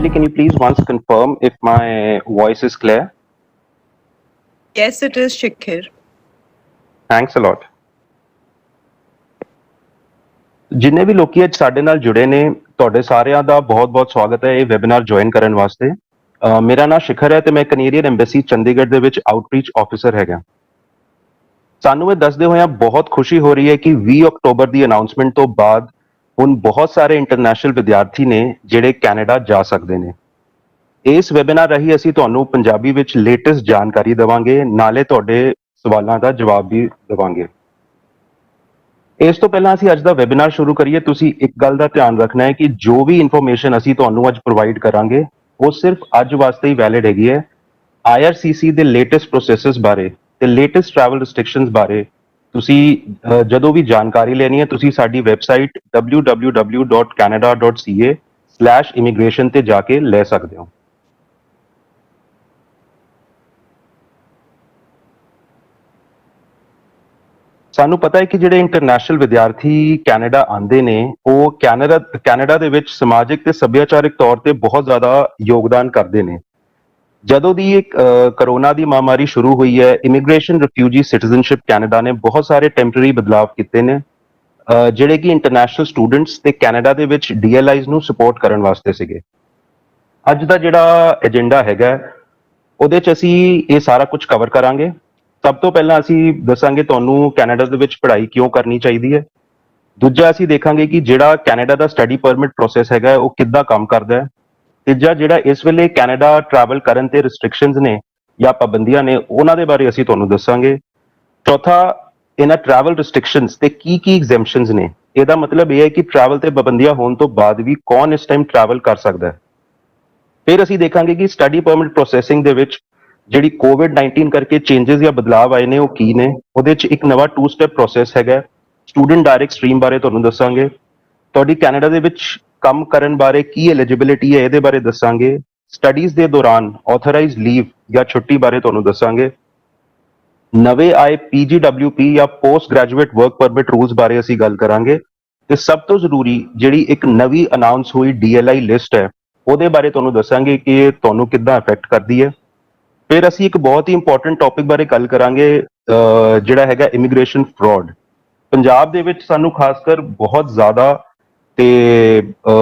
Anjali, can you please once confirm if my voice is clear? Yes, it is Shikhir. Thanks a lot. ਜਿੰਨੇ ਵੀ ਲੋਕੀ ਅੱਜ ਸਾਡੇ ਨਾਲ ਜੁੜੇ ਨੇ ਤੁਹਾਡੇ ਸਾਰਿਆਂ ਦਾ ਬਹੁਤ-ਬਹੁਤ ਸਵਾਗਤ ਹੈ ਇਹ ਵੈਬਿਨਾਰ ਜੁਆਇਨ ਕਰਨ ਵਾਸਤੇ। ਮੇਰਾ ਨਾਮ ਸ਼ਿਖਰ ਹੈ ਤੇ ਮੈਂ ਕੈਨੇਡੀਅਨ ਐਮਬੈਸੀ ਚੰਡੀਗੜ੍ਹ ਦੇ ਵਿੱਚ ਆਊਟਰੀਚ ਆਫੀਸਰ ਹੈਗਾ। ਸਾਨੂੰ ਇਹ ਦੱਸਦੇ ਹੋਇਆਂ ਬਹੁਤ ਖੁਸ਼ੀ ਹੋ ਰਹੀ ਹੈ ਕਿ 20 ਅਕਤੂਬਰ ਦੀ ਅਨਾਉਂਸਮੈਂਟ ਤੋਂ ਬਾਅਦ ਹੁਣ ਬਹੁਤ ਸਾਰੇ ਇੰਟਰਨੈਸ਼ਨਲ ਵਿਦਿਆਰਥੀ ਨੇ ਜਿਹੜੇ ਕੈਨੇਡਾ ਜਾ ਸਕਦੇ ਨੇ। ਇਸ ਵੈਬਿਨਾਰ ਰਾਹੀਂ ਅਸੀਂ ਤੁਹਾਨੂੰ ਪੰਜਾਬੀ ਵਿੱਚ ਲੇਟੈਸਟ ਜਾਣਕਾਰੀ ਦੇਵਾਂਗੇ, ਨਾਲੇ ਤੁਹਾਡੇ ਸਵਾਲਾਂ ਦਾ ਜਵਾਬ ਵੀ ਦੇਵਾਂਗੇ। ਇਸ ਤੋਂ ਪਹਿਲਾਂ ਅਸੀਂ ਅੱਜ ਦਾ ਵੈਬਿਨਾਰ ਸ਼ੁਰੂ ਕਰੀਏ, ਤੁਸੀਂ ਇੱਕ ਗੱਲ ਦਾ ਧਿਆਨ ਰੱਖਣਾ ਹੈ ਕਿ ਜੋ ਵੀ ਇਨਫੋਰਮੇਸ਼ਨ ਅਸੀਂ ਤੁਹਾਨੂੰ ਅੱਜ ਪ੍ਰੋਵਾਈਡ ਕਰਾਂਗੇ ਉਹ ਸਿਰਫ ਅੱਜ ਵਾਸਤੇ ਹੀ ਵੈਲਿਡ ਹੈਗੀ ਹੈ। IRCC ਦੇ ਲੇਟੈਸਟ ਪ੍ਰੋਸੈਸਸ ਬਾਰੇ ਤੇ ਲੇਟੈਸਟ ਟਰੈਵਲ ਰਿਸਟ੍ਰਿਕਸ਼ਨਸ ਬਾਰੇ ਤੁਸੀਂ ਜਦੋਂ ਵੀ ਜਾਣਕਾਰੀ ਲੈਣੀ ਹੈ ਤੁਸੀਂ ਸਾਡੀ ਵੈਬਸਾਈਟ www.canada.ca/immigration ਤੇ ਜਾ ਕੇ ਲੈ ਸਕਦੇ ਹੋ। ਸਾਨੂੰ ਪਤਾ ਹੈ ਕਿ ਜਿਹੜੇ ਇੰਟਰਨੈਸ਼ਨਲ ਵਿਦਿਆਰਥੀ ਕੈਨੇਡਾ ਆਉਂਦੇ ਨੇ ਉਹ ਕੈਨੇਡਾ ਦੇ ਵਿੱਚ ਸਮਾਜਿਕ ਤੇ ਸੱਭਿਆਚਾਰਕ ਤੌਰ ਤੇ ਬਹੁਤ ਜ਼ਿਆਦਾ ਯੋਗਦਾਨ ਕਰਦੇ ਨੇ। ਜਦੋਂ ਦੀ ਇਹ ਕਰੋਨਾ ਦੀ ਮਹਾਮਾਰੀ ਸ਼ੁਰੂ ਹੋਈ ਹੈ, ਇਮੀਗ੍ਰੇਸ਼ਨ ਰਿਫਿਊਜੀ ਸਿਟੀਜ਼ਨਸ਼ਿਪ ਕੈਨੇਡਾ ਨੇ ਬਹੁਤ ਸਾਰੇ ਟੈਂਪਰੇਰੀ ਬਦਲਾਵ ਕੀਤੇ ਨੇ ਜਿਹੜੇ ਕਿ ਇੰਟਰਨੈਸ਼ਨਲ ਸਟੂਡੈਂਟਸ ਤੇ ਕੈਨੇਡਾ ਦੇ ਵਿੱਚ DLIs ਨੂੰ ਸਪੋਰਟ ਕਰਨ ਵਾਸਤੇ ਸੀਗੇ। ਅੱਜ ਦਾ ਜਿਹੜਾ ਏਜੰਡਾ ਹੈਗਾ ਉਹਦੇ 'ਚ ਅਸੀਂ ਇਹ ਸਾਰਾ ਕੁਝ ਕਵਰ ਕਰਾਂਗੇ। ਸਭ ਤੋਂ ਪਹਿਲਾਂ ਅਸੀਂ ਦੱਸਾਂਗੇ ਤੁਹਾਨੂੰ ਕੈਨੇਡਾ ਦੇ ਵਿੱਚ ਪੜ੍ਹਾਈ ਕਿਉਂ ਕਰਨੀ ਚਾਹੀਦੀ ਹੈ। ਦੂਜਾ ਅਸੀਂ ਦੇਖਾਂਗੇ ਕਿ ਜਿਹੜਾ ਕੈਨੇਡਾ ਦਾ ਸਟੱਡੀ ਪਰਮਿਟ ਪ੍ਰੋਸੈਸ ਹੈਗਾ ਉਹ ਕਿੱਦਾਂ ਕੰਮ ਕਰਦਾ ਹੈ। ਤੀਜਾ ਜਿਹੜਾ ਇਸ ਵੇਲੇ ਕੈਨੇਡਾ ਟਰੈਵਲ ਕਰਨ ਤੇ ਰਿਸਟ੍ਰਿਕਸ਼ਨਸ ਨੇ ਜਾਂ ਪਾਬੰਦੀਆਂ ਨੇ ਉਹਨਾਂ ਦੇ ਬਾਰੇ ਅਸੀਂ ਤੁਹਾਨੂੰ ਦੱਸਾਂਗੇ। ਚੌਥਾ, ਇਹਨਾਂ ਟਰੈਵਲ ਰਿਸਟ੍ਰਿਕਸ਼ਨਸ ਤੇ ਕੀ ਐਗਜ਼ੈਂਪਸ਼ਨਸ ਨੇ। ਇਹਦਾ ਮਤਲਬ ਇਹ ਹੈ ਕਿ ਟਰੈਵਲ ਤੇ ਪਾਬੰਦੀਆਂ ਹੋਣ ਤੋਂ ਬਾਅਦ ਵੀ ਕੌਣ ਇਸ ਟਾਈਮ ਟਰੈਵਲ ਕਰ ਸਕਦਾ ਹੈ। ਫਿਰ ਅਸੀਂ ਦੇਖਾਂਗੇ ਕਿ ਸਟੱਡੀ ਪਰਮਿਟ ਪ੍ਰੋਸੈਸਿੰਗ ਦੇ ਵਿੱਚ ਜਿਹੜੀ COVID-19 ਕਰਕੇ ਚੇਂਜਸ ਜਾਂ ਬਦਲਾਵ ਆਏ ਨੇ ਉਹ ਕੀ ਨੇ। ਉਹਦੇ 'ਚ ਇੱਕ ਨਵਾਂ 2 ਸਟੈਪ ਪ੍ਰੋਸੈਸ ਹੈਗਾ। ਸਟੂਡੈਂਟ ਡਾਇਰੈਕਟ ਸਟਰੀਮ ਬਾਰੇ ਤੁਹਾਨੂੰ ਦੱਸਾਂਗੇ। ਤੁਹਾਡੀ ਕੈਨੇਡਾ ਦੇ ਵਿੱਚ ਕੰਮ ਕਰਨ ਬਾਰੇ ਕੀ ਐਲੀਜੀਬਿਲਿਟੀ ਹੈ ਇਹਦੇ ਬਾਰੇ ਦੱਸਾਂਗੇ। ਸਟੱਡੀਜ਼ ਦੇ ਦੌਰਾਨ ਆਥੋਰਾਈਜ਼ਡ ਲੀਵ ਜਾਂ ਛੁੱਟੀ ਬਾਰੇ ਤੁਹਾਨੂੰ ਦੱਸਾਂਗੇ। ਨਵੇਂ ਆਏ PGWP ਜਾਂ post graduate work permit rules ਬਾਰੇ ਅਸੀਂ ਗੱਲ ਕਰਾਂਗੇ। ਤੇ ਸਭ ਤੋਂ ਜ਼ਰੂਰੀ ਜਿਹੜੀ ਇੱਕ ਨਵੀਂ ਅਨਾਉਂਸ ਹੋਈ DLI ਲਿਸਟ ਹੈ ਉਹਦੇ ਬਾਰੇ ਤੁਹਾਨੂੰ ਦੱਸਾਂਗੇ ਕਿ ਇਹ ਤੁਹਾਨੂੰ ਕਿੱਦਾਂ ਅਫੈਕਟ ਕਰਦੀ ਹੈ। ਫਿਰ ਅਸੀਂ ਇੱਕ ਬਹੁਤ ਹੀ ਇੰਪੋਰਟੈਂਟ ਟੌਪਿਕ ਬਾਰੇ ਗੱਲ ਕਰਾਂਗੇ ਜਿਹੜਾ ਹੈਗਾ ਇਮੀਗ੍ਰੇਸ਼ਨ ਫਰਾਡ। ਪੰਜਾਬ ਦੇ ਵਿੱਚ ਸਾਨੂੰ ਖਾਸ ਕਰ ਬਹੁਤ ਜ਼ਿਆਦਾ ਤੇ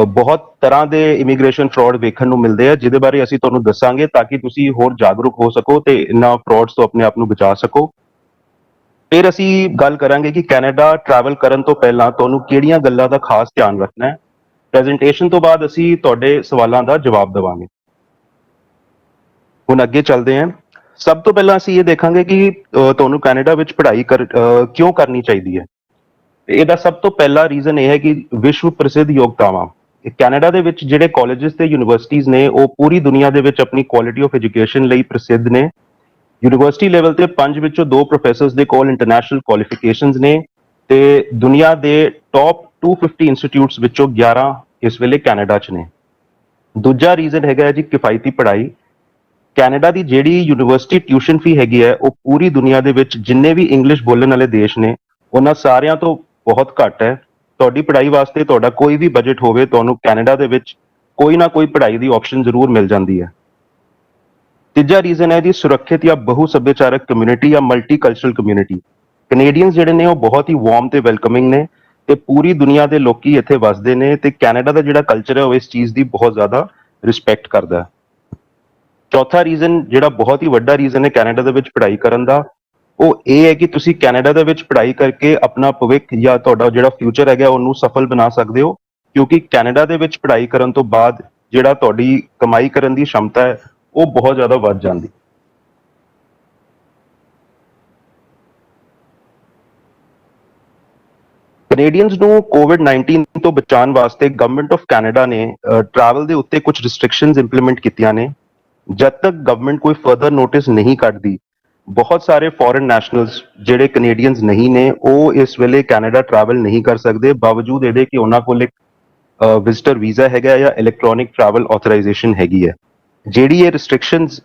ਬਹੁਤ ਤਰ੍ਹਾਂ ਦੇ ਇਮੀਗ੍ਰੇਸ਼ਨ ਫਰਾਡ ਵੇਖਣ ਨੂੰ ਮਿਲਦੇ ਆ ਜਿਹਦੇ ਬਾਰੇ ਅਸੀਂ ਤੁਹਾਨੂੰ ਦੱਸਾਂਗੇ ਤਾਂ ਕਿ ਤੁਸੀਂ ਹੋਰ ਜਾਗਰੂਕ ਹੋ ਸਕੋ ਤੇ ਇਹਨਾਂ ਫਰਾਡਸ ਤੋਂ ਆਪਣੇ ਆਪ ਨੂੰ ਬਚਾ ਸਕੋ। ਫਿਰ ਅਸੀਂ ਗੱਲ ਕਰਾਂਗੇ ਕਿ ਕੈਨੇਡਾ ਟਰੈਵਲ ਕਰਨ ਤੋਂ ਪਹਿਲਾਂ ਤੁਹਾਨੂੰ ਕਿਹੜੀਆਂ ਗੱਲਾਂ ਦਾ ਖਾਸ ਧਿਆਨ ਰੱਖਣਾ ਹੈ। ਪ੍ਰੈਜੈਂਟੇਸ਼ਨ ਤੋਂ ਬਾਅਦ ਅਸੀਂ ਤੁਹਾਡੇ ਸਵਾਲਾਂ ਦਾ ਜਵਾਬ ਦੇਵਾਂਗੇ। ਹੁਣ ਅੱਗੇ ਚੱਲਦੇ ਹਾਂ। ਸਭ ਤੋਂ ਪਹਿਲਾਂ ਅਸੀਂ ਇਹ ਦੇਖਾਂਗੇ ਕਿ ਤੁਹਾਨੂੰ ਕੈਨੇਡਾ ਵਿੱਚ ਪੜ੍ਹਾਈ ਕਿਉਂ ਕਰਨੀ ਚਾਹੀਦੀ ਹੈ। ਇਹਦਾ ਸਭ ਤੋਂ ਪਹਿਲਾ ਰੀਜ਼ਨ ਇਹ ਹੈ ਕਿ ਵਿਸ਼ਵ ਪ੍ਰਸਿੱਧ ਯੋਗਤਾਵਾਂ ਕੈਨੇਡਾ ਦੇ ਵਿੱਚ ਜਿਹੜੇ ਕਾਲਜਸ ਤੇ ਯੂਨੀਵਰਸਿਟੀਜ਼ ਨੇ ਉਹ ਪੂਰੀ ਦੁਨੀਆ ਦੇ ਵਿੱਚ ਆਪਣੀ ਕੁਆਲਿਟੀ ਆਫ ਐਜੂਕੇਸ਼ਨ ਲਈ ਪ੍ਰਸਿੱਧ ਨੇ। ਯੂਨੀਵਰਸਿਟੀ ਲੈਵਲ ਤੇ 5 ਵਿੱਚੋਂ 2 ਪ੍ਰੋਫੈਸਰਸ ਦੇ ਕੋਲ ਇੰਟਰਨੈਸ਼ਨਲ ਕੁਆਲੀਫਿਕੇਸ਼ਨਸ ਨੇ ਤੇ ਦੁਨੀਆ ਦੇ ਟੌਪ 250 ਇੰਸਟੀਚਿਊਟਸ ਵਿੱਚੋਂ 11 ਇਸ ਵੇਲੇ ਕੈਨੇਡਾ 'ਚ ਨੇ। ਦੂਜਾ ਰੀਜ਼ਨ ਹੈਗਾ ਜੀ ਕਿਫਾਇਤੀ ਪੜ੍ਹਾਈ। ਕੈਨੇਡਾ ਦੀ ਜਿਹੜੀ ਯੂਨੀਵਰਸਿਟੀ ਟਿਊਸ਼ਨ ਫੀ ਹੈਗੀ ਹੈ ਉਹ ਪੂਰੀ ਦੁਨੀਆ ਦੇ ਵਿੱਚ ਜਿੰਨੇ ਵੀ ਇੰਗਲਿਸ਼ ਬੋਲਣ ਵਾਲੇ ਦੇਸ਼ ਨੇ ਉਹਨਾਂ ਸਾਰਿਆਂ ਤੋਂ ਬਹੁਤ ਘੱਟ ਹੈ। ਤੁਹਾਡੀ ਪੜ੍ਹਾਈ ਵਾਸਤੇ ਤੁਹਾਡਾ ਕੋਈ ਵੀ ਬਜਟ ਹੋਵੇ ਤੁਹਾਨੂੰ ਕੈਨੇਡਾ ਦੇ ਵਿੱਚ ਕੋਈ ਨਾ ਕੋਈ ਪੜ੍ਹਾਈ ਦੀ ਆਪਸ਼ਨ ਜ਼ਰੂਰ ਮਿਲ ਜਾਂਦੀ ਹੈ। ਤੀਜਾ ਰੀਜ਼ਨ ਹੈ ਜੀ ਸੁਰੱਖਿਅਤ ਜਾਂ ਬਹੁ ਸੱਭਿਆਚਾਰਕ ਕਮਿਊਨਿਟੀ ਜਾਂ ਮਲਟੀਕਲਚਰਲ ਕਮਿਊਨਿਟੀ। ਕੈਨੇਡੀਅਨਸ ਜਿਹੜੇ ਨੇ ਉਹ ਬਹੁਤ ਹੀ ਵਾਰਮ ਤੇ ਵੈਲਕਮਿੰਗ ਨੇ ਤੇ ਪੂਰੀ ਦੁਨੀਆ ਦੇ ਲੋਕੀ ਇੱਥੇ ਵਸਦੇ ਨੇ ਤੇ ਕੈਨੇਡਾ ਦਾ ਜਿਹੜਾ ਕਲਚਰ ਹੈ ਉਹ ਇਸ ਚੀਜ਼ ਦੀ ਬਹੁਤ ਜ਼ਿਆਦਾ ਰਿਸਪੈਕਟ ਕਰਦਾ ਹੈ। ਚੌਥਾ ਰੀਜ਼ਨ ਜਿਹੜਾ ਬਹੁਤ ਹੀ ਵੱਡਾ ਰੀਜ਼ਨ ਹੈ ਕੈਨੇਡਾ ਦੇ ਵਿੱਚ ਪੜ੍ਹਾਈ ਕਰਨ ਦਾ ਉਹ ਇਹ ਹੈ ਕਿ ਤੁਸੀਂ ਕੈਨੇਡਾ ਦੇ ਵਿੱਚ ਪੜ੍ਹਾਈ ਕਰਕੇ ਆਪਣਾ ਭਵਿੱਖ ਜਾਂ ਤੁਹਾਡਾ ਜਿਹੜਾ ਫਿਊਚਰ ਹੈਗਾ ਉਹਨੂੰ ਸਫਲ ਬਣਾ ਸਕਦੇ ਹੋ ਕਿਉਂਕਿ ਕੈਨੇਡਾ ਦੇ ਵਿੱਚ ਪੜ੍ਹਾਈ ਕਰਨ ਤੋਂ ਬਾਅਦ ਜਿਹੜਾ ਤੁਹਾਡੀ ਕਮਾਈ ਕਰਨ ਦੀ ਸ਼ਮਤਾ ਹੈ ਉਹ ਬਹੁਤ ਜ਼ਿਆਦਾ ਵੱਧ ਜਾਂਦੀ। ਕੈਨੇਡੀਅਨਸ ਨੂੰ COVID-19 ਤੋਂ ਬਚਾਉਣ ਵਾਸਤੇ ਗਵਰਨਮੈਂਟ ਆਫ ਕੈਨੇਡਾ ਨੇ ਟਰੈਵਲ ਦੇ ਉੱਤੇ ਕੁਝ ਰਿਸਟ੍ਰਿਕਸ਼ਨਸ ਇੰਪਲੀਮੈਂਟ ਕੀਤੀਆਂ ਨੇ। ਜਦ ਤੱਕ ਗਵਰਨਮੈਂਟ ਕੋਈ ਫਰਦਰ ਨੋਟਿਸ ਨਹੀਂ ਕੱਢਦੀ ਬਹੁਤ ਸਾਰੇ ਫੋਰਨ ਨੈਸ਼ਨਲਸ ਜਿਹੜੇ ਕੈਨੇਡੀਅਨਸ ਨਹੀਂ ਨੇ ਉਹ ਇਸ ਵੇਲੇ ਕੈਨੇਡਾ ਟਰੈਵਲ ਨਹੀਂ ਕਰ ਸਕਦੇ ਬਾਵਜੂਦ ਇਹਦੇ ਕਿ ਉਹਨਾਂ ਕੋਲ ਇੱਕ ਵਿਜ਼ਟਰ ਵੀਜ਼ਾ ਹੈਗਾ ਜਾਂ ਇਲੈਕਟ੍ਰੋਨਿਕ ਟਰੈਵਲ ਆਥੋਰਾਈਜੇਸ਼ਨ ਹੈਗੀ ਹੈ। ਜਿਹੜੀ ਇਹ ਰਿਸਟ੍ਰਿਕਸ਼ਨਸ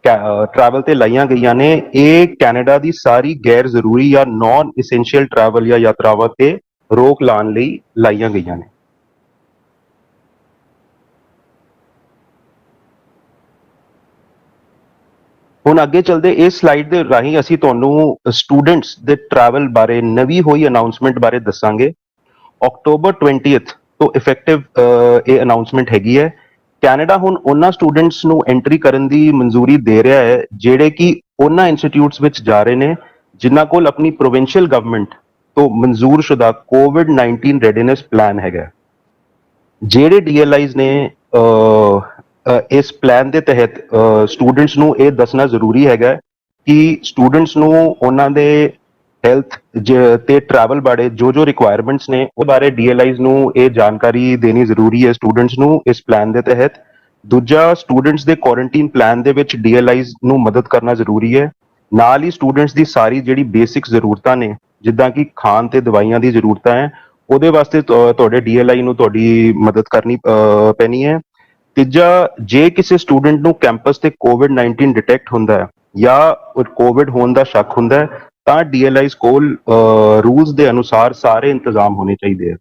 ਟਰੈਵਲ ਤੇ ਲਾਈਆਂ ਗਈਆਂ ਨੇ ਇਹ ਕੈਨੇਡਾ ਦੀ ਸਾਰੀ ਗੈਰ ਜ਼ਰੂਰੀ ਜਾਂ ਨਾਨ ਇਸੈਂਸ਼ੀਅਲ ਟਰੈਵਲ ਜਾਂ ਯਾਤਰਾਵਾਂ ਤੇ ਰੋਕ ਲਾਉਣ ਲਈ ਲਾਈਆਂ ਗਈਆਂ ਨੇ। ਹੁਣ ਅੱਗੇ ਚੱਲਦੇ ਇਸ ਸਲਾਈਡ ਦੇ ਰਾਹੀਂ ਅਸੀਂ ਤੁਹਾਨੂੰ ਸਟੂਡੈਂਟਸ ਦੇ ਟਰੈਵਲ ਬਾਰੇ ਨਵੀਂ ਹੋਈ ਅਨਾਉਂਸਮੈਂਟ ਬਾਰੇ ਦੱਸਾਂਗੇ। ਅਕਤੂਬਰ 20th ਤੋਂ ਇਫੈਕਟਿਵ ਇਹ ਅਨਾਉਂਸਮੈਂਟ ਹੈਗੀ ਹੈ। ਕੈਨੇਡਾ ਹੁਣ ਉਹਨਾਂ ਸਟੂਡੈਂਟਸ ਨੂੰ ਐਂਟਰੀ ਕਰਨ ਦੀ ਮਨਜ਼ੂਰੀ ਦੇ ਰਿਹਾ ਹੈ ਜਿਹੜੇ ਕਿ ਉਹਨਾਂ ਇੰਸਟੀਚਿਊਟਸ ਵਿੱਚ ਜਾ ਰਹੇ ਨੇ ਜਿਨ੍ਹਾਂ ਕੋਲ ਆਪਣੀ ਪ੍ਰੋਵਿੰਸ਼ੀਅਲ ਗਵਰਨਮੈਂਟ ਤੋਂ ਮਨਜ਼ੂਰਸ਼ੁਦਾ ਕੋਵਿਡ-19 ਰੈਡੀਨੈਸ ਪਲਾਨ ਹੈਗਾ। ਜਿਹੜੇ ਡੀਐਲਆਈਜ਼ ਨੇ ਇਸ ਪਲਾਨ ਦੇ ਤਹਿਤ ਸਟੂਡੈਂਟਸ ਨੂੰ ਇਹ ਦੱਸਣਾ ਜ਼ਰੂਰੀ ਹੈਗਾ ਕਿ ਸਟੂਡੈਂਟਸ ਨੂੰ ਉਹਨਾਂ ਦੇ ਹੈਲਥ ਤੇ ਟਰੈਵਲ ਬਾਰੇ ਜੋ ਰਿਕੁਆਇਰਮੈਂਟਸ ਨੇ ਉਹ ਬਾਰੇ ਡੀਐਲਆਈਜ਼ ਨੂੰ ਇਹ ਜਾਣਕਾਰੀ ਦੇਣੀ ਜ਼ਰੂਰੀ ਹੈ ਸਟੂਡੈਂਟਸ ਨੂੰ ਇਸ ਪਲਾਨ ਦੇ ਤਹਿਤ। ਦੂਜਾ, ਸਟੂਡੈਂਟਸ ਦੇ ਕੁਆਰੰਟਾਈਨ ਪਲਾਨ ਦੇ ਵਿੱਚ ਡੀਐਲਆਈਜ਼ ਨੂੰ ਮਦਦ ਕਰਨਾ ਜ਼ਰੂਰੀ ਹੈ। ਨਾਲ ਹੀ ਸਟੂਡੈਂਟਸ ਦੀ ਸਾਰੀ ਜਿਹੜੀ ਬੇਸਿਕ ਜ਼ਰੂਰਤਾਂ ਨੇ ਜਿੱਦਾਂ ਕਿ ਖਾਣ ਤੇ ਦਵਾਈਆਂ ਦੀ ਜ਼ਰੂਰਤਾਂ ਹੈ ਉਹਦੇ ਵਾਸਤੇ ਤੁਹਾਡੇ ਡੀਐਲਆਈ ਨੂੰ ਤੁਹਾਡੀ ਮਦਦ ਕਰਨੀ ਪੈਣੀ ਹੈ। ਤੀਜਾ, ਜੇ ਕਿਸੇ ਸਟੂਡੈਂਟ ਨੂੰ ਕੈਂਪਸ ਤੇ ਕੋਵਿਡ-19 ਡਿਟੈਕਟ ਹੁੰਦਾ ਹੈ ਜਾਂ ਕੋਵਿਡ ਹੋਣ ਦਾ ਸ਼ੱਕ ਹੁੰਦਾ ਹੈ ਤਾਂ ਡੀਐਲਆਈਜ਼ ਕੋਲ ਰੂਲਸ ਦੇ ਅਨੁਸਾਰ ਸਾਰੇ ਇੰਤਜ਼ਾਮ ਹੋਣੇ ਚਾਹੀਦੇ ਆ।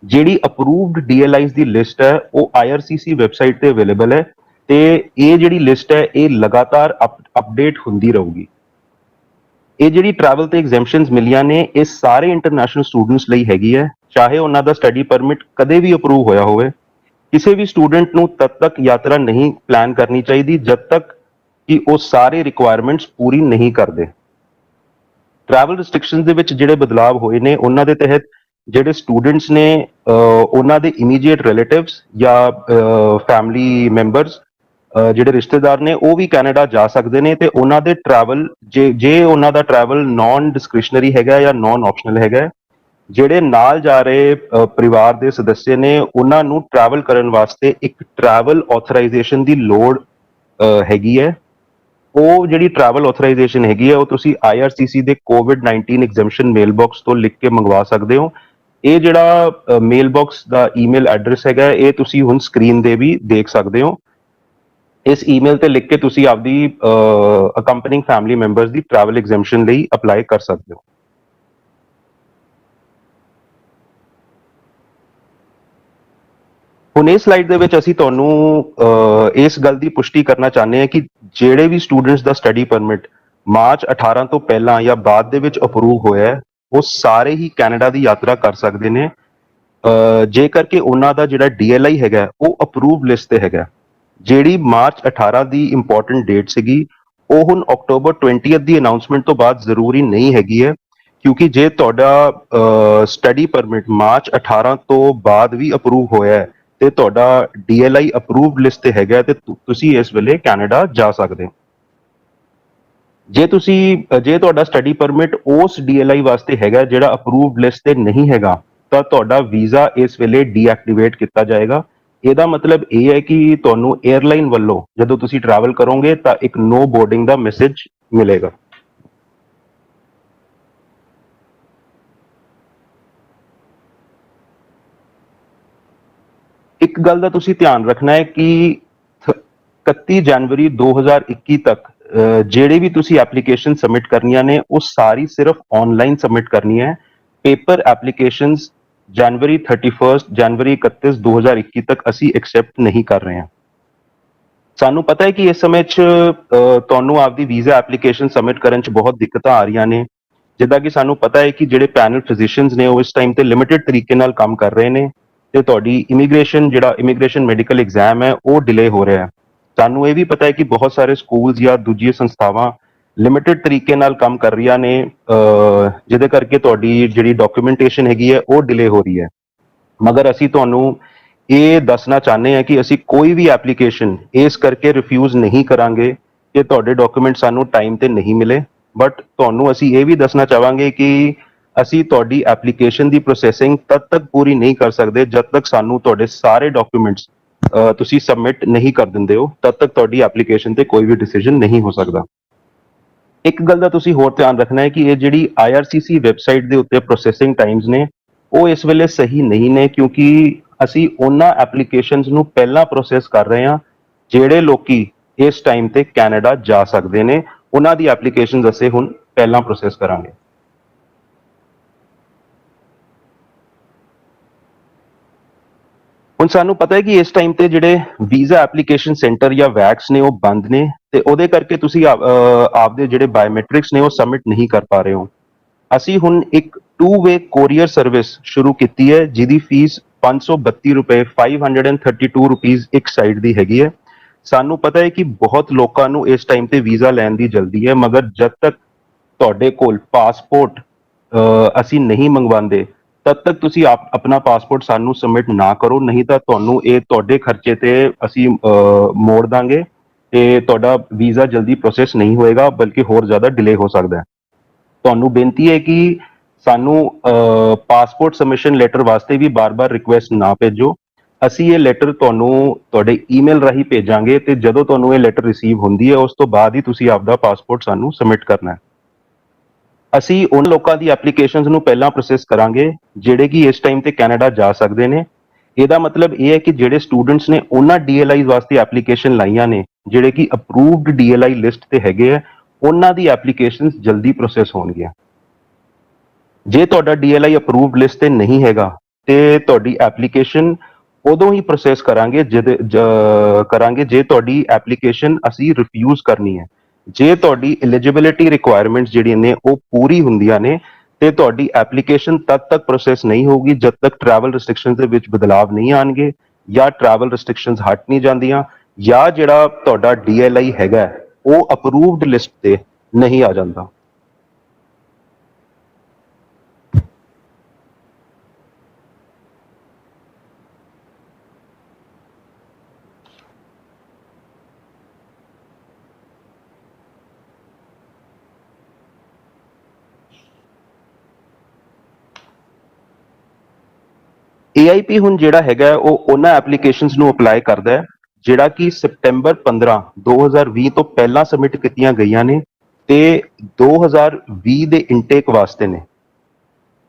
ਜਿਹੜੀ ਅਪਰੂਵਡ ਡੀਐਲਆਈਜ਼ ਦੀ ਲਿਸਟ ਹੈ ਉਹ ਆਈਆਰਸੀਸੀ ਵੈਬਸਾਈਟ ਤੇ ਅਵੇਲੇਬਲ ਹੈ ਤੇ ਇਹ ਜਿਹੜੀ ਲਿਸਟ ਹੈ ਇਹ ਲਗਾਤਾਰ ਅਪਡੇਟ ਹੁੰਦੀ ਰਹੂਗੀ। ਇਹ ਜਿਹੜੀ ਟਰੈਵਲ ਤੇ ਐਗਜ਼ੈਂਪਸ਼ਨਸ ਮਿਲੀਆਂ ਨੇ ਇਹ ਸਾਰੇ ਇੰਟਰਨੈਸ਼ਨਲ ਸਟੂਡੈਂਟਸ ਲਈ ਹੈਗੀ ਹੈ, ਚਾਹੇ ਉਹਨਾਂ ਦਾ ਸਟੱਡੀ ਪਰਮਿਟ ਕਦੇ ਵੀ ਅਪਰੂਵ ਹੋਇਆ ਹੋਵੇ। ਕਿਸੇ ਵੀ ਸਟੂਡੈਂਟ ਨੂੰ ਤਦ ਤੱਕ ਯਾਤਰਾ ਨਹੀਂ ਪਲਾਨ ਕਰਨੀ ਚਾਹੀਦੀ ਜਦ ਤੱਕ ਕਿ ਉਹ ਸਾਰੇ ਰਿਕੁਆਇਰਮੈਂਟਸ ਪੂਰੀ ਨਹੀਂ ਕਰਦੇ। ਟਰੈਵਲ ਰਿਸਟ੍ਰਿਕਸ਼ਨਸ ਦੇ ਵਿੱਚ ਜਿਹੜੇ ਬਦਲਾਅ ਹੋਏ ਨੇ ਉਹਨਾਂ ਦੇ ਤਹਿਤ ਜਿਹੜੇ ਸਟੂਡੈਂਟਸ ਨੇ ਉਹਨਾਂ ਦੇ ਇਮੀਡੀਏਟ ਰਿਲੇਟਿਵਸ ਜਾਂ ਫੈਮਿਲੀ ਮੈਂਬਰਸ ਜਿਹੜੇ ਰਿਸ਼ਤੇਦਾਰ ਨੇ ਉਹ ਵੀ ਕੈਨੇਡਾ ਜਾ ਸਕਦੇ ਨੇ ਤੇ ਉਹਨਾਂ ਦੇ ਟਰੈਵਲ ਜੇ ਉਹਨਾਂ ਦਾ ਟਰੈਵਲ ਨਾਨ ਡਿਸਕ੍ਰਿਸ਼ਨਰੀ ਹੈਗਾ ਜਾਂ ਨਾਨ ਆਪਸ਼ਨਲ ਹੈਗਾ, ਜਿਹੜੇ ਨਾਲ ਜਾ ਰਹੇ ਪਰਿਵਾਰ ਦੇ ਸਦੱਸਿਆ ਨੇ ਉਹਨਾਂ ਨੂੰ ਟਰੈਵਲ ਕਰਨ ਵਾਸਤੇ ਇੱਕ ਟਰੈਵਲ ਆਥੋਰਾਈਜੇਸ਼ਨ ਦੀ ਲੋੜ ਹੈਗੀ ਹੈ। ਉਹ ਜਿਹੜੀ ਟਰੈਵਲ ਆਥੋਰਾਈਜੇਸ਼ਨ ਹੈਗੀ ਹੈ ਉਹ ਤੁਸੀਂ ਆਈਆਰਸੀਸੀ ਦੇ ਕੋਵਿਡ-19 ਐਗਜ਼ੈਂਪਸ਼ਨ ਮੇਲ ਬਾਕਸ ਤੋਂ ਲਿਖ ਕੇ ਮੰਗਵਾ ਸਕਦੇ ਹੋ। ਇਹ ਜਿਹੜਾ ਮੇਲ ਬਾਕਸ ਦਾ ਈਮੇਲ ਐਡਰੈਸ ਹੈਗਾ ਇਹ ਤੁਸੀਂ ਹੁਣ ਸਕਰੀਨ ਤੇ ਵੀ ਦੇਖ ਸਕਦੇ ਹੋ। ਇਸ ਈਮੇਲ ਤੇ ਲਿਖ ਕੇ ਤੁਸੀਂ ਆਪਦੀ ਅਕੰਪਨਿੰਗ ਫੈਮਿਲੀ ਮੈਂਬਰਸ ਦੀ ਟਰੈਵਲ ਐਗਜ਼ੈਂਪਸ਼ਨ ਲਈ ਅਪਲਾਈ ਕਰ ਸਕਦੇ ਹੋ। ਹੁਣ ਇਸ ਸਲਾਈਡ ਦੇ ਵਿੱਚ ਅਸੀਂ ਤੁਹਾਨੂੰ ਇਸ ਗੱਲ ਦੀ ਪੁਸ਼ਟੀ ਕਰਨਾ ਚਾਹੁੰਦੇ ਹਾਂ ਕਿ ਜਿਹੜੇ ਵੀ ਸਟੂਡੈਂਟਸ ਦਾ ਸਟੱਡੀ ਪਰਮਿਟ ਮਾਰਚ 18 ਤੋਂ ਪਹਿਲਾਂ ਜਾਂ ਬਾਅਦ ਦੇ ਵਿੱਚ ਅਪਰੂਵ ਹੋਇਆ ਹੈ ਉਹ ਸਾਰੇ ਹੀ ਕੈਨੇਡਾ ਦੀ ਯਾਤਰਾ ਕਰ ਸਕਦੇ ਨੇ ਜੇਕਰ ਕਿ ਉਹਨਾਂ ਦਾ ਜਿਹੜਾ ਡੀਐਲਆਈ ਹੈਗਾ ਉਹ ਅਪਰੂਵ ਲਿਸਟ ਤੇ ਹੈਗਾ। ਜਿਹੜੀ ਮਾਰਚ 18 ਦੀ ਇੰਪੋਰਟੈਂਟ ਡੇਟ ਸੀਗੀ ਉਹ ਹੁਣ ਅਕਤੂਬਰ 20th ਦੀ ਅਨਾਉਂਸਮੈਂਟ ਤੋਂ ਬਾਅਦ ਜ਼ਰੂਰੀ ਨਹੀਂ ਹੈਗੀ ਹੈ, ਕਿਉਂਕਿ ਜੇ ਤੁਹਾਡਾ ਸਟੱਡੀ ਪਰਮਿਟ ਮਾਰਚ 18 ਤੋਂ ਬਾਅਦ ਵੀ ਅਪਰੂਵ ਹੋਇਆ ਹੈ ਤੇ ਤੁਹਾਡਾ ਡੀਐਲਆਈ ਅਪਰੂਵਡ ਲਿਸਟ ਤੇ ਹੈਗਾ ਤੇ ਤੁਸੀਂ ਇਸ ਵੇਲੇ ਕੈਨੇਡਾ ਜਾ ਸਕਦੇ ਹੋ। ਜੇ ਤੁਹਾਡਾ ਸਟੱਡੀ ਪਰਮਿਟ ਉਸ ਡੀਐਲਆਈ ਵਾਸਤੇ ਹੈਗਾ ਜਿਹੜਾ ਅਪਰੂਵਡ ਲਿਸਟ ਤੇ ਨਹੀਂ ਹੈਗਾ ਤਾਂ ਤੁਹਾਡਾ ਵੀਜ਼ਾ ਇਸ ਵੇਲੇ ਡੀਐਕਟੀਵੇਟ ਕੀਤਾ ਜਾਏਗਾ। ਇਹਦਾ ਮਤਲਬ ਇਹ ਹੈ ਕਿ ਤੁਹਾਨੂੰ 에ਅਰਲਾਈਨ ਵੱਲੋਂ ਜਦੋਂ ਤੁਸੀਂ ਟਰੈਵਲ ਕਰੋਗੇ ਤਾਂ ਇੱਕ ਨੋ ਬੋਰਡਿੰਗ ਦਾ ਮੈਸੇਜ ਮਿਲੇਗਾ। ਇੱਕ ਗੱਲ ਦਾ ਤੁਸੀਂ ਧਿਆਨ ਰੱਖਣਾ ਹੈ ਕਿ 31 ਜਨਵਰੀ 2021 ਤੱਕ ਜਿਹੜੇ ਵੀ ਤੁਸੀਂ ਐਪਲੀਕੇਸ਼ਨ ਸਬਮਿਟ ਕਰਨੀਆਂ ਨੇ ਉਹ ਸਾਰੀ ਸਿਰਫ ਆਨਲਾਈਨ ਸਬਮਿਟ ਕਰਨੀ ਹੈ। ਪੇਪਰ ਐਪਲੀਕੇਸ਼ਨਸ ਜਨਵਰੀ 31 2021 ਤੱਕ ਅਸੀਂ ਐਕਸੈਪਟ ਨਹੀਂ ਕਰ ਰਹੇ ਹਾਂ। ਸਾਨੂੰ ਪਤਾ ਹੈ ਕਿ ਇਸ ਸਮੇਂ 'ਚ ਤੁਹਾਨੂੰ ਆਪਦੀ ਵੀਜ਼ਾ ਐਪਲੀਕੇਸ਼ਨ ਸਬਮਿਟ ਕਰਨ 'ਚ ਬਹੁਤ ਦਿੱਕਤਾਂ ਆ ਰਹੀਆਂ ਨੇ। ਜਿੱਦਾਂ ਕਿ ਸਾਨੂੰ ਪਤਾ ਹੈ ਕਿ ਜਿਹੜੇ ਪੈਨਲ ਫਿਜ਼ੀਸ਼ੀਅਨਸ ਨੇ ਉਹ ਇਸ ਟਾਈਮ ਤੇ ਲਿਮਿਟਿਡ ਤਰੀਕੇ ਨਾਲ ਕੰਮ ਕਰ ਰਹੇ ਨੇ ਤੇ ਤੁਹਾਡੀ ਇਮੀਗ੍ਰੇਸ਼ਨ ਮੈਡੀਕਲ ਐਗਜ਼ਾਮ ਹੈ ਉਹ ਡਿਲੇ ਹੋ ਰਿਹਾ ਹੈ। ਸਾਨੂੰ ਇਹ ਵੀ ਪਤਾ ਹੈ ਕਿ ਬਹੁਤ ਸਾਰੇ ਸਕੂਲਸ ਜਾਂ ਦੂਜੀਆਂ ਸੰਸਥਾਵਾਂ ਲਿਮਿਟਿਡ ਤਰੀਕੇ ਨਾਲ ਕੰਮ ਕਰ ਰਹੀਆਂ ਨੇ ਜਿਹਦੇ ਕਰਕੇ ਤੁਹਾਡੀ ਜਿਹੜੀ ਡਾਕੂਮੈਂਟੇਸ਼ਨ ਹੈਗੀ ਹੈ ਉਹ ਡਿਲੇ ਹੋ ਰਹੀ ਹੈ। ਮਗਰ ਅਸੀਂ ਤੁਹਾਨੂੰ ਇਹ ਦੱਸਣਾ ਚਾਹੁੰਦੇ ਹਾਂ ਕਿ ਅਸੀਂ ਕੋਈ ਵੀ ਐਪਲੀਕੇਸ਼ਨ ਇਸ ਕਰਕੇ ਰਿਫਿਊਜ਼ ਨਹੀਂ ਕਰਾਂਗੇ ਕਿ ਤੁਹਾਡੇ ਡਾਕੂਮੈਂਟ ਸਾਨੂੰ ਟਾਈਮ ਤੇ ਨਹੀਂ ਮਿਲੇ, ਬਟ ਤੁਹਾਨੂੰ ਅਸੀਂ ਇਹ ਵੀ ਦੱਸਣਾ ਚਾਹਾਂਗੇ ਕਿ ਅਸੀਂ ਤੁਹਾਡੀ ਐਪਲੀਕੇਸ਼ਨ ਦੀ ਪ੍ਰੋਸੈਸਿੰਗ ਤਦ ਤੱਕ ਪੂਰੀ ਨਹੀਂ ਕਰ ਸਕਦੇ ਜਦ ਤੱਕ ਸਾਨੂੰ ਤੁਹਾਡੇ ਸਾਰੇ ਡਾਕੂਮੈਂਟਸ ਤੁਸੀਂ ਸਬਮਿਟ ਨਹੀਂ ਕਰ ਦਿੰਦੇ ਹੋ, ਤਦ ਤੱਕ ਤੁਹਾਡੀ ਐਪਲੀਕੇਸ਼ਨ ਤੇ ਕੋਈ ਵੀ ਡਿਸੀਜਨ ਨਹੀਂ ਹੋ ਸਕਦਾ। ਇੱਕ ਗੱਲ ਦਾ ਤੁਸੀਂ ਹੋਰ ਧਿਆਨ ਰੱਖਣਾ ਹੈ ਕਿ ਇਹ ਜਿਹੜੀ ਆਈਆਰਸੀਸੀ ਵੈਬਸਾਈਟ ਦੇ ਉੱਤੇ ਪ੍ਰੋਸੈਸਿੰਗ ਟਾਈਮਸ ਨੇ ਉਹ ਇਸ ਵੇਲੇ ਸਹੀ ਨਹੀਂ ਨੇ, ਕਿਉਂਕਿ ਅਸੀਂ ਉਹਨਾਂ ਐਪਲੀਕੇਸ਼ਨਸ ਨੂੰ ਪਹਿਲਾਂ ਪ੍ਰੋਸੈਸ ਕਰ ਰਹੇ ਹਾਂ ਜਿਹੜੇ ਲੋਕੀ ਇਸ ਟਾਈਮ ਤੇ ਕੈਨੇਡਾ ਜਾ ਸਕਦੇ ਨੇ। ਉਹਨਾਂ ਦੀ ਐਪਲੀਕੇਸ਼ਨਸ ਅਸੀਂ ਹੁਣ ਪਹਿਲਾਂ ਪ੍ਰੋਸੈਸ ਕਰਾਂਗੇ। ਹੁਣ ਸਾਨੂੰ ਪਤਾ ਹੈ ਕਿ ਇਸ ਟਾਈਮ ਤੇ ਜਿਹੜੇ ਵੀਜ਼ਾ ਐਪਲੀਕੇਸ਼ਨ ਸੈਂਟਰ ਜਾਂ ਵੈਕਸ ਨੇ ਉਹ ਬੰਦ ਨੇ ਤੇ ਉਹਦੇ ਕਰਕੇ ਤੁਸੀਂ ਆਪਦੇ ਜਿਹੜੇ ਬਾਇਓਮੈਟ੍ਰਿਕਸ ਨੇ ਉਹ ਸਬਮਿਟ ਨਹੀਂ ਕਰ ਪਾ ਰਹੇ ਹੋ। ਅਸੀਂ ਹੁਣ ਇੱਕ ਟੂ ਵੇ ਕੋਰੀਅਰ ਸਰਵਿਸ ਸ਼ੁਰੂ ਕੀਤੀ ਹੈ ਜਿਹਦੀ ਫੀਸ 532 ਰੁਪਏ 532 ਰੁਪੀਸ ਇੱਕ ਸਾਈਡ ਦੀ ਹੈਗੀ ਹੈ। ਸਾਨੂੰ ਪਤਾ ਹੈ ਕਿ ਬਹੁਤ ਲੋਕਾਂ ਨੂੰ ਇਸ ਟਾਈਮ ਤੇ ਵੀਜ਼ਾ ਲੈਣ ਦੀ ਜਲਦੀ ਹੈ, ਮਗਰ ਜਦ ਤੱਕ ਤੁਹਾਡੇ ਕੋਲ ਪਾਸਪੋਰਟ ਅਸੀਂ ਨਹੀਂ ਮੰਗਵਾਉਂਦੇ ਤਦ ਤੱਕ ਤੁਸੀਂ ਆਪਣਾ ਪਾਸਪੋਰਟ ਸਾਨੂੰ ਸਬਮਿਟ ਨਾ ਕਰੋ, ਨਹੀਂ ਤਾਂ ਤੁਹਾਨੂੰ ਇਹ ਤੁਹਾਡੇ ਖਰਚੇ ਤੇ ਅਸੀਂ ਮੋੜ ਦਾਂਗੇ ਤੇ ਤੁਹਾਡਾ ਵੀਜ਼ਾ ਜਲਦੀ ਪ੍ਰੋਸੈਸ ਨਹੀਂ ਹੋਏਗਾ ਬਲਕਿ ਹੋਰ ਜ਼ਿਆਦਾ ਡਿਲੇ ਹੋ ਸਕਦਾ ਹੈ। ਤੁਹਾਨੂੰ ਬੇਨਤੀ ਹੈ ਕਿ ਸਾਨੂੰ ਪਾਸਪੋਰਟ ਸਬਮਿਸ਼ਨ ਲੈਟਰ ਵਾਸਤੇ ਵੀ ਬਾਰ-ਬਾਰ ਰਿਕੁਐਸਟ ਨਾ ਭੇਜੋ। ਅਸੀਂ ਇਹ ਲੈਟਰ ਤੁਹਾਨੂੰ ਤੁਹਾਡੇ ਈਮੇਲ ਰਾਹੀਂ ਭੇਜਾਂਗੇ ਤੇ ਜਦੋਂ ਤੁਹਾਨੂੰ ਇਹ ਲੈਟਰ ਰਿਸੀਵ ਹੁੰਦੀ ਹੈ ਉਸ ਤੋਂ ਬਾਅਦ ਹੀ ਤੁਸੀਂ ਆਪਦਾ ਪਾਸਪੋਰਟ ਸਾਨੂੰ ਸਬਮਿਟ ਕਰਨਾ ਹੈ। ਅਸੀਂ ਉਹਨਾਂ ਲੋਕਾਂ ਦੀ ਐਪਲੀਕੇਸ਼ਨਸ ਨੂੰ ਪਹਿਲਾਂ ਪ੍ਰੋਸੈਸ ਕਰਾਂਗੇ ਜਿਹੜੇ ਕਿ ਇਸ ਟਾਈਮ ਤੇ ਕੈਨੇਡਾ ਜਾ ਸਕਦੇ ਨੇ। ਇਹਦਾ ਮਤਲਬ ਇਹ ਹੈ ਕਿ ਜਿਹੜੇ ਸਟੂਡੈਂਟਸ ਨੇ ਉਹਨਾਂ ਡੀਐਲਆਈ ਵਾਸਤੇ ਐਪਲੀਕੇਸ਼ਨ ਲਾਈਆਂ ਨੇ ਜਿਹੜੇ ਕਿ ਅਪਰੂਵਡ ਡੀਐਲਆਈ ਲਿਸਟ ਤੇ ਹੈਗੇ ਆ, ਉਹਨਾਂ ਦੀ ਐਪਲੀਕੇਸ਼ਨਸ ਜਲਦੀ ਪ੍ਰੋਸੈਸ ਹੋਣਗੀਆਂ। ਜੇ ਤੁਹਾਡਾ ਡੀਐਲਆਈ ਅਪਰੂਵਡ ਲਿਸਟ ਤੇ ਨਹੀਂ ਹੈਗਾ ਤੇ ਤੁਹਾਡੀ ਐਪਲੀਕੇਸ਼ਨ ਉਦੋਂ ਹੀ ਪ੍ਰੋਸੈਸ ਕਰਾਂਗੇ ਜੇ ਤੁਹਾਡੀ ਐਪਲੀਕੇਸ਼ਨ ਅਸੀਂ ਰਿਫਿਊਜ਼ ਕਰਨੀ ਹੈ। ਜੇ ਤੁਹਾਡੀ ਐਲੀਜੀਬਿਲਿਟੀ ਰਿਕੁਆਇਰਮੈਂਟਸ ਜਿਹੜੀਆਂ ਨੇ ਉਹ ਪੂਰੀ ਹੁੰਦੀਆਂ ਨੇ ਤੇ ਤੁਹਾਡੀ ਐਪਲੀਕੇਸ਼ਨ ਤਦ ਤੱਕ ਪ੍ਰੋਸੈਸ ਨਹੀਂ ਹੋਊਗੀ ਜਦ ਤੱਕ ਟਰੈਵਲ ਰਿਸਟ੍ਰਿਕਸ਼ਨਸ ਦੇ ਵਿੱਚ ਬਦਲਾਵ ਨਹੀਂ ਆਣਗੇ ਜਾਂ ਟਰੈਵਲ ਰਿਸਟ੍ਰਿਕਸ਼ਨਸ ਹਟ ਨਹੀਂ ਜਾਂਦੀਆਂ ਜਾਂ ਜਿਹੜਾ ਤੁਹਾਡਾ ਡੀਐਲਆਈ ਹੈਗਾ ਉਹ ਅਪਰੂਵਡ ਲਿਸਟ ਤੇ ਨਹੀਂ ਆ ਜਾਂਦਾ। AIP ਹੁਣ ਜਿਹੜਾ ਹੈਗਾ ਉਹ ਉਹਨਾਂ ਐਪਲੀਕੇਸ਼ਨਸ ਨੂੰ ਅਪਲਾਈ ਕਰਦਾ ਹੈ ਜਿਹੜਾ ਕਿ ਸਪਟੈਂਬਰ 15 2020 ਤੋਂ ਪਹਿਲਾਂ ਸਬਮਿਟ ਕੀਤੀਆਂ ਗਈਆਂ ਨੇ ਤੇ 2020 ਦੇ ਇਨਟੇਕ ਵਾਸਤੇ ਨੇ।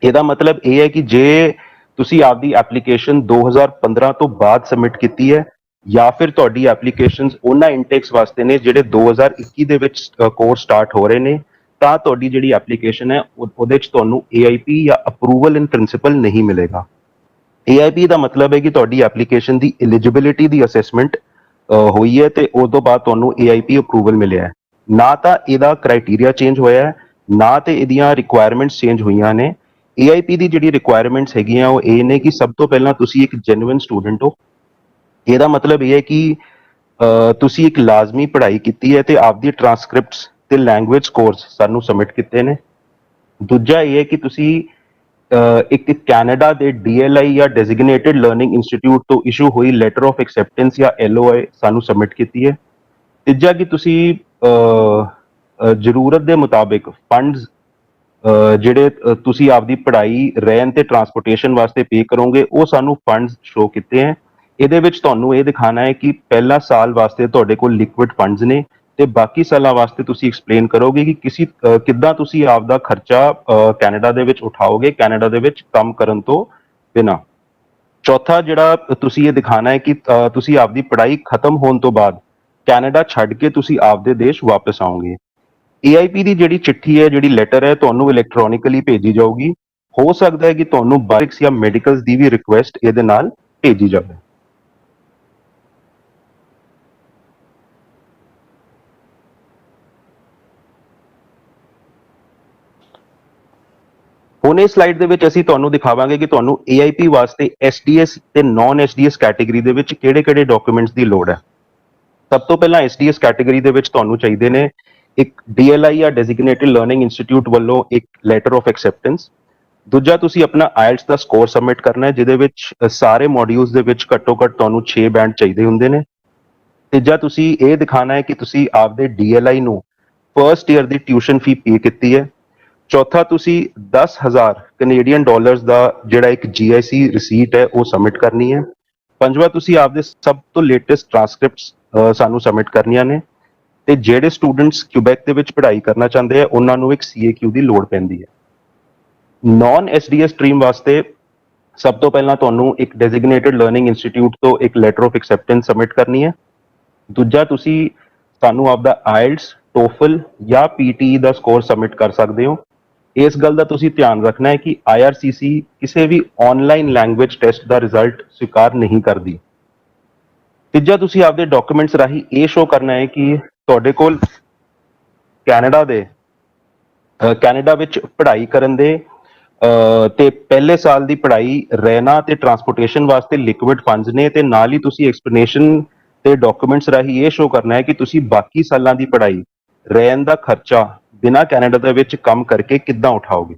ਇਹਦਾ ਮਤਲਬ ਇਹ ਹੈ ਕਿ ਜੇ ਤੁਸੀਂ ਆਪਦੀ ਐਪਲੀਕੇਸ਼ਨ 2015 ਤੋਂ ਬਾਅਦ ਸਬਮਿਟ ਕੀਤੀ ਹੈ ਜਾਂ ਫਿਰ ਤੁਹਾਡੀ ਐਪਲੀਕੇਸ਼ਨਸ ਉਹਨਾਂ ਇਨਟੇਕਸ ਵਾਸਤੇ ਨੇ ਜਿਹੜੇ 2021 ਦੇ ਵਿੱਚ ਕੋਰਸ ਸਟਾਰਟ ਹੋ ਰਹੇ ਨੇ, ਤਾਂ ਤੁਹਾਡੀ ਜਿਹੜੀ ਐਪਲੀਕੇਸ਼ਨ ਹੈ ਉਹਦੇ 'ਚ ਤੁਹਾਨੂੰ AIP ਜਾਂ ਅਪਰੂਵਲ ਇਨ ਪ੍ਰਿੰਸੀਪਲ ਨਹੀਂ ਮਿਲੇਗਾ। AIP ਦਾ ਮਤਲਬ ਹੈ ਕਿ ਤੁਹਾਡੀ ਐਪਲੀਕੇਸ਼ਨ ਦੀ ਐਲੀਜੀਬਿਲਿਟੀ ਦੀ ਅਸੈਸਮੈਂਟ ਹੋਈ ਹੈ ਤੇ ਉਸ ਤੋਂ ਬਾਅਦ ਤੁਹਾਨੂੰ AIP ਅਪਰੂਵਲ ਮਿਲਿਆ ਹੈ। ਨਾ ਤਾਂ ਇਹਦਾ ਕ੍ਰਾਈਟੇਰੀਆ ਚੇਂਜ ਹੋਇਆ ਹੈ, ਨਾ ਤੇ ਇਹਦੀਆਂ ਰਿਕੁਆਇਰਮੈਂਟਸ ਚੇਂਜ ਹੋਈਆਂ ਨੇ। AIP ਦੀ ਜਿਹੜੀ ਰਿਕੁਆਇਰਮੈਂਟਸ ਹੈਗੀਆਂ ਉਹ ਇਹ ਨੇ ਕਿ ਸਭ ਤੋਂ ਪਹਿਲਾਂ ਤੁਸੀਂ ਇੱਕ ਜੈਨੂਇਨ ਸਟੂਡੈਂਟ ਹੋ। ਇਹਦਾ ਮਤਲਬ ਇਹ ਹੈ ਕਿ ਤੁਸੀਂ ਇੱਕ ਲਾਜ਼ਮੀ ਪੜ੍ਹਾਈ ਕੀਤੀ ਹੈ ਤੇ ਆਪਦੀ ਟ੍ਰਾਂਸਕ੍ਰਿਪਟਸ ਤੇ ਲੈਂਗੁਏਜ ਕੋਰਸ ਸਾਨੂੰ ਸਬਮਿਟ ਕੀਤੇ ਨੇ। ਦੂਜਾ ਇਹ ਹੈ ਕਿ ਤੁਸੀਂ ਇੱਕ ਕੈਨੇਡਾ ਦੇ DLI ਜਾਂ ਡੈਜ਼ਿਗਨੇਟਿਡ ਲਰਨਿੰਗ ਇੰਸਟੀਚਿਊਟ ਤੋਂ ਇਸ਼ੂ ਹੋਈ ਲੈਟਰ ਆਫ ਐਕਸੈਪਟੈਂਸ ਜਾਂ LOI ਸਾਨੂੰ ਸਬਮਿਟ ਕੀਤੀ ਹੈ। ਤੀਜਾ ਕਿ ਤੁਸੀਂ ਜ਼ਰੂਰਤ ਦੇ ਮੁਤਾਬਿਕ ਫੰਡਸ ਜਿਹੜੇ ਤੁਸੀਂ ਆਪਦੀ ਪੜ੍ਹਾਈ ਰਹਿਣ ਤੇ ਟਰਾਂਸਪੋਰਟੇਸ਼ਨ ਵਾਸਤੇ ਪੇ ਕਰੋਗੇ ਉਹ ਸਾਨੂੰ ਫੰਡਸ ਸ਼ੋ ਕੀਤੇ ਹੈ। ਇਹਦੇ ਵਿੱਚ ਤੁਹਾਨੂੰ ਇਹ ਦਿਖਾਣਾ ਹੈ ਕਿ ਪਹਿਲਾ ਸਾਲ ਵਾਸਤੇ ਤੁਹਾਡੇ ਕੋਲ ਲਿਕੁਇਡ ਫੰਡਸ ਨੇ ਤੇ ਬਾਕੀ ਸਾਲਾਂ ਵਾਸਤੇ ਤੁਸੀਂ ਐਕਸਪਲੇਨ ਕਰੋਗੇ ਕਿ ਕਿੱਦਾਂ ਤੁਸੀਂ ਆਪਦਾ ਖਰਚਾ ਕੈਨੇਡਾ ਦੇ ਵਿੱਚ ਉਠਾਓਗੇ ਕੈਨੇਡਾ ਦੇ ਵਿੱਚ ਕੰਮ ਕਰਨ ਤੋਂ ਬਿਨਾਂ। ਚੌਥਾ ਜਿਹੜਾ ਤੁਸੀਂ ਇਹ ਦਿਖਾਣਾ ਹੈ ਕਿ ਤੁਸੀਂ ਆਪਦੀ ਪੜ੍ਹਾਈ ਖਤਮ ਹੋਣ ਤੋਂ ਬਾਅਦ ਕੈਨੇਡਾ ਛੱਡ ਕੇ ਤੁਸੀਂ ਆਪਦੇ ਦੇਸ਼ ਵਾਪਸ ਆਓਗੇ। AIP ਦੀ ਜਿਹੜੀ ਚਿੱਠੀ ਹੈ, ਜਿਹੜੀ ਲੈਟਰ ਹੈ, ਤੁਹਾਨੂੰ ਇਲੈਕਟ੍ਰੋਨਿਕਲੀ ਭੇਜੀ ਜਾਊਗੀ। ਹੋ ਸਕਦਾ ਹੈ ਕਿ ਤੁਹਾਨੂੰ ਬਾਇਕਸ ਜਾਂ ਮੈਡੀਕਲਸ ਦੀ ਵੀ ਰਿਕੁਐਸਟ ਇਹਦੇ ਨਾਲ ਭੇਜੀ ਜਾਵੇ। ਹੁਣ ਇਹ ਸਲਾਈਡ ਦੇ ਵਿੱਚ ਅਸੀਂ ਤੁਹਾਨੂੰ ਦਿਖਾਵਾਂਗੇ ਕਿ ਤੁਹਾਨੂੰ AIP ਵਾਸਤੇ SDS ਤੇ ਨਾਨ SDS ਕੈਟੇਗਰੀ ਦੇ ਵਿੱਚ ਕਿਹੜੇ-ਕਿਹੜੇ ਡਾਕੂਮੈਂਟਸ ਦੀ ਲੋੜ ਹੈ। ਸਭ ਤੋਂ ਪਹਿਲਾਂ SDS ਕੈਟੇਗਰੀ ਦੇ ਵਿੱਚ ਤੁਹਾਨੂੰ ਚਾਹੀਦੇ ਨੇ ਇੱਕ DLI ਜਾਂ ਡੈਜ਼ਿਗਨੇਟਿਡ ਲਰਨਿੰਗ ਇੰਸਟੀਚਿਊਟ ਵੱਲੋਂ ਇੱਕ ਲੈਟਰ ਆਫ ਐਕਸੈਪਟੈਂਸ। ਦੂਜਾ ਤੁਸੀਂ ਆਪਣਾ IELTS ਦਾ ਸਕੋਰ ਸਬਮਿਟ ਕਰਨਾ ਹੈ ਜਿਹਦੇ ਵਿੱਚ ਸਾਰੇ ਮੋਡਿਊਲਸ ਦੇ ਵਿੱਚ ਘੱਟੋ-ਘੱਟ ਤੁਹਾਨੂੰ 6 ਬੈਂਡ ਚਾਹੀਦੇ ਹੁੰਦੇ ਨੇ। ਤੀਜਾ ਤੁਸੀਂ ਇਹ ਦਿਖਾਣਾ ਹੈ ਕਿ ਤੁਸੀਂ ਆਪਦੇ DLI ਨੂੰ ਫਰਸਟ ਈਅਰ ਦੀ ਟਿਊਸ਼ਨ ਫੀ ਪੇ ਕੀਤੀ ਹੈ। ਚੌਥਾ ਤੁਸੀਂ 10,000 ਕੈਨੇਡੀਅਨ ਡਾਲਰਸ ਦਾ ਜਿਹੜਾ ਇੱਕ GIC ਰਸੀਟ ਹੈ ਉਹ ਸਬਮਿਟ ਕਰਨੀ ਹੈ। ਪੰਜਵਾਂ ਤੁਸੀਂ ਆਪਦੇ ਸਭ ਤੋਂ ਲੇਟੈਸਟ ਟ੍ਰਾਂਸਕ੍ਰਿਪਟਸ ਸਾਨੂੰ ਸਬਮਿਟ ਕਰਨੀਆਂ ਨੇ ਤੇ ਜਿਹੜੇ ਸਟੂਡੈਂਟਸ ਕਿਊਬੈਕ ਦੇ ਵਿੱਚ ਪੜ੍ਹਾਈ ਕਰਨਾ ਚਾਹੁੰਦੇ ਆ ਉਹਨਾਂ ਨੂੰ ਇੱਕ CAQ ਦੀ ਲੋੜ ਪੈਂਦੀ ਹੈ। ਨਾਨ SDS ਸਟਰੀਮ ਵਾਸਤੇ ਸਭ ਤੋਂ ਪਹਿਲਾਂ ਤੁਹਾਨੂੰ ਇੱਕ ਡੈਜ਼ਿਗਨੇਟਿਡ ਲਰਨਿੰਗ ਇੰਸਟੀਚਿਊਟ ਤੋਂ ਇੱਕ ਲੈਟਰ ਆਫ ਐਕਸੈਪਟੈਂਸ ਸਬਮਿਟ ਕਰਨੀ ਹੈ। ਦੂਜਾ ਤੁਸੀਂ ਸਾਨੂੰ ਆਪਦਾ IELTS TOEFL ਜਾਂ PTE ਦਾ ਸਕੋਰ ਸਬਮਿਟ ਕਰ ਸਕਦੇ ਹੋ। ਇਸ ਗੱਲ ਦਾ ਤੁਸੀਂ ਧਿਆਨ ਰੱਖਣਾ ਹੈ ਕਿ IRCC ਕਿਸੇ ਵੀ ਆਨਲਾਈਨ ਲੈਂਗੁਏਜ ਟੈਸਟ ਦਾ ਰਿਜ਼ਲਟ ਸਵੀਕਾਰ ਨਹੀਂ ਕਰਦੀ। ਤੀਜਾ, ਤੁਸੀਂ ਆਪਦੇ ਡਾਕੂਮੈਂਟਸ ਰਾਹੀਂ ਇਹ ਸ਼ੋ ਕਰਨਾ ਹੈ ਕਿ ਤੁਹਾਡੇ ਕੋਲ ਕੈਨੇਡਾ ਦੇ ਕੈਨੇਡਾ ਵਿੱਚ ਪੜ੍ਹਾਈ ਕਰਨ ਦੇ ਤੇ ਪਹਿਲੇ ਸਾਲ ਦੀ ਪੜ੍ਹਾਈ, ਰਹਿਣਾ ਤੇ ਟਰਾਂਸਪੋਰਟੇਸ਼ਨ ਵਾਸਤੇ ਲਿਕੁਇਡ ਫੰਡਸ ਨੇ, ਤੇ ਨਾਲ ਹੀ ਤੁਸੀਂ ਐਕਸਪਲੇਨੇਸ਼ਨ ਤੇ ਡਾਕੂਮੈਂਟਸ ਰਾਹੀਂ ਇਹ ਸ਼ੋ ਕਰਨਾ ਹੈ ਕਿ ਤੁਸੀਂ ਬਾਕੀ ਸਾਲਾਂ ਦੀ ਪੜ੍ਹਾਈ, ਰਹਿਣ ਦਾ ਖਰਚਾ ਬਿਨਾਂ ਕੈਨੇਡਾ ਦੇ ਵਿੱਚ ਕੰਮ ਕਰਕੇ ਕਿੱਦਾਂ ਉਠਾਓਗੇ।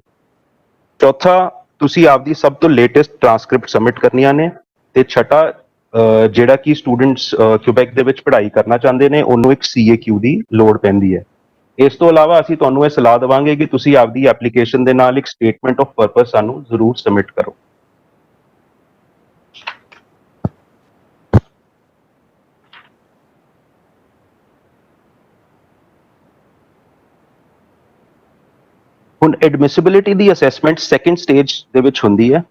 ਚੌਥਾ, ਤੁਸੀਂ ਆਪਦੀ ਸਭ ਤੋਂ ਲੇਟੈਸਟ ਟ੍ਰਾਂਸਕ੍ਰਿਪਟ ਸਬਮਿਟ ਕਰਨੀਆਂ ਨੇ। ਤੇ ਛਠਾ, ਜਿਹੜਾ ਕਿ ਸਟੂਡੈਂਟਸ ਕਿਊਬੈਕ ਦੇ ਵਿੱਚ ਪੜ੍ਹਾਈ ਕਰਨਾ ਚਾਹੁੰਦੇ ਨੇ, ਉਹਨੂੰ ਇੱਕ CAQ ਦੀ ਲੋੜ ਪੈਂਦੀ ਹੈ। ਇਸ ਤੋਂ ਇਲਾਵਾ ਅਸੀਂ ਤੁਹਾਨੂੰ ਇਹ ਸਲਾਹ ਦੇਵਾਂਗੇ ਕਿ ਤੁਸੀਂ ਆਪਦੀ ਐਪਲੀਕੇਸ਼ਨ ਦੇ ਨਾਲ ਇੱਕ ਸਟੇਟਮੈਂਟ ਆਫ ਪਰਪਸ ਸਾਨੂੰ ਜ਼ਰੂਰ ਸਬਮਿਟ ਕਰੋ। ਹੁਣ ਐਡਮਿਸਿਬਿਲਿਟੀ ਦੀ ਅਸੈਸਮੈਂਟ ਸੈਕੰਡ ਸਟੇਜ ਦੇ ਵਿੱਚ ਹੁੰਦੀ ਹੈ।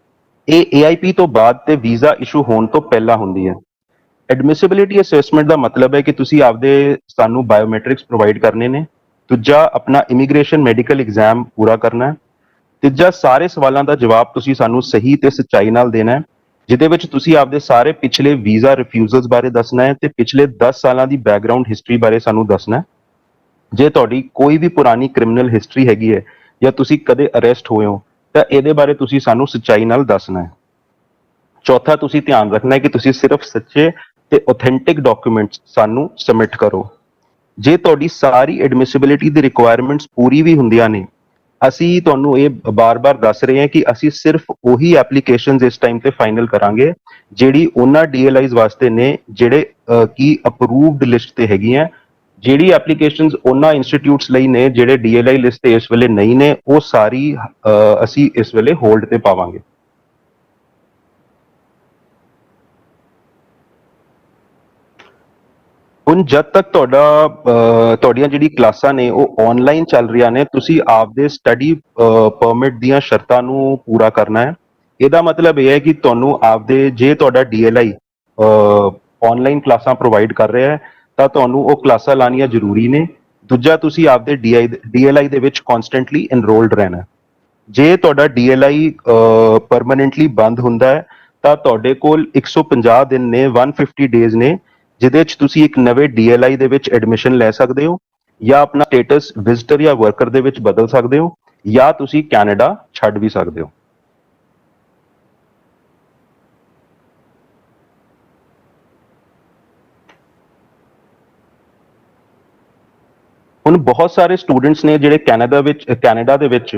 ਇਹ AIP ਤੋਂ ਬਾਅਦ ਤੇ ਵੀਜ਼ਾ ਇਸ਼ੂ ਹੋਣ ਤੋਂ ਪਹਿਲਾਂ ਹੁੰਦੀ ਹੈ। ਐਡਮਿਸਿਬਿਲਿਟੀ ਅਸੈਸਮੈਂਟ ਦਾ ਮਤਲਬ ਹੈ ਕਿ ਤੁਸੀਂ ਆਪਦੇ ਸਾਨੂੰ ਬਾਇਓਮੈਟ੍ਰਿਕਸ ਪ੍ਰੋਵਾਈਡ ਕਰਨੇ ਨੇ। ਦੂਜਾ, ਆਪਣਾ ਇਮੀਗ੍ਰੇਸ਼ਨ ਮੈਡੀਕਲ ਐਗਜ਼ਾਮ ਪੂਰਾ ਕਰਨਾ ਹੈ। ਤੀਜਾ, ਸਾਰੇ ਸਵਾਲਾਂ ਦਾ ਜਵਾਬ ਤੁਸੀਂ ਸਾਨੂੰ ਸਹੀ ਤੇ ਸੱਚਾਈ ਨਾਲ ਦੇਣਾ ਹੈ, ਜਿਹਦੇ ਵਿੱਚ ਤੁਸੀਂ ਆਪਦੇ ਸਾਰੇ ਪਿਛਲੇ ਵੀਜ਼ਾ ਰਿਫਿਊਜ਼ਲਸ ਬਾਰੇ ਦੱਸਣਾ ਹੈ ਤੇ ਪਿਛਲੇ 10 ਸਾਲਾਂ ਦੀ ਬੈਕਗ੍ਰਾਉਂਡ ਹਿਸਟਰੀ ਬਾਰੇ ਸਾਨੂੰ ਦੱਸਣਾ ਹੈ। ਜੇ ਤੁਹਾਡੀ ਕੋਈ ਵੀ ਪੁਰਾਣੀ ਕ੍ਰਿਮੀਨਲ ਹਿਸਟਰੀ ਹੈਗੀ ਹੈ ਜਾਂ ਤੁਸੀਂ ਕਦੇ ਅਰੈਸਟ ਹੋਏ ਹੋ ਤਾਂ ਇਹਦੇ ਬਾਰੇ ਤੁਸੀਂ ਸਾਨੂੰ ਸੱਚਾਈ ਨਾਲ ਦੱਸਣਾ ਹੈ। ਚੌਥਾ, ਤੁਸੀਂ ਧਿਆਨ ਰੱਖਣਾ ਹੈ ਕਿ ਤੁਸੀਂ ਸਿਰਫ ਸੱਚੇ ਤੇ ਆਥੈਂਟਿਕ ਡਾਕੂਮੈਂਟਸ ਸਾਨੂੰ ਸਬਮਿਟ ਕਰੋ। ਜੇ ਤੁਹਾਡੀ ਸਾਰੀ ਐਡਮਿਸਿਬਿਲਿਟੀ ਦੀ ਰਿਕੁਆਇਰਮੈਂਟਸ ਪੂਰੀ ਵੀ ਹੁੰਦੀਆਂ ਨੇ, ਅਸੀਂ ਤੁਹਾਨੂੰ ਇਹ ਬਾਰ-ਬਾਰ ਦੱਸ ਰਹੇ ਹਾਂ ਕਿ ਅਸੀਂ ਸਿਰਫ ਉਹੀ ਐਪਲੀਕੇਸ਼ਨਸ ਇਸ ਟਾਈਮ ਤੇ ਫਾਈਨਲ ਕਰਾਂਗੇ ਜਿਹੜੀ ਉਹਨਾਂ DLIs ਵਾਸਤੇ ਨੇ ਜਿਹੜੇ ਕਿ ਅਪਰੂਵਡ ਲਿਸਟ ਤੇ ਹੈਗੀਆਂ। ਜਿਹੜੀ ਐਪਲੀਕੇਸ਼ਨਸ ਉਹਨਾਂ ਇੰਸਟੀਚਿਊਟਸ ਲਈ ਨੇ ਜਿਹੜੇ DLI ਲਿਸਟ ਤੇ ਇਸ ਵੇਲੇ ਨਹੀਂ ਨੇ, ਉਹ ਸਾਰੀ ਅਸੀਂ ਇਸ ਵੇਲੇ ਹੋਲਡ ਤੇ ਪਾਵਾਂਗੇ। ਹੁਣ ਜਦ ਤੱਕ ਤੁਹਾਡੀਆਂ ਜਿਹੜੀ ਕਲਾਸਾਂ ਨੇ ਉਹ ਆਨਲਾਈਨ ਚੱਲ ਰਹੀਆਂ ਨੇ, ਤੁਸੀਂ ਆਪਦੇ ਸਟੱਡੀ ਪਰਮਿਟ ਦੀਆਂ ਸ਼ਰਤਾਂ ਨੂੰ ਪੂਰਾ ਕਰਨਾ ਹੈ। ਇਹਦਾ ਮਤਲਬ ਇਹ ਹੈ ਕਿ ਤੁਹਾਨੂੰ ਆਪਦੇ, ਜੇ ਤੁਹਾਡਾ DLI ਆਨਲਾਈਨ ਕਲਾਸਾਂ ਪ੍ਰੋਵਾਈਡ ਕਰ ਰਿਹਾ ਹੈ ਤਾਂ ਤੁਹਾਨੂੰ ਉਹ ਕਲਾਸਾਂ ਲਾਣੀਆਂ ਜ਼ਰੂਰੀ ਨੇ। ਦੂਜਾ, ਤੁਸੀਂ ਆਪਦੇ DLI ਦੇ ਵਿੱਚ ਕਨਸਟੈਂਟਲੀ ਐਨਰੋਲਡ ਰਹਿਣਾ ਹੈ। ਜੇ ਤੁਹਾਡਾ DLI ਪਰਮਾਨੈਂਟਲੀ ਬੰਦ ਹੁੰਦਾ ਹੈ ਤਾਂ ਤੁਹਾਡੇ ਕੋਲ 150 ਦਿਨ ਨੇ, 150 ਡੇਜ਼ ਨੇ, ਜਿਹਦੇ 'ਚ ਤੁਸੀਂ ਇੱਕ ਨਵੇਂ DLI ਦੇ ਵਿੱਚ ਐਡਮਿਸ਼ਨ ਲੈ ਸਕਦੇ ਹੋ ਜਾਂ ਆਪਣਾ ਸਟੇਟਸ ਵਿਜ਼ਟਰ ਜਾਂ ਵਰਕਰ ਦੇ ਵਿੱਚ ਬਦਲ ਸਕਦੇ ਹੋ ਜਾਂ ਤੁਸੀਂ ਕੈਨੇਡਾ ਛੱਡ ਵੀ ਸਕਦੇ ਹੋ। ਹੁਣ ਬਹੁਤ ਸਾਰੇ ਸਟੂਡੈਂਟਸ ਨੇ ਜਿਹੜੇ ਕੈਨੇਡਾ ਦੇ ਵਿੱਚ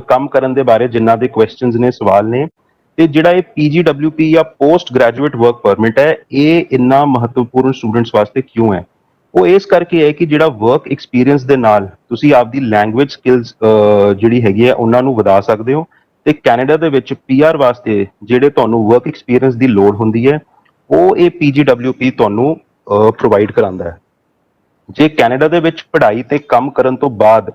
ਕੰਮ ਕਰਨ ਦੇ ਬਾਰੇ ਜਿਨ੍ਹਾਂ ਦੇ ਕੁਐਸਚਨਸ ਨੇ, ਸਵਾਲ ਨੇ, ਤੇ ਜਿਹੜਾ ਇਹ PGWP ਜਾਂ ਪੋਸਟ ਗ੍ਰੈਜੂਏਟ ਵਰਕ ਪਰਮਿਟ ਹੈ, ਇਹ ਇੰਨਾ ਮਹੱਤਵਪੂਰਨ ਸਟੂਡੈਂਟਸ ਵਾਸਤੇ ਕਿਉਂ ਹੈ? ਉਹ ਇਸ ਕਰਕੇ ਹੈ ਕਿ ਜਿਹੜਾ ਵਰਕ ਐਕਸਪੀਰੀਅੰਸ ਦੇ ਨਾਲ ਤੁਸੀਂ ਆਪਦੀ ਲੈਂਗੁਏਜ ਸਕਿੱਲਸ ਜਿਹੜੀ ਹੈਗੀ ਹੈ ਉਹਨਾਂ ਨੂੰ ਵਧਾ ਸਕਦੇ ਹੋ। ਤੇ ਕੈਨੇਡਾ ਦੇ ਵਿੱਚ PR ਵਾਸਤੇ ਜਿਹੜੇ ਤੁਹਾਨੂੰ ਵਰਕ ਐਕਸਪੀਰੀਅੰਸ ਦੀ ਲੋੜ ਹੁੰਦੀ ਹੈ, ਉਹ ਇਹ PGWP ਤੁਹਾਨੂੰ ਪ੍ਰੋਵਾਈਡ ਕਰਾਉਂਦਾ ਹੈ। ਜੇ ਕੈਨੇਡਾ ਦੇ ਵਿੱਚ ਪੜ੍ਹਾਈ ਤੇ ਕੰਮ ਕਰਨ ਤੋਂ ਬਾਅਦ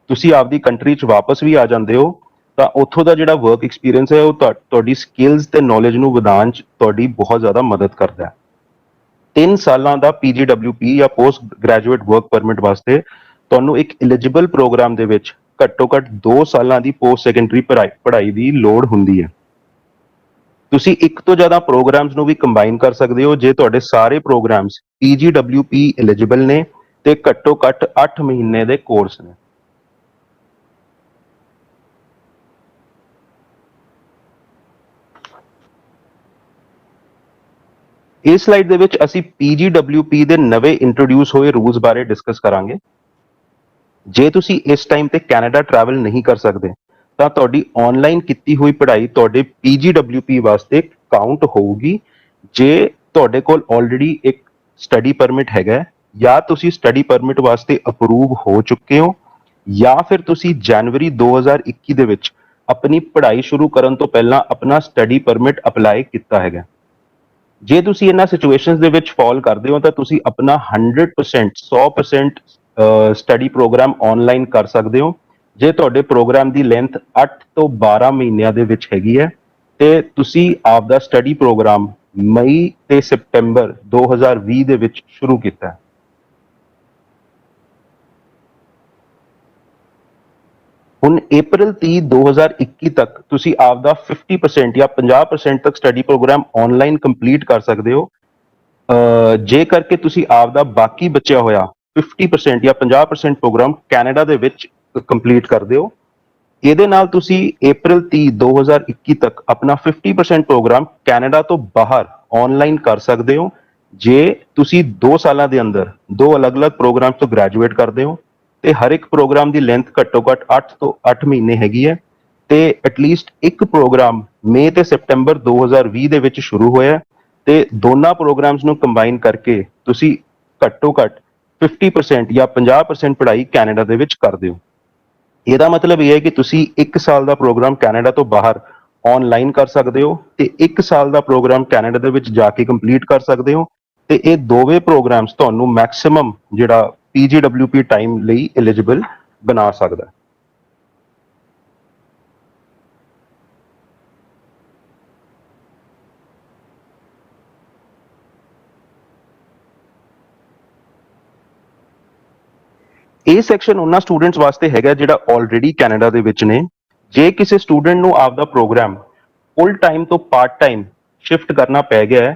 ਤੁਸੀਂ ਆਪਦੀ ਕੰਟਰੀ 'ਚ ਵਾਪਸ ਵੀ ਆ ਜਾਂਦੇ ਹੋ ਤਾਂ ਉੱਥੋਂ ਦਾ ਜਿਹੜਾ ਵਰਕ ਐਕਸਪੀਰੀਅੰਸ ਹੈ ਉਹ ਤੁਹਾਡੀ ਸਕਿੱਲਸ ਤੇ ਨੌਲੇਜ ਨੂੰ ਵਧਾਉਣ 'ਚ ਤੁਹਾਡੀ ਬਹੁਤ ਜ਼ਿਆਦਾ ਮਦਦ ਕਰਦਾ ਹੈ। 3 ਸਾਲਾਂ ਦਾ PGWP ਜਾਂ ਪੋਸਟ ਗ੍ਰੈਜੂਏਟ ਵਰਕ ਪਰਮਿਟ ਵਾਸਤੇ ਤੁਹਾਨੂੰ ਇੱਕ ਐਲੀਜੀਬਲ ਪ੍ਰੋਗਰਾਮ ਦੇ ਵਿੱਚ ਘੱਟੋ ਘੱਟ 2 ਸਾਲਾਂ ਦੀ ਪੋਸਟ ਸੈਕੰਡਰੀ ਪੜ੍ਹਾਈ ਦੀ ਲੋੜ ਹੁੰਦੀ ਹੈ। ਤੁਸੀਂ ਇੱਕ ਤੋਂ ਜ਼ਿਆਦਾ ਪ੍ਰੋਗਰਾਮਸ ਨੂੰ ਵੀ ਕੰਬਾਈਨ ਕਰ ਸਕਦੇ ਹੋ ਜੇ ਤੁਹਾਡੇ ਸਾਰੇ ਪ੍ਰੋਗਰਾਮਸ PGWP ਐਲੀਜੀਬਲ ਨੇ ਤੇ ਘੱਟੋ ਘੱਟ 8 ਮਹੀਨੇ ਦੇ ਕੋਰਸ ਨੇ। ਇਸ ਸਲਾਈਡ ਦੇ ਵਿੱਚ ਅਸੀਂ PGWP ਦੇ ਨਵੇਂ ਇੰਟਰੋਡਿਊਸ ਹੋਏ ਰੂਲਸ ਬਾਰੇ ਡਿਸਕਸ ਕਰਾਂਗੇ। ਜੇ ਤੁਸੀਂ ਇਸ ਟਾਈਮ ਤੇ ਕੈਨੇਡਾ ਟਰੈਵਲ ਨਹੀਂ ਕਰ ਸਕਦੇ ਤਾਂ ਤੁਹਾਡੀ ਆਨਲਾਈਨ ਕੀਤੀ ਹੋਈ ਪੜ੍ਹਾਈ ਤੁਹਾਡੇ PGWP ਵਾਸਤੇ ਕਾਊਂਟ ਹੋਊਗੀ। ਜੇ ਤੁਹਾਡੇ ਕੋਲ ਆਲਰੇਡੀ ਇੱਕ ਸਟੱਡੀ ਪਰਮਿਟ ਹੈਗਾ ਜਾਂ ਤੁਸੀਂ ਸਟੱਡੀ ਪਰਮਿਟ ਵਾਸਤੇ ਅਪਰੂਵ ਹੋ ਚੁੱਕੇ ਹੋ ਜਾਂ ਫਿਰ ਤੁਸੀਂ ਜਨਵਰੀ 2021 ਦੇ ਵਿੱਚ ਆਪਣੀ ਪੜ੍ਹਾਈ ਸ਼ੁਰੂ ਕਰਨ ਤੋਂ ਪਹਿਲਾਂ ਆਪਣਾ ਸਟੱਡੀ ਪਰਮਿਟ ਅਪਲਾਈ ਕੀਤਾ ਹੈਗਾ। ਜੇ ਤੁਸੀਂ ਇਹਨਾਂ ਸਿਚੁਏਸ਼ਨਸ ਦੇ ਵਿੱਚ ਫਾਲ ਕਰਦੇ ਹੋ ਤਾਂ ਤੁਸੀਂ ਆਪਣਾ 100% ਸਟੱਡੀ ਪ੍ਰੋਗਰਾਮ ਆਨਲਾਈਨ ਕਰ ਸਕਦੇ ਹੋ। ਜੇ ਤੁਹਾਡੇ ਪ੍ਰੋਗਰਾਮ ਦੀ ਲੈਂਥ 8 ਤੋਂ 12 ਮਹੀਨਿਆਂ ਦੇ ਵਿੱਚ ਹੈਗੀ ਹੈ ਤੇ ਤੁਸੀਂ ਆਪਦਾ ਸਟੱਡੀ ਪ੍ਰੋਗਰਾਮ ਮਈ ਤੇ ਸਤੰਬਰ 2020 ਦੇ ਵਿੱਚ ਸ਼ੁਰੂ ਕੀਤਾ ਹੈ। ਹੁਣ April 30 2021 ਤੱਕ ਤੁਸੀਂ ਆਪਦਾ 50% ਜਾਂ 50% ਤੱਕ ਸਟੱਡੀ ਪ੍ਰੋਗਰਾਮ ਆਨਲਾਈਨ ਕੰਪਲੀਟ ਕਰ ਸਕਦੇ ਹੋ। ਜੇ ਕਰਕੇ ਤੁਸੀਂ ਆਪਦਾ ਬਾਕੀ ਬਚਿਆ ਹੋਇਆ 50% ਜਾਂ 50% ਪ੍ਰੋਗਰਾਮ ਕੈਨੇਡਾ ਦੇ ਵਿੱਚ ਕੰਪਲੀਟ ਕਰਦੇ ਹੋ। ਇਹਦੇ ਨਾਲ ਤੁਸੀਂ April 30 2021 ਤੱਕ ਆਪਣਾ 50% ਪ੍ਰੋਗਰਾਮ ਕੈਨੇਡਾ ਤੋਂ ਬਾਹਰ ਆਨਲਾਈਨ ਕਰ ਸਕਦੇ ਹੋ। ਜੇ ਤੁਸੀਂ 2 ਸਾਲਾਂ ਦੇ ਅੰਦਰ 2 ਅਲੱਗ-ਅਲੱਗ ਪ੍ਰੋਗਰਾਮ ਤੋਂ ਗ੍ਰੈਜੂਏਟ ਕਰਦੇ ਹੋ ਤੇ ਹਰ ਇੱਕ ਪ੍ਰੋਗਰਾਮ ਦੀ ਲੈਂਥ ਘੱਟੋ ਘੱਟ 8 ਤੋਂ 8 ਮਹੀਨੇ ਹੈਗੀ ਹੈ ਤੇ ਐਟਲੀਸਟ ਇੱਕ ਪ੍ਰੋਗਰਾਮ ਮਈ ਤੇ ਸਤੰਬਰ 2020 ਦੇ ਵਿੱਚ ਸ਼ੁਰੂ ਹੋਇਆ ਤੇ ਦੋਨਾਂ ਪ੍ਰੋਗਰਾਮਸ ਨੂੰ ਕੰਬਾਈਨ ਕਰਕੇ ਤੁਸੀਂ ਘੱਟੋ ਘੱਟ 50% ਜਾਂ 50% ਪੜ੍ਹਾਈ ਕੈਨੇਡਾ ਦੇ ਵਿੱਚ ਕਰਦੇ ਹੋ। ਇਹਦਾ ਮਤਲਬ ਇਹ ਹੈ ਕਿ ਤੁਸੀਂ 1 ਸਾਲ ਦਾ ਪ੍ਰੋਗਰਾਮ ਕੈਨੇਡਾ ਤੋਂ ਬਾਹਰ ਆਨਲਾਈਨ ਕਰ ਸਕਦੇ ਹੋ ਤੇ 1 ਸਾਲ ਦਾ ਪ੍ਰੋਗਰਾਮ ਕੈਨੇਡਾ ਦੇ ਵਿੱਚ ਜਾ ਕੇ ਕੰਪਲੀਟ ਕਰ ਸਕਦੇ ਹੋ ਤੇ ਇਹ ਦੋਵੇਂ ਪ੍ਰੋਗਰਾਮਸ ਤੁਹਾਨੂੰ ਮੈਕਸਿਮਮ ਜਿਹੜਾ PGWP ਟਾਈਮ ਲਈ ਐਲੀਜੀਬਲ ਬਣਾ ਸਕਦਾ ਹੈ। ਇਹ ਸੈਕਸ਼ਨ ਉਹਨਾਂ ਸਟੂਡੈਂਟਸ ਵਾਸਤੇ ਹੈਗਾ ਜਿਹੜਾ ਆਲਰੇਡੀ ਕੈਨੇਡਾ ਦੇ ਵਿੱਚ ਨੇ। ਜੇ ਕਿਸੇ ਸਟੂਡੈਂਟ ਨੂੰ ਆਪਦਾ ਪ੍ਰੋਗਰਾਮ ਫੁੱਲ ਟਾਈਮ ਤੋਂ ਪਾਰਟ ਟਾਈਮ ਸ਼ਿਫਟ ਕਰਨਾ ਪੈ ਗਿਆ ਹੈ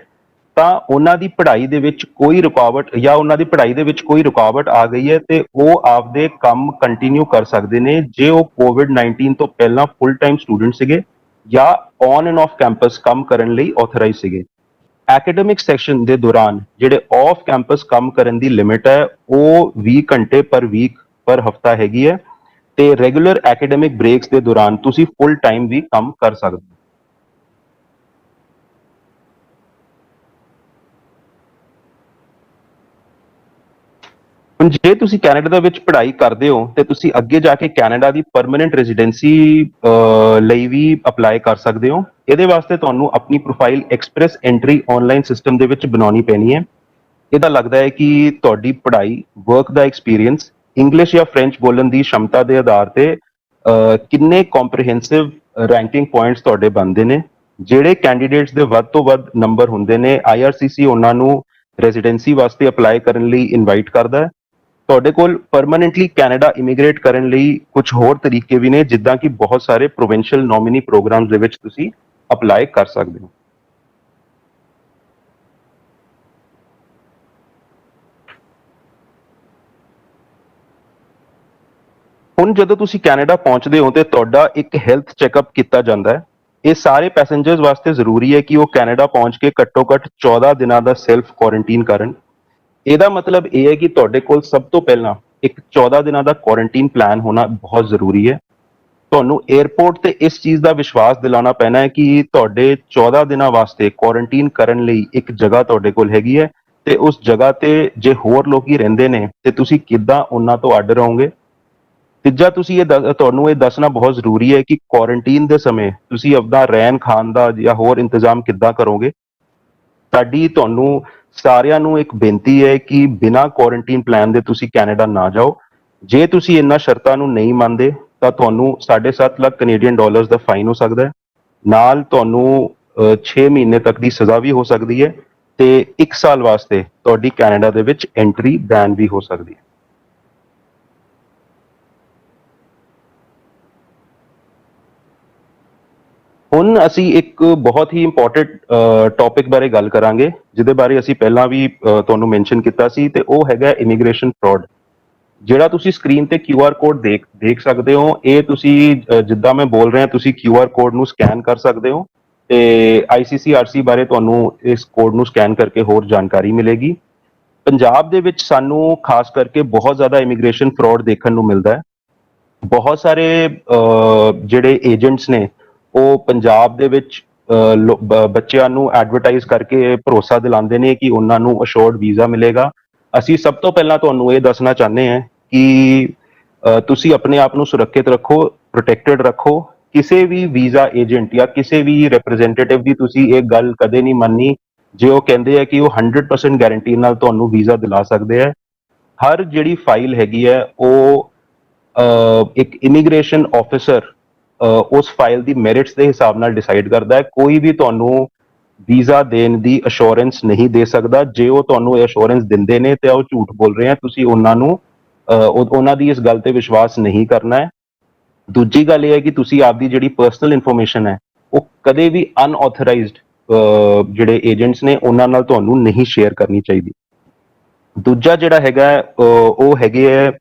ਤਾਂ ਉਹਨਾਂ ਦੀ ਪੜ੍ਹਾਈ ਦੇ ਵਿੱਚ ਕੋਈ ਰੁਕਾਵਟ ਜਾਂ ਉਹਨਾਂ ਦੀ ਪੜ੍ਹਾਈ ਦੇ ਵਿੱਚ ਕੋਈ ਰੁਕਾਵਟ ਆ ਗਈ ਹੈ ਤੇ ਉਹ ਆਪਦੇ ਕੰਮ ਕੰਟੀਨਿਊ ਕਰ ਸਕਦੇ ਨੇ ਜੇ ਉਹ COVID-19 ਤੋਂ ਪਹਿਲਾਂ ਫੁੱਲ ਟਾਈਮ ਸਟੂਡੈਂਟ ਸੀਗੇ ਜਾਂ ਔਨ ਐਂਡ ਆਫ ਕੈਂਪਸ ਕੰਮ ਕਰਨ ਲਈ ਆਥੋਰਾਈਜ਼ ਸੀਗੇ। ਐਕੈਡਮਿਕ ਸੈਕਸ਼ਨ ਦੇ ਦੌਰਾਨ ਜਿਹੜੇ ਆਫ ਕੈਂਪਸ ਕੰਮ ਕਰਨ ਦੀ ਲਿਮਿਟ ਹੈ ਉਹ 20 ਘੰਟੇ ਪਰ ਵੀਕ ਪਰ ਹਫਤਾ ਹੈਗੀ ਹੈ ਤੇ ਰੈਗੂਲਰ ਐਕੈਡਮਿਕ ਬ੍ਰੇਕਸ ਦੇ ਦੌਰਾਨ ਤੁਸੀਂ ਫੁੱਲ ਟਾਈਮ ਵੀ ਕੰਮ ਕਰ ਸਕਦੇ ਹੋ। ਹੁਣ ਜੇ ਤੁਸੀਂ ਕੈਨੇਡਾ ਦੇ ਵਿੱਚ ਪੜ੍ਹਾਈ ਕਰਦੇ ਹੋ ਤੇ ਤੁਸੀਂ ਅੱਗੇ ਜਾ ਕੇ ਕੈਨੇਡਾ ਦੀ ਪਰਮਨੈਂਟ ਰੈਜ਼ੀਡੈਂਸੀ ਲਈ ਵੀ ਅਪਲਾਈ ਕਰ ਸਕਦੇ ਹੋ। ਇਹਦੇ ਵਾਸਤੇ ਤੁਹਾਨੂੰ ਆਪਣੀ profile express entry online system ਦੇ ਵਿੱਚ ਬਣਾਉਣੀ ਪੈਣੀ ਹੈ। ਇਹਦਾ ਲੱਗਦਾ ਹੈ ਕਿ ਤੁਹਾਡੀ ਪੜ੍ਹਾਈ, ਵਰਕ ਦਾ ਐਕਸਪੀਰੀਅੰਸ, ਇੰਗਲਿਸ਼ ਜਾਂ ਫ੍ਰੈਂਚ ਬੋਲਣ ਦੀ ਸ਼ਮਤਾ ਦੇ ਆਧਾਰ ਤੇ ਕਿੰਨੇ ਕੰਪਰੀਹੈਂਸਿਵ ਰੈਂਕਿੰਗ ਪੁਆਇੰਟਸ ਤੁਹਾਡੇ ਬਣਦੇ ਨੇ। ਜਿਹੜੇ ਕੈਂਡੀਡੇਟਸ ਦੇ ਵੱਧ ਤੋਂ ਵੱਧ ਨੰਬਰ ਹੁੰਦੇ ਨੇ IRCC ਉਹਨਾਂ ਨੂੰ ਰੈਜ਼ੀਡੈਂਸੀ ਵਾਸਤੇ ਅਪਲਾਈ ਕਰਨ ਲਈ ਇਨਵਾਈਟ ਕਰਦਾ ਹੈ। ਤੁਹਾਡੇ ਕੋਲ ਪਰਮਾਨੈਂਟਲੀ ਕੈਨੇਡਾ ਇਮੀਗ੍ਰੇਟ ਕਰਨ ਲਈ ਕੁਝ ਹੋਰ ਤਰੀਕੇ ਵੀ ਨੇ ਜਿੱਦਾਂ ਕਿ ਬਹੁਤ ਸਾਰੇ ਪ੍ਰੋਵਿੰਸ਼ੀਅਲ ਨੋਮੀਨੀ ਪ੍ਰੋਗਰਾਮਸ ਦੇ ਵਿੱਚ ਤੁਸੀਂ ਅਪਲਾਈ ਕਰ ਸਕਦੇ ਹੋ। ਹੁਣ ਜਦੋਂ ਤੁਸੀਂ ਕੈਨੇਡਾ ਪਹੁੰਚਦੇ ਹੋ ਤੇ ਤੁਹਾਡਾ ਇੱਕ ਹੈਲਥ ਚੈੱਕਅਪ ਕੀਤਾ ਜਾਂਦਾ ਹੈ। ਇਹ ਸਾਰੇ ਪੈਸੇਂਜਰਸ ਵਾਸਤੇ ਜ਼ਰੂਰੀ ਹੈ ਕਿ ਉਹ ਕੈਨੇਡਾ ਪਹੁੰਚ ਕੇ ਘੱਟੋ ਘੱਟ 14 ਦਿਨਾਂ ਦਾ ਸੈਲਫ ਕੁਆਰੰਟੀਨ ਕਰਨ। ਇਹਦਾ ਮਤਲਬ ਇਹ ਹੈ ਕਿ ਤੁਹਾਡੇ ਕੋਲ ਸਭ ਤੋਂ ਪਹਿਲਾਂ ਇੱਕ 14 ਦਿਨਾਂ ਦਾ ਕੁਆਰੰਟੀਨ ਪਲਾਨ ਹੋਣਾ ਬਹੁਤ ਜ਼ਰੂਰੀ ਹੈ। ਤੁਹਾਨੂੰ 에ਅਰਪੋਰਟ ਤੇ ਇਸ ਚੀਜ਼ ਦਾ ਵਿਸ਼ਵਾਸ ਦਿਲਾਉਣਾ ਪੈਣਾ ਹੈ ਕਿ ਤੁਹਾਡੇ 14 ਦਿਨਾਂ ਵਾਸਤੇ ਕੁਆਰੰਟੀਨ ਕਰਨ ਲਈ ਇੱਕ ਜਗ੍ਹਾ ਤੁਹਾਡੇ ਕੋਲ ਹੈਗੀ ਹੈ ਤੇ ਉਸ ਜਗ੍ਹਾ ਤੇ ਜੇ ਹੋਰ ਲੋਕੀ ਰਹਿੰਦੇ ਨੇ ਤੇ ਤੁਸੀਂ ਕਿੱਦਾਂ ਉਹਨਾਂ ਤੋਂ ਅੱਡ ਰਹੋਗੇ। ਤੀਜਾ, ਤੁਸੀਂ ਤੁਹਾਨੂੰ ਇਹ ਦੱਸਣਾ ਬਹੁਤ ਜ਼ਰੂਰੀ ਹੈ ਕਿ ਕੁਆਰੰਟੀਨ ਦੇ ਸਮੇਂ ਤੁਸੀਂ ਆਪਣਾ ਰਹਿਣ ਖਾਣ ਦਾ ਜਾਂ ਹੋਰ ਇੰਤਜ਼ਾਮ ਕਿੱਦਾਂ ਕਰੋਗੇ। ਤੁਹਾਨੂੰ ਸਾਰਿਆਂ ਨੂੰ ਇੱਕ ਬੇਨਤੀ ਹੈ ਕਿ ਬਿਨਾਂ ਕੁਆਰੰਟੀਨ ਪਲਾਨ ਦੇ ਤੁਸੀਂ ਕੈਨੇਡਾ ਨਾ ਜਾਓ। ਜੇ ਤੁਸੀਂ ਇਹਨਾਂ ਸ਼ਰਤਾਂ ਨੂੰ ਨਹੀਂ ਮੰਨਦੇ ਤਾਂ ਤੁਹਾਨੂੰ 7.5 ਲੱਖ ਕੈਨੇਡੀਅਨ ਡਾਲਰਸ ਦਾ ਫਾਈਨ ਹੋ ਸਕਦਾ ਹੈ। ਨਾਲ ਤੁਹਾਨੂੰ 6 ਮਹੀਨੇ ਤੱਕ ਦੀ ਸਜ਼ਾ ਵੀ ਹੋ ਸਕਦੀ ਹੈ ਤੇ 1 ਸਾਲ ਵਾਸਤੇ ਤੁਹਾਡੀ ਕੈਨੇਡਾ ਦੇ ਵਿੱਚ ਐਂਟਰੀ ਬੈਨ ਵੀ ਹੋ ਸਕਦੀ ਹੈ। ਹੁਣ ਅਸੀਂ ਇੱਕ ਬਹੁਤ ਹੀ ਇੰਪੋਰਟੈਂਟ ਟੌਪਿਕ ਬਾਰੇ ਗੱਲ ਕਰਾਂਗੇ ਜਿਹਦੇ ਬਾਰੇ ਅਸੀਂ ਪਹਿਲਾਂ ਵੀ ਤੁਹਾਨੂੰ ਮੈਂਸ਼ਨ ਕੀਤਾ ਸੀ ਤੇ ਉਹ ਹੈਗਾ ਇਮੀਗ੍ਰੇਸ਼ਨ ਫਰਾਡ। ਜਿਹੜਾ ਤੁਸੀਂ ਸਕਰੀਨ ਤੇ QR ਕੋਡ ਦੇਖ ਸਕਦੇ ਹੋ, ਇਹ ਤੁਸੀਂ ਜਿੱਦਾਂ ਮੈਂ ਬੋਲ ਰਿਹਾ ਤੁਸੀਂ QR ਕੋਡ ਨੂੰ ਸਕੈਨ ਕਰ ਸਕਦੇ ਹੋ ਤੇ ICCRC ਬਾਰੇ ਤੁਹਾਨੂੰ ਇਸ ਕੋਡ ਨੂੰ ਸਕੈਨ ਕਰਕੇ ਹੋਰ ਜਾਣਕਾਰੀ ਮਿਲੇਗੀ। ਪੰਜਾਬ ਦੇ ਵਿੱਚ ਸਾਨੂੰ ਖਾਸ ਕਰਕੇ ਬਹੁਤ ਜ਼ਿਆਦਾ ਇਮੀਗ੍ਰੇਸ਼ਨ ਫਰਾਡ ਦੇਖਣ ਨੂੰ ਮਿਲਦਾ ਹੈ। ਬਹੁਤ ਸਾਰੇ ਜਿਹੜੇ ਏਜੰਟਸ ਨੇ ਉਹ ਪੰਜਾਬ ਦੇ ਵਿੱਚ ਬੱਚਿਆਂ ਨੂੰ ਐਡਵਰਟਾਈਜ਼ ਕਰਕੇ ਭਰੋਸਾ ਦਿਲਾਉਂਦੇ ਨੇ ਕਿ ਉਹਨਾਂ ਨੂੰ ਅਸ਼ੋਰਡ ਵੀਜ਼ਾ ਮਿਲੇਗਾ। ਅਸੀਂ ਸਭ ਤੋਂ ਪਹਿਲਾਂ ਤੁਹਾਨੂੰ ਇਹ ਦੱਸਣਾ ਚਾਹੁੰਦੇ ਹਾਂ ਕਿ ਤੁਸੀਂ ਆਪਣੇ ਆਪ ਨੂੰ ਸੁਰੱਖਿਅਤ ਰੱਖੋ, ਪ੍ਰੋਟੈਕਟਡ ਰੱਖੋ। ਕਿਸੇ ਵੀ ਵੀਜ਼ਾ ਏਜੰਟ ਜਾਂ ਕਿਸੇ ਵੀ ਰਿਪਰੈਜ਼ੈਂਟੇਟਿਵ ਦੀ ਤੁਸੀਂ ਇਹ ਗੱਲ ਕਦੇ ਨਹੀਂ ਮੰਨਣੀ ਜੇ ਉਹ ਕਹਿੰਦੇ ਆ ਕਿ ਉਹ 100% ਗਾਰੰਟੀ ਨਾਲ ਤੁਹਾਨੂੰ ਵੀਜ਼ਾ ਦਿਲਾ ਸਕਦੇ ਆ। ਹਰ ਜਿਹੜੀ ਫਾਈਲ ਹੈਗੀ ਹੈ ਉਹ ਇੱਕ ਇਮੀਗ੍ਰੇਸ਼ਨ ਆਫਿਸਰ ਉਸ ਫਾਈਲ ਦੀ ਮੈਰਿਟਸ ਦੇ ਹਿਸਾਬ ਨਾਲ ਡਿਸਾਈਡ ਕਰਦਾ ਹੈ। ਕੋਈ ਵੀ ਤੁਹਾਨੂੰ ਵੀਜ਼ਾ ਦੇਣ ਦੀ ਅਸ਼ੋਰੈਂਸ ਨਹੀਂ ਦੇ ਸਕਦਾ। ਜੇ ਉਹ ਤੁਹਾਨੂੰ ਇਹ ਅਸ਼ੋਰੈਂਸ ਦਿੰਦੇ ਨੇ ਤੇ ਉਹ ਝੂਠ ਬੋਲ ਰਹੇ ਆ। ਤੁਸੀਂ ਉਹਨਾਂ ਦੀ ਇਸ ਗੱਲ ਤੇ ਵਿਸ਼ਵਾਸ ਨਹੀਂ ਕਰਨਾ ਹੈ। ਦੂਜੀ ਗੱਲ ਇਹ ਹੈ ਕਿ ਤੁਸੀਂ ਆਪਦੀ ਜਿਹੜੀ ਪਰਸਨਲ ਇਨਫੋਰਮੇਸ਼ਨ ਹੈ ਉਹ ਕਦੇ ਵੀ ਅਨਆਥੋਰਾਈਜ਼ਡ ਜਿਹੜੇ ਏਜੰਟਸ ਨੇ ਉਹਨਾਂ ਨਾਲ ਤੁਹਾਨੂੰ ਨਹੀਂ ਸ਼ੇਅਰ ਕਰਨੀ ਚਾਹੀਦੀ। ਦੂਜਾ ਜਿਹੜਾ ਹੈਗਾ ਉਹ ਹੈਗੇ ਹੈ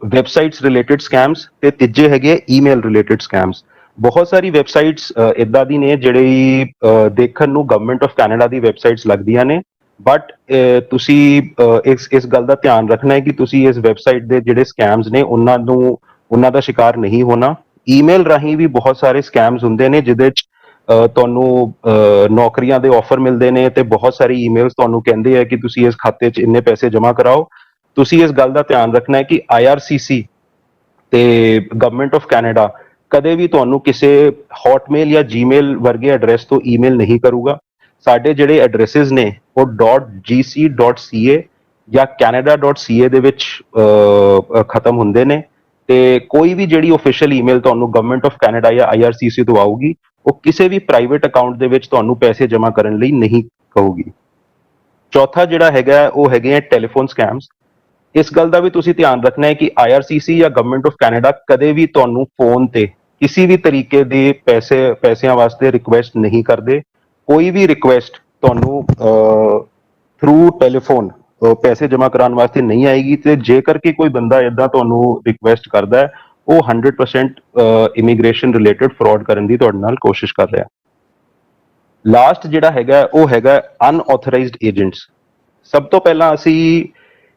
ਵੈਬਸਾਈਟਸ ਰਿਲੇਟਡ ਸਕੈਮਸ, ਤੇ ਤੀਜੇ ਹੈਗੇ ਈਮੇਲ ਰਿਲੇਟਡ ਸਕੈਮਸ। ਬਹੁਤ ਸਾਰੀ ਵੈਬਸਾਈਟਸ ਇਦਾਂ ਦੀ ਨੇ ਜਿਹੜੀ ਦੇਖਣ ਨੂੰ government of Canada the websites ਲੱਗਦੀਆਂ ਨੇ, ਬਟ ਤੁਸੀਂ ਇਸ ਗੱਲ ਦਾ ਧਿਆਨ ਰੱਖਣਾ ਹੈ ਕਿ ਤੁਸੀਂ ਇਸ ਵੈਬਸਾਈਟ ਦੇ ਜਿਹੜੇ ਸਕੈਮਸ ਨੇ ਉਹਨਾਂ ਦਾ ਸ਼ਿਕਾਰ ਨਹੀਂ ਹੋਣਾ। ਈਮੇਲ ਰਾਹੀਂ ਵੀ ਬਹੁਤ ਸਾਰੇ ਸਕੈਮਸ ਹੁੰਦੇ ਨੇ ਜਿਹਦੇ 'ਚ ਤੁਹਾਨੂੰ ਨੌਕਰੀਆਂ ਦੇ ਆਫਰ ਮਿਲਦੇ ਨੇ, ਤੇ ਬਹੁਤ ਸਾਰੀ ਈਮੇਲਸ ਤੁਹਾਨੂੰ ਕਹਿੰਦੇ ਆ ਕਿ ਤੁਸੀਂ ਇਸ ਖਾਤੇ 'ਚ ਇੰਨੇ ਪੈਸੇ ਜਮ੍ਹਾਂ ਕਰਾਓ। ਤੁਸੀਂ ਇਸ ਗੱਲ ਦਾ ਧਿਆਨ ਰੱਖਣਾ ਹੈ ਕਿ IRCC ਤੇ ਗਵਰਨਮੈਂਟ ਆਫ ਕੈਨੇਡਾ ਕਦੇ ਵੀ ਤੁਹਾਨੂੰ ਕਿਸੇ ਹੌਟਮੇਲ ਜਾਂ ਜੀਮੇਲ ਵਰਗੇ ਐਡਰੈਸ ਤੋਂ ਈਮੇਲ ਨਹੀਂ ਕਰੂਗਾ। ਸਾਡੇ ਜਿਹੜੇ ਐਡਰੈਸਿਸ ਨੇ ਉਹ .gc.ca ਜਾਂ canada.ca ਦੇ ਵਿੱਚ ਖਤਮ ਹੁੰਦੇ ਨੇ, ਤੇ ਕੋਈ ਵੀ ਜਿਹੜੀ ਆਫੀਸ਼ੀਅਲ ਈਮੇਲ ਤੁਹਾਨੂੰ ਗਵਰਨਮੈਂਟ ਆਫ ਕੈਨੇਡਾ ਜਾਂ IRCC ਤੋਂ ਆਊਗੀ ਉਹ ਕਿਸੇ ਵੀ ਪ੍ਰਾਈਵੇਟ ਅਕਾਊਂਟ ਦੇ ਵਿੱਚ ਤੁਹਾਨੂੰ ਪੈਸੇ ਜਮ੍ਹਾਂ ਕਰਨ ਲਈ ਨਹੀਂ ਕਹੂਗੀ। ਚੌਥਾ ਜਿਹੜਾ ਹੈਗਾ ਉਹ ਹੈਗੇ ਆ ਟੈਲੀਫੋਨ ਸਕੈਮਸ। ਇਸ ਗੱਲ ਦਾ ਵੀ ਤੁਸੀਂ ਧਿਆਨ ਰੱਖਣਾ ਹੈ ਕਿ IRCC ਜਾਂ ਗਵਰਨਮੈਂਟ ਆਫ ਕੈਨੇਡਾ ਕਦੇ ਵੀ ਤੁਹਾਨੂੰ ਫੋਨ ਤੇ ਕਿਸੇ ਵੀ ਤਰੀਕੇ ਦੇ ਪੈਸਿਆਂ ਵਾਸਤੇ ਰਿਕੁਐਸਟ ਨਹੀਂ ਕਰਦੇ। ਕੋਈ ਵੀ ਰਿਕੁਐਸਟ ਤੁਹਾਨੂੰ ਥਰੂ ਟੈਲੀਫੋਨ ਪੈਸੇ ਜਮ੍ਹਾਂ ਕਰਾਉਣ ਵਾਸਤੇ ਨਹੀਂ ਆਏਗੀ, ਤੇ ਜੇਕਰ ਕਿ ਕੋਈ ਬੰਦਾ ਇਦਾਂ ਤੁਹਾਨੂੰ ਰਿਕੁਐਸਟ ਕਰਦਾ ਹੈ ਉਹ 100% ਇਮੀਗ੍ਰੇਸ਼ਨ ਰਿਲੇਟਡ ਫਰਾਡ ਕਰਨ ਦੀ ਤੁਹਾਡੇ ਨਾਲ ਕੋਸ਼ਿਸ਼ ਕਰ ਰਿਹਾ। ਲਾਸਟ ਜਿਹੜਾ ਹੈਗਾ ਉਹ ਹੈਗਾ ਅਨਆਥੋਰਾਈਜ਼ਡ ਏਜੰਟਸ। ਸਭ ਤੋਂ ਪਹਿਲਾਂ ਅਸੀਂ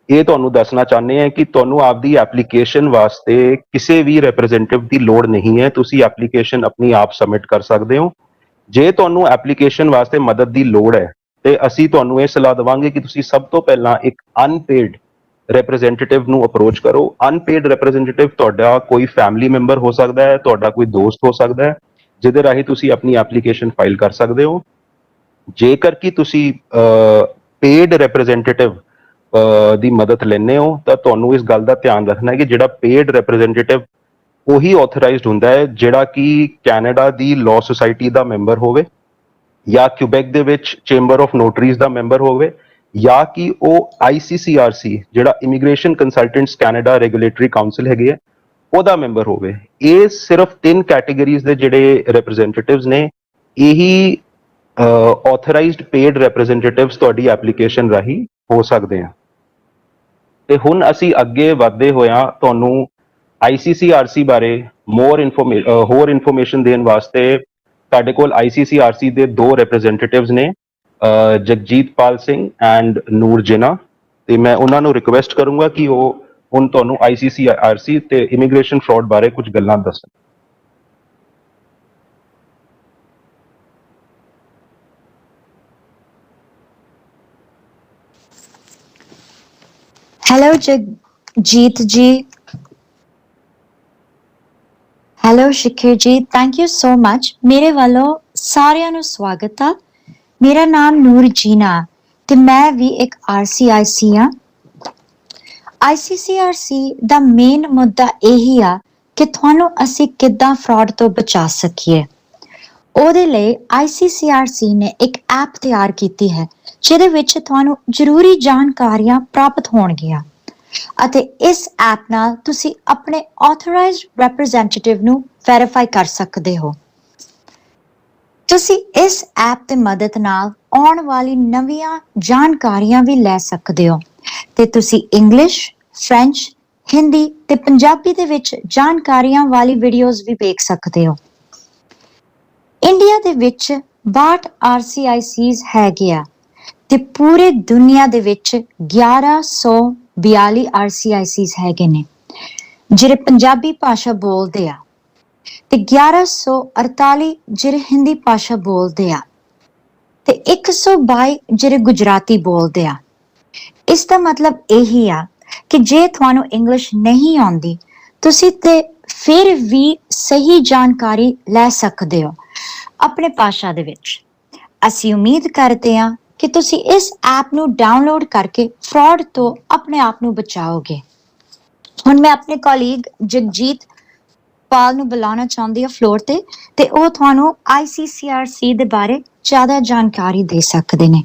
ਇਹ ਤੁਹਾਨੂੰ ਦੱਸਣਾ ਚਾਹੁੰਦੇ ਹਾਂ ਕਿ ਤੁਹਾਨੂੰ ਆਪਦੀ ਐਪਲੀਕੇਸ਼ਨ ਵਾਸਤੇ ਕਿਸੇ ਵੀ ਰਿਪਰੈਜ਼ੈਂਟੇਟਿਵ ਦੀ ਲੋੜ ਨਹੀਂ ਹੈ। ਤੁਸੀਂ ਐਪਲੀਕੇਸ਼ਨ ਆਪਣੀ ਆਪ ਸਬਮਿਟ ਕਰ ਸਕਦੇ ਹੋ। ਜੇ ਤੁਹਾਨੂੰ ਐਪਲੀਕੇਸ਼ਨ ਵਾਸਤੇ ਮਦਦ ਦੀ ਲੋੜ ਹੈ ਤੇ ਅਸੀਂ ਤੁਹਾਨੂੰ ਇਹ ਸਲਾਹ ਦੇਵਾਂਗੇ ਕਿ ਤੁਸੀਂ ਸਭ ਤੋਂ ਪਹਿਲਾਂ ਇੱਕ ਅਨਪੇਡ ਰਿਪਰੈਜ਼ੈਂਟੇਟਿਵ ਨੂੰ ਅਪਰੋਚ ਕਰੋ। ਅਨਪੇਡ ਰਿਪਰੈਜ਼ੈਂਟੇਟਿਵ ਤੁਹਾਡਾ ਕੋਈ ਫੈਮਿਲੀ ਮੈਂਬਰ ਹੋ ਸਕਦਾ ਹੈ, ਤੁਹਾਡਾ ਕੋਈ ਦੋਸਤ ਹੋ ਸਕਦਾ ਹੈ, ਜਿਹਦੇ ਰਾਹੀਂ ਤੁਸੀਂ ਆਪਣੀ ਐਪਲੀਕੇਸ਼ਨ ਫਾਈਲ ਕਰ ਸਕਦੇ ਹੋ। ਜੇਕਰ ਕਿ ਤੁਸੀਂ ਪੇਡ ਰਿਪਰੈਜ਼ੈਂਟੇਟਿਵ ਦੀ ਮਦਦ ਲੈਂਦੇ ਹੋ ਤਾਂ ਤੁਹਾਨੂੰ ਇਸ ਗੱਲ ਦਾ ਧਿਆਨ ਰੱਖਣਾ ਹੈ ਕਿ ਜਿਹੜਾ ਪੇਡ ਰਿਪਰੈਜ਼ੈਂਟੇਟਿਵ ਉਹੀ ਆਥੋਰਾਈਜ਼ਡ ਹੁੰਦਾ ਹੈ ਜਿਹੜਾ ਕਿ ਕੈਨੇਡਾ ਦੀ ਲਾਅ ਸੁਸਾਇਟੀ ਦਾ ਮੈਂਬਰ ਹੋਵੇ, ਜਾਂ ਕਿਊਬੈਕ ਦੇ ਵਿੱਚ ਚੇਂਬਰ ਆਫ ਨੋਟਰੀਜ਼ ਦਾ ਮੈਂਬਰ ਹੋਵੇ, ਜਾਂ ਕਿ ਉਹ ICCRC ਜਿਹੜਾ immigration consultants Canada regulatory council ਹੈਗੇ ਹੈ ਉਹਦਾ ਮੈਂਬਰ ਹੋਵੇ। ਇਹ ਸਿਰਫ 3 ਕੈਟੇਗਰੀਜ਼ ਦੇ ਜਿਹੜੇ ਰਿਪਰੈਜ਼ੈਂਟੇਟਿਵਸ ਨੇ, ਇਹੀ ਆਥੋਰਾਈਜ਼ਡ ਪੇਡ ਰਿਪਰੈਜ਼ੈਂਟੇਟਿਵਸ ਤੁਹਾਡੀ ਐਪਲੀਕੇਸ਼ਨ ਰਾਹੀਂ ਹੋ ਸਕਦੇ ਆ। ਤੇ ਹੁਣ ਅਸੀਂ ਅੱਗੇ ਵਧਦੇ ਹੋਇਆਂ ਤੁਹਾਨੂੰ ICCRC ਬਾਰੇ ਹੋਰ ਇਨਫੋਰਮੇਸ਼ਨ ਦੇਣ ਵਾਸਤੇ ਸਾਡੇ ਕੋਲ ICCRC ਦੇ 2 ਰਿਪਰੈਜ਼ੈਂਟੇਟਿਵਸ ਨੇ, ਜਗਜੀਤ ਪਾਲ ਸਿੰਘ ਐਂਡ ਨੂਰ ਜਿਨਾ, ਤੇ ਮੈਂ ਉਹਨਾਂ ਨੂੰ ਰਿਕੁਐਸਟ ਕਰੂੰਗਾ ਕਿ ਉਹ ਹੁਣ ਤੁਹਾਨੂੰ ICCRC ਤੇ ਇਮੀਗ੍ਰੇਸ਼ਨ ਫਰਾਡ ਬਾਰੇ ਕੁਝ ਗੱਲਾਂ ਦੱਸਣ। ਹੈਲੋ ਜਗਜੀਤ ਜੀ। ਹੈਲੋ ਸ਼ਿਖਰ ਜੀ, ਥੈਂਕ ਯੂ ਸੋ ਮਚ। ਮੇਰੇ ਵੱਲੋਂ ਸਾਰਿਆਂ ਨੂੰ ਸਵਾਗਤ ਆ। ਮੇਰਾ ਨਾਮ ਨੂਰ ਜੀਨਾ ਤੇ ਮੈਂ ਵੀ ਇੱਕ RCIC ਹਾਂ। ICCRC ਦਾ ਮੇਨ ਮੁੱਦਾ ਇਹੀ ਆ ਕਿ ਤੁਹਾਨੂੰ ਅਸੀਂ ਕਿੱਦਾਂ ਫਰਾਡ ਤੋਂ ਬਚਾ ਸਕੀਏ। ਉਹਦੇ ਲਈ ICCRC ਨੇ ਇੱਕ ਐਪ ਤਿਆਰ ਕੀਤੀ ਹੈ ਜਿਹਦੇ ਵਿੱਚ ਤੁਹਾਨੂੰ ਜ਼ਰੂਰੀ ਜਾਣਕਾਰੀਆਂ ਪ੍ਰਾਪਤ ਹੋਣਗੀਆਂ, ਅਤੇ ਇਸ ਐਪ ਨਾਲ ਤੁਸੀਂ ਆਪਣੇ ਆਥੋਰਾਈਜ਼ਡ ਰਿਪਰੈਜ਼ੈਂਟੇਟਿਵ ਨੂੰ ਵੈਰੀਫਾਈ ਕਰ ਸਕਦੇ ਹੋ। ਤੁਸੀਂ ਇਸ ਐਪ ਦੀ ਮਦਦ ਨਾਲ ਆਉਣ ਵਾਲੀ ਨਵੀਆਂ ਜਾਣਕਾਰੀਆਂ ਵੀ ਲੈ ਸਕਦੇ ਹੋ, ਤੇ ਤੁਸੀਂ ਇੰਗਲਿਸ਼, ਫ੍ਰੈਂਚ, ਹਿੰਦੀ ਤੇ ਪੰਜਾਬੀ ਦੇ ਵਿੱਚ ਜਾਣਕਾਰੀਆਂ ਵਾਲੀ ਵੀਡੀਓਜ਼ ਵੀ ਵੇਖ ਸਕਦੇ ਹੋ। ਇੰਡੀਆ ਦੇ ਵਿੱਚ 62 RCICs ਹੈਗੇ ਆ, ਤੇ ਪੂਰੇ ਦੁਨੀਆ ਦੇ ਵਿੱਚ 1142 RCICs ਹੈਗੇ ਨੇ ਜਿਹੜੇ ਪੰਜਾਬੀ ਭਾਸ਼ਾ ਬੋਲਦੇ ਆ, ਤੇ 1148 ਜਿਹੜੇ ਹਿੰਦੀ ਭਾਸ਼ਾ ਬੋਲਦੇ ਆ, ਤੇ 122 ਜਿਹੜੇ ਗੁਜਰਾਤੀ ਬੋਲਦੇ ਆ। ਇਸ ਦਾ ਮਤਲਬ ਇਹੀ ਆ ਕਿ ਜੇ ਤੁਹਾਨੂੰ ਇੰਗਲਿਸ਼ ਨਹੀਂ ਆਉਂਦੀ ਤੁਸੀਂ ਤੇ ਫਿਰ ਵੀ ਸਹੀ ਜਾਣਕਾਰੀ ਲੈ ਸਕਦੇ ਹੋ ਆਪਣੇ ਭਾਸ਼ਾ ਦੇ ਵਿੱਚ। ਅਸੀਂ ਉਮੀਦ ਕਰਦੇ ਹਾਂ ਕਿ ਤੁਸੀਂ ਇਸ ਐਪ ਨੂੰ ਡਾਊਨਲੋਡ ਕਰਕੇ ਫਰਾਡ ਤੋਂ ਆਪਣੇ ਆਪ ਨੂੰ ਬਚਾਓਗੇ। ਹੁਣ ਮੈਂ ਆਪਣੇ ਕੋਲੀਗ ਜਗਜੀਤ ਪਾਲ ਨੂੰ ਬੁਲਾਉਣਾ ਚਾਹੁੰਦੀ ਹਾਂ ਫਲੋਰ ਤੇ ਉਹ ਤੁਹਾਨੂੰ ICCRC ਦੇ ਬਾਰੇ ਜ਼ਿਆਦਾ ਜਾਣਕਾਰੀ ਦੇ ਸਕਦੇ ਨੇ।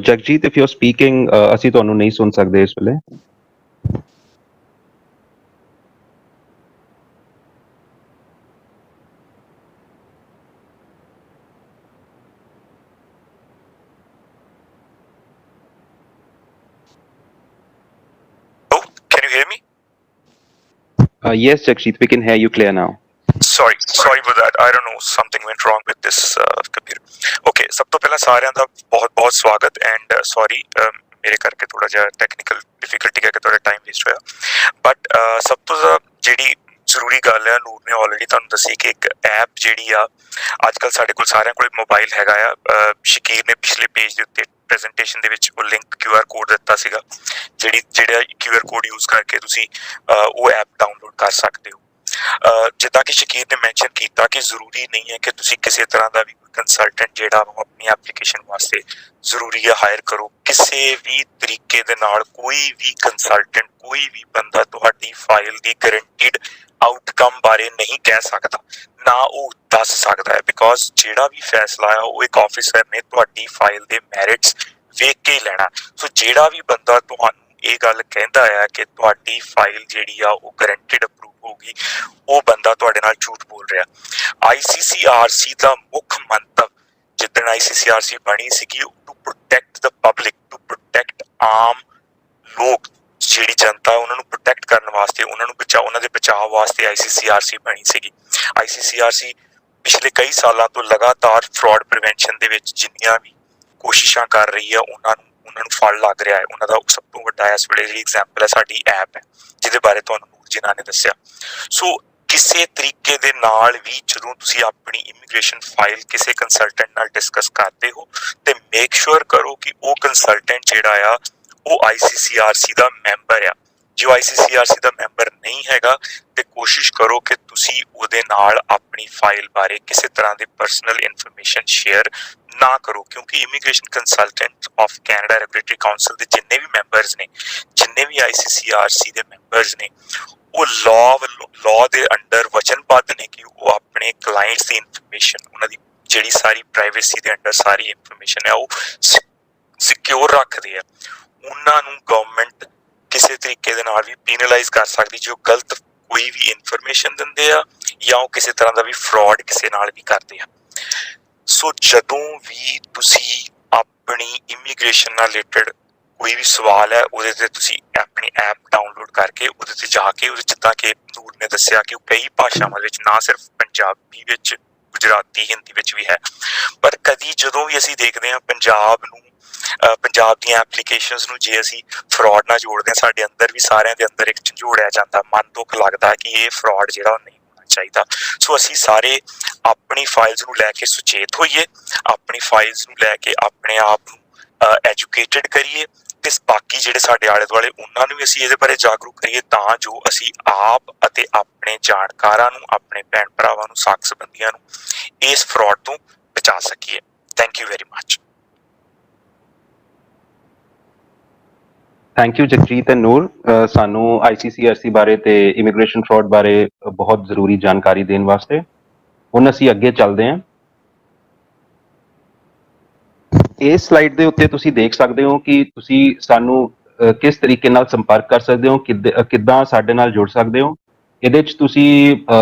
Jagjit, if you are speaking, ਅਸੀਂ ਤੁਹਾਨੂੰ ਨਹੀਂ ਸੁਣ ਸਕਦੇ ਇਸ ਵੇਲੇ। Can you hear me? Yes, Jagjeet, we can hear you clear now. Sorry for that. I don't know, something went wrong with this computer. Okay, ਸਭ ਤੋਂ ਪਹਿਲਾਂ ਸਾਰਿਆਂ ਦਾ ਬਹੁਤ ਸਵਾਗਤ ਐਂਡ ਸੌਰੀ ਮੇਰੇ ਕਰਕੇ ਥੋੜਾ ਜਿਹਾ ਟੈਕਨੀਕਲ ਡਿਫਿਕਲਟੀ ਕਰਕੇ ਥੋੜਾ ਟਾਈਮ ਵੇਸਟ ਹੋਇਆ, ਬਟ ਸਭ ਤੋਂ ਜ਼ਿਆਦਾ ਜਿਹੜੀ ਜ਼ਰੂਰੀ ਗੱਲ ਹੈ, ਨੂਰ ਨੇ ਆਲਰੇਡੀ ਤੁਹਾਨੂੰ ਦੱਸੀ ਕਿ ਇੱਕ ਐਪ ਜਿਹੜੀ ਆ ਅੱਜ ਕੱਲ੍ਹ ਸਾਡੇ ਕੋਲ ਸਾਰਿਆਂ ਕੋਲ ਮੋਬਾਈਲ ਹੈਗਾ ਆ। ਸ਼ਕੀਰ ਨੇ ਪਿਛਲੇ ਪੇਜ ਦੇ ਉੱਤੇ ਪ੍ਰੈਜੈਂਟੇਸ਼ਨ ਦੇ ਵਿੱਚ ਉਹ ਲਿੰਕ QR ਕੋਡ ਦਿੱਤਾ ਸੀਗਾ, ਜਿਹੜਾ QR ਕੋਡ ਯੂਜ਼ ਕਰਕੇ ਤੁਸੀਂ ਉਹ ਐਪ ਡਾਊਨਲੋਡ ਕਰ ਸਕਦੇ ਹੋ। ਜਿੱਦਾਂ ਕਿ ਸ਼ਕੀਰ ਨੇ ਮੈਂਸ਼ਨ ਕੀਤਾ ਕਿ ਜ਼ਰੂਰੀ ਨਹੀਂ ਹੈ ਕਿ ਤੁਸੀਂ ਕਿਸੇ ਤਰ੍ਹਾਂ ਦਾ ਵੀ ਕੰਸਲਟੈਂਟ ਜਿਹੜਾ ਉਹ ਆਪਣੀ ਐਪਲੀਕੇਸ਼ਨ ਵਾਸਤੇ ਜ਼ਰੂਰੀ ਹੈ ਹਾਇਰ ਕਰੋ। ਕਿਸੇ ਵੀ ਤਰੀਕੇ ਦੇ ਨਾਲ ਕੋਈ ਵੀ ਕੰਸਲਟੈਂਟ, ਕੋਈ ਵੀ ਬੰਦਾ ਤੁਹਾਡੀ ਫਾਈਲ ਦੀ ਗਰੰਟੀਡ ਆਊਟਕਮ ਬਾਰੇ ਨਹੀਂ ਕਹਿ ਸਕਦਾ, ਨਾ ਉਹ ਦੱਸ ਸਕਦਾ ਹੈ, ਬਿਕੋਜ਼ ਜਿਹੜਾ ਵੀ ਫੈਸਲਾ ਆ ਉਹ ਇੱਕ ਆਫਿਸਰ ਨੇ ਤੁਹਾਡੀ ਫਾਈਲ ਦੇ ਮੈਰਿਟਸ ਵੇਖ ਕੇ ਹੀ ਲੈਣਾ। ਸੋ ਜਿਹੜਾ ਵੀ ਬੰਦਾ ਤੁਹਾਨੂੰ ਇਹ ਗੱਲ ਕਹਿੰਦਾ ਆ ਕਿ ਤੁਹਾਡੀ ਫਾਈਲ ਜਿਹੜੀ ਆ ਉਹ ਗਰੰਟਿਡ ਅਪਰੂਵ ਹੋਊਗੀ, ਉਹ ਬੰਦਾ ਤੁਹਾਡੇ ਨਾਲ ਝੂਠ ਬੋਲ ਰਿਹਾ। ICCRC ਦਾ ਮੁੱਖ ਮੰਤਵ ਜਿੱਦਣ ICCRC ਬਣੀ ਸੀਗੀ, to protect the public, to protect ਆਮ ਲੋਕ, ਜਿਹੜੀ ਜਨਤਾ ਉਹਨਾਂ ਨੂੰ ਪ੍ਰੋਟੈਕਟ ਕਰਨ ਵਾਸਤੇ, ਉਹਨਾਂ ਨੂੰ ਉਹਨਾਂ ਦੇ ਬਚਾਅ ਵਾਸਤੇ ICCRC ਬਣੀ ਸੀਗੀ। ICCRC ਪਿਛਲੇ ਕਈ ਸਾਲਾਂ ਤੋਂ ਲਗਾਤਾਰ ਫਰਾਡ ਪ੍ਰੀਵੈਂਸ਼ਨ ਦੇ ਵਿੱਚ ਜਿੰਨੀਆਂ ਵੀ ਕੋਸ਼ਿਸ਼ਾਂ ਕਰ ਰਹੀ ਆ, ਉਹਨਾਂ ਨੂੰ ਫਲ ਲੱਗ ਰਿਹਾ ਹੈ। ਉਹਨਾਂ ਦਾ ਸਭ ਤੋਂ ਵੱਡਾ ਇਸ ਵੇਲੇ ਜਿਹੜੀ ਐਗਜ਼ਾਮਪਲ ਹੈ ਸਾਡੀ ਐਪ ਹੈ, ਜਿਹਦੇ ਬਾਰੇ ਤੁਹਾਨੂੰ ਨੂਰ ਜਿਨ੍ਹਾਂ ਨੇ ਦੱਸਿਆ। ਸੋ ਕਿਸੇ ਤਰੀਕੇ ਦੇ ਨਾਲ ਵੀ ਜਦੋਂ ਤੁਸੀਂ ਆਪਣੀ ਇਮੀਗ੍ਰੇਸ਼ਨ ਫਾਈਲ ਕਿਸੇ ਕੰਸਲਟੈਂਟ ਨਾਲ ਡਿਸਕਸ ਕਰਦੇ ਹੋ ਤੇ ਮੇਕ ਸ਼ੋਰ ਕਰੋ ਕਿ ਉਹ ਕੰਸਲਟੈਂਟ ਜਿਹੜਾ ਆ ਉਹ ICCRC ਦਾ ਮੈਂਬਰ ਆ। ਜੋ ICCRC ਦਾ ਮੈਂਬਰ ਨਹੀਂ ਹੈਗਾ ਤੇ ਕੋਸ਼ਿਸ਼ ਕਰੋ ਕਿ ਤੁਸੀਂ ਉਹਦੇ ਨਾਲ ਆਪਣੀ ਫਾਈਲ ਬਾਰੇ ਕਿਸੇ ਤਰ੍ਹਾਂ ਦੀ ਪਰਸਨਲ ਇਨਫੋਰਮੇਸ਼ਨ ਸ਼ੇਅਰ ਨਾ ਕਰੋ, ਕਿਉਂਕਿ immigration consultant of Canada regulatory council ਦੇ ਜਿੰਨੇ ਵੀ ਮੈਂਬਰਸ ਨੇ, ਜਿੰਨੇ ਵੀ ICCRC ਦੇ ਮੈਂਬਰਸ ਨੇ, ਉਹ ਲਾਅ ਦੇ ਅੰਡਰ ਵਚਨਬੱਧ ਨੇ ਕਿ ਉਹ ਆਪਣੇ ਕਲਾਇੰਟਸ ਦੀ ਇਨਫੋਰਮੇਸ਼ਨ, ਉਹਨਾਂ ਦੀ ਜਿਹੜੀ ਸਾਰੀ ਪ੍ਰਾਈਵੇਸੀ ਦੇ ਅੰਡਰ ਸਾਰੀ ਇਨਫੋਰਮੇਸ਼ਨ ਹੈ ਉਹ ਸਿਕਿਉਰ ਰੱਖਦੇ ਆ। ਉਹਨਾਂ ਨੂੰ ਗਵਰਨਮੈਂਟ ਕਿਸੇ ਤਰੀਕੇ ਦੇ ਨਾਲ ਵੀ ਪੀਨਲਾਈਜ਼ ਕਰ ਸਕਦੀ ਜੋ ਗਲਤ ਕੋਈ ਵੀ ਇਨਫੋਰਮੇਸ਼ਨ ਦਿੰਦੇ ਆ ਜਾਂ ਉਹ ਕਿਸੇ ਤਰ੍ਹਾਂ ਦਾ ਵੀ ਫਰਾਡ ਕਿਸੇ ਨਾਲ ਵੀ ਕਰਦੇ ਆ। ਸੋ ਜਦੋਂ ਵੀ ਤੁਸੀਂ ਆਪਣੀ ਇਮੀਗ੍ਰੇਸ਼ਨ ਨਾਲ ਰਿਲੇਟਡ ਕੋਈ ਵੀ ਸਵਾਲ ਹੈ, ਉਹਦੇ ਤੇ ਤੁਸੀਂ ਆਪਣੀ ਐਪ ਡਾਊਨਲੋਡ ਕਰਕੇ ਉਹਦੇ ਤੇ ਜਾ ਕੇ, ਉਹਦੇ ਜਿੱਦਾਂ ਕਿ ਨੂਰ ਨੇ ਦੱਸਿਆ ਕਿ ਉਹ ਕਈ ਭਾਸ਼ਾਵਾਂ ਵਿੱਚ, ਨਾ ਸਿਰਫ ਪੰਜਾਬੀ ਵਿੱਚ, ਗੁਜਰਾਤੀ, ਹਿੰਦੀ ਵਿੱਚ ਵੀ ਹੈ, ਪਰ ਕਦੀ ਜਦੋਂ ਵੀ ਅਸੀਂ ਦੇਖਦੇ ਹਾਂ ਪੰਜਾਬ ਦੀਆਂ ਐਪਲੀਕੇਸ਼ਨਸ ਨੂੰ ਜੇ ਅਸੀਂ ਫਰਾਡ ਨਾਲ ਜੋੜਦੇ ਹਾਂ, ਸਾਡੇ ਅੰਦਰ ਵੀ ਸਾਰਿਆਂ ਦੇ ਅੰਦਰ ਇੱਕ ਝੰਜੋੜਿਆ ਜਾਂਦਾ, ਮਨ ਦੁੱਖ ਲੱਗਦਾ ਕਿ ਇਹ ਫਰਾਡ ਜਿਹੜਾ ਉਹ ਨਹੀਂ ਹੋਣਾ ਚਾਹੀਦਾ। ਸੋ ਅਸੀਂ ਸਾਰੇ ਆਪਣੀ ਫਾਈਲਸ ਨੂੰ ਲੈ ਕੇ ਸੁਚੇਤ ਹੋਈਏ, ਆਪਣੀ ਫਾਈਲਸ ਨੂੰ ਲੈ ਕੇ ਆਪਣੇ ਆਪ ਨੂੰ ਐਜੂਕੇਟਡ ਕਰੀਏ ਤੇ ਬਾਕੀ ਜਿਹੜੇ ਸਾਡੇ ਆਲੇ ਦੁਆਲੇ ਉਹਨਾਂ ਨੂੰ ਵੀ ਅਸੀਂ ਇਹਦੇ ਬਾਰੇ ਜਾਗਰੂਕ ਕਰੀਏ, ਤਾਂ ਜੋ ਅਸੀਂ ਆਪ ਅਤੇ ਆਪਣੇ ਜਾਣਕਾਰਾਂ ਨੂੰ, ਆਪਣੇ ਭੈਣ ਭਰਾਵਾਂ ਨੂੰ, ਸਾਕ ਸੰਬੰਧੀਆਂ ਨੂੰ ਇਸ ਫਰਾਡ ਤੋਂ ਬਚਾ ਸਕੀਏ। Thank you very much. Thank you Jagjit and Noor, ਸਾਨੂੰ ICCRC ਬਾਰੇ ਤੇ ਇਮੀਗ੍ਰੇਸ਼ਨ ਫਰਾਡ ਬਾਰੇ ਬਹੁਤ ਜ਼ਰੂਰੀ ਜਾਣਕਾਰੀ ਦੇਣ ਵਾਸਤੇ। ਹੁਣ ਅਸੀਂ ਅੱਗੇ ਚੱਲਦੇ ਹਾਂ। ਇਸ ਸਲਾਈਡ ਦੇ ਉੱਤੇ ਤੁਸੀਂ ਦੇਖ ਸਕਦੇ ਹੋ ਕਿ ਤੁਸੀਂ ਸਾਨੂੰ ਕਿਸ ਤਰੀਕੇ ਨਾਲ ਸੰਪਰਕ ਕਰ ਸਕਦੇ ਹੋ, ਕਿੱਦਾਂ ਸਾਡੇ ਨਾਲ ਜੁੜ ਸਕਦੇ ਹੋ। ਇਹਦੇ 'ਚ ਤੁਸੀਂ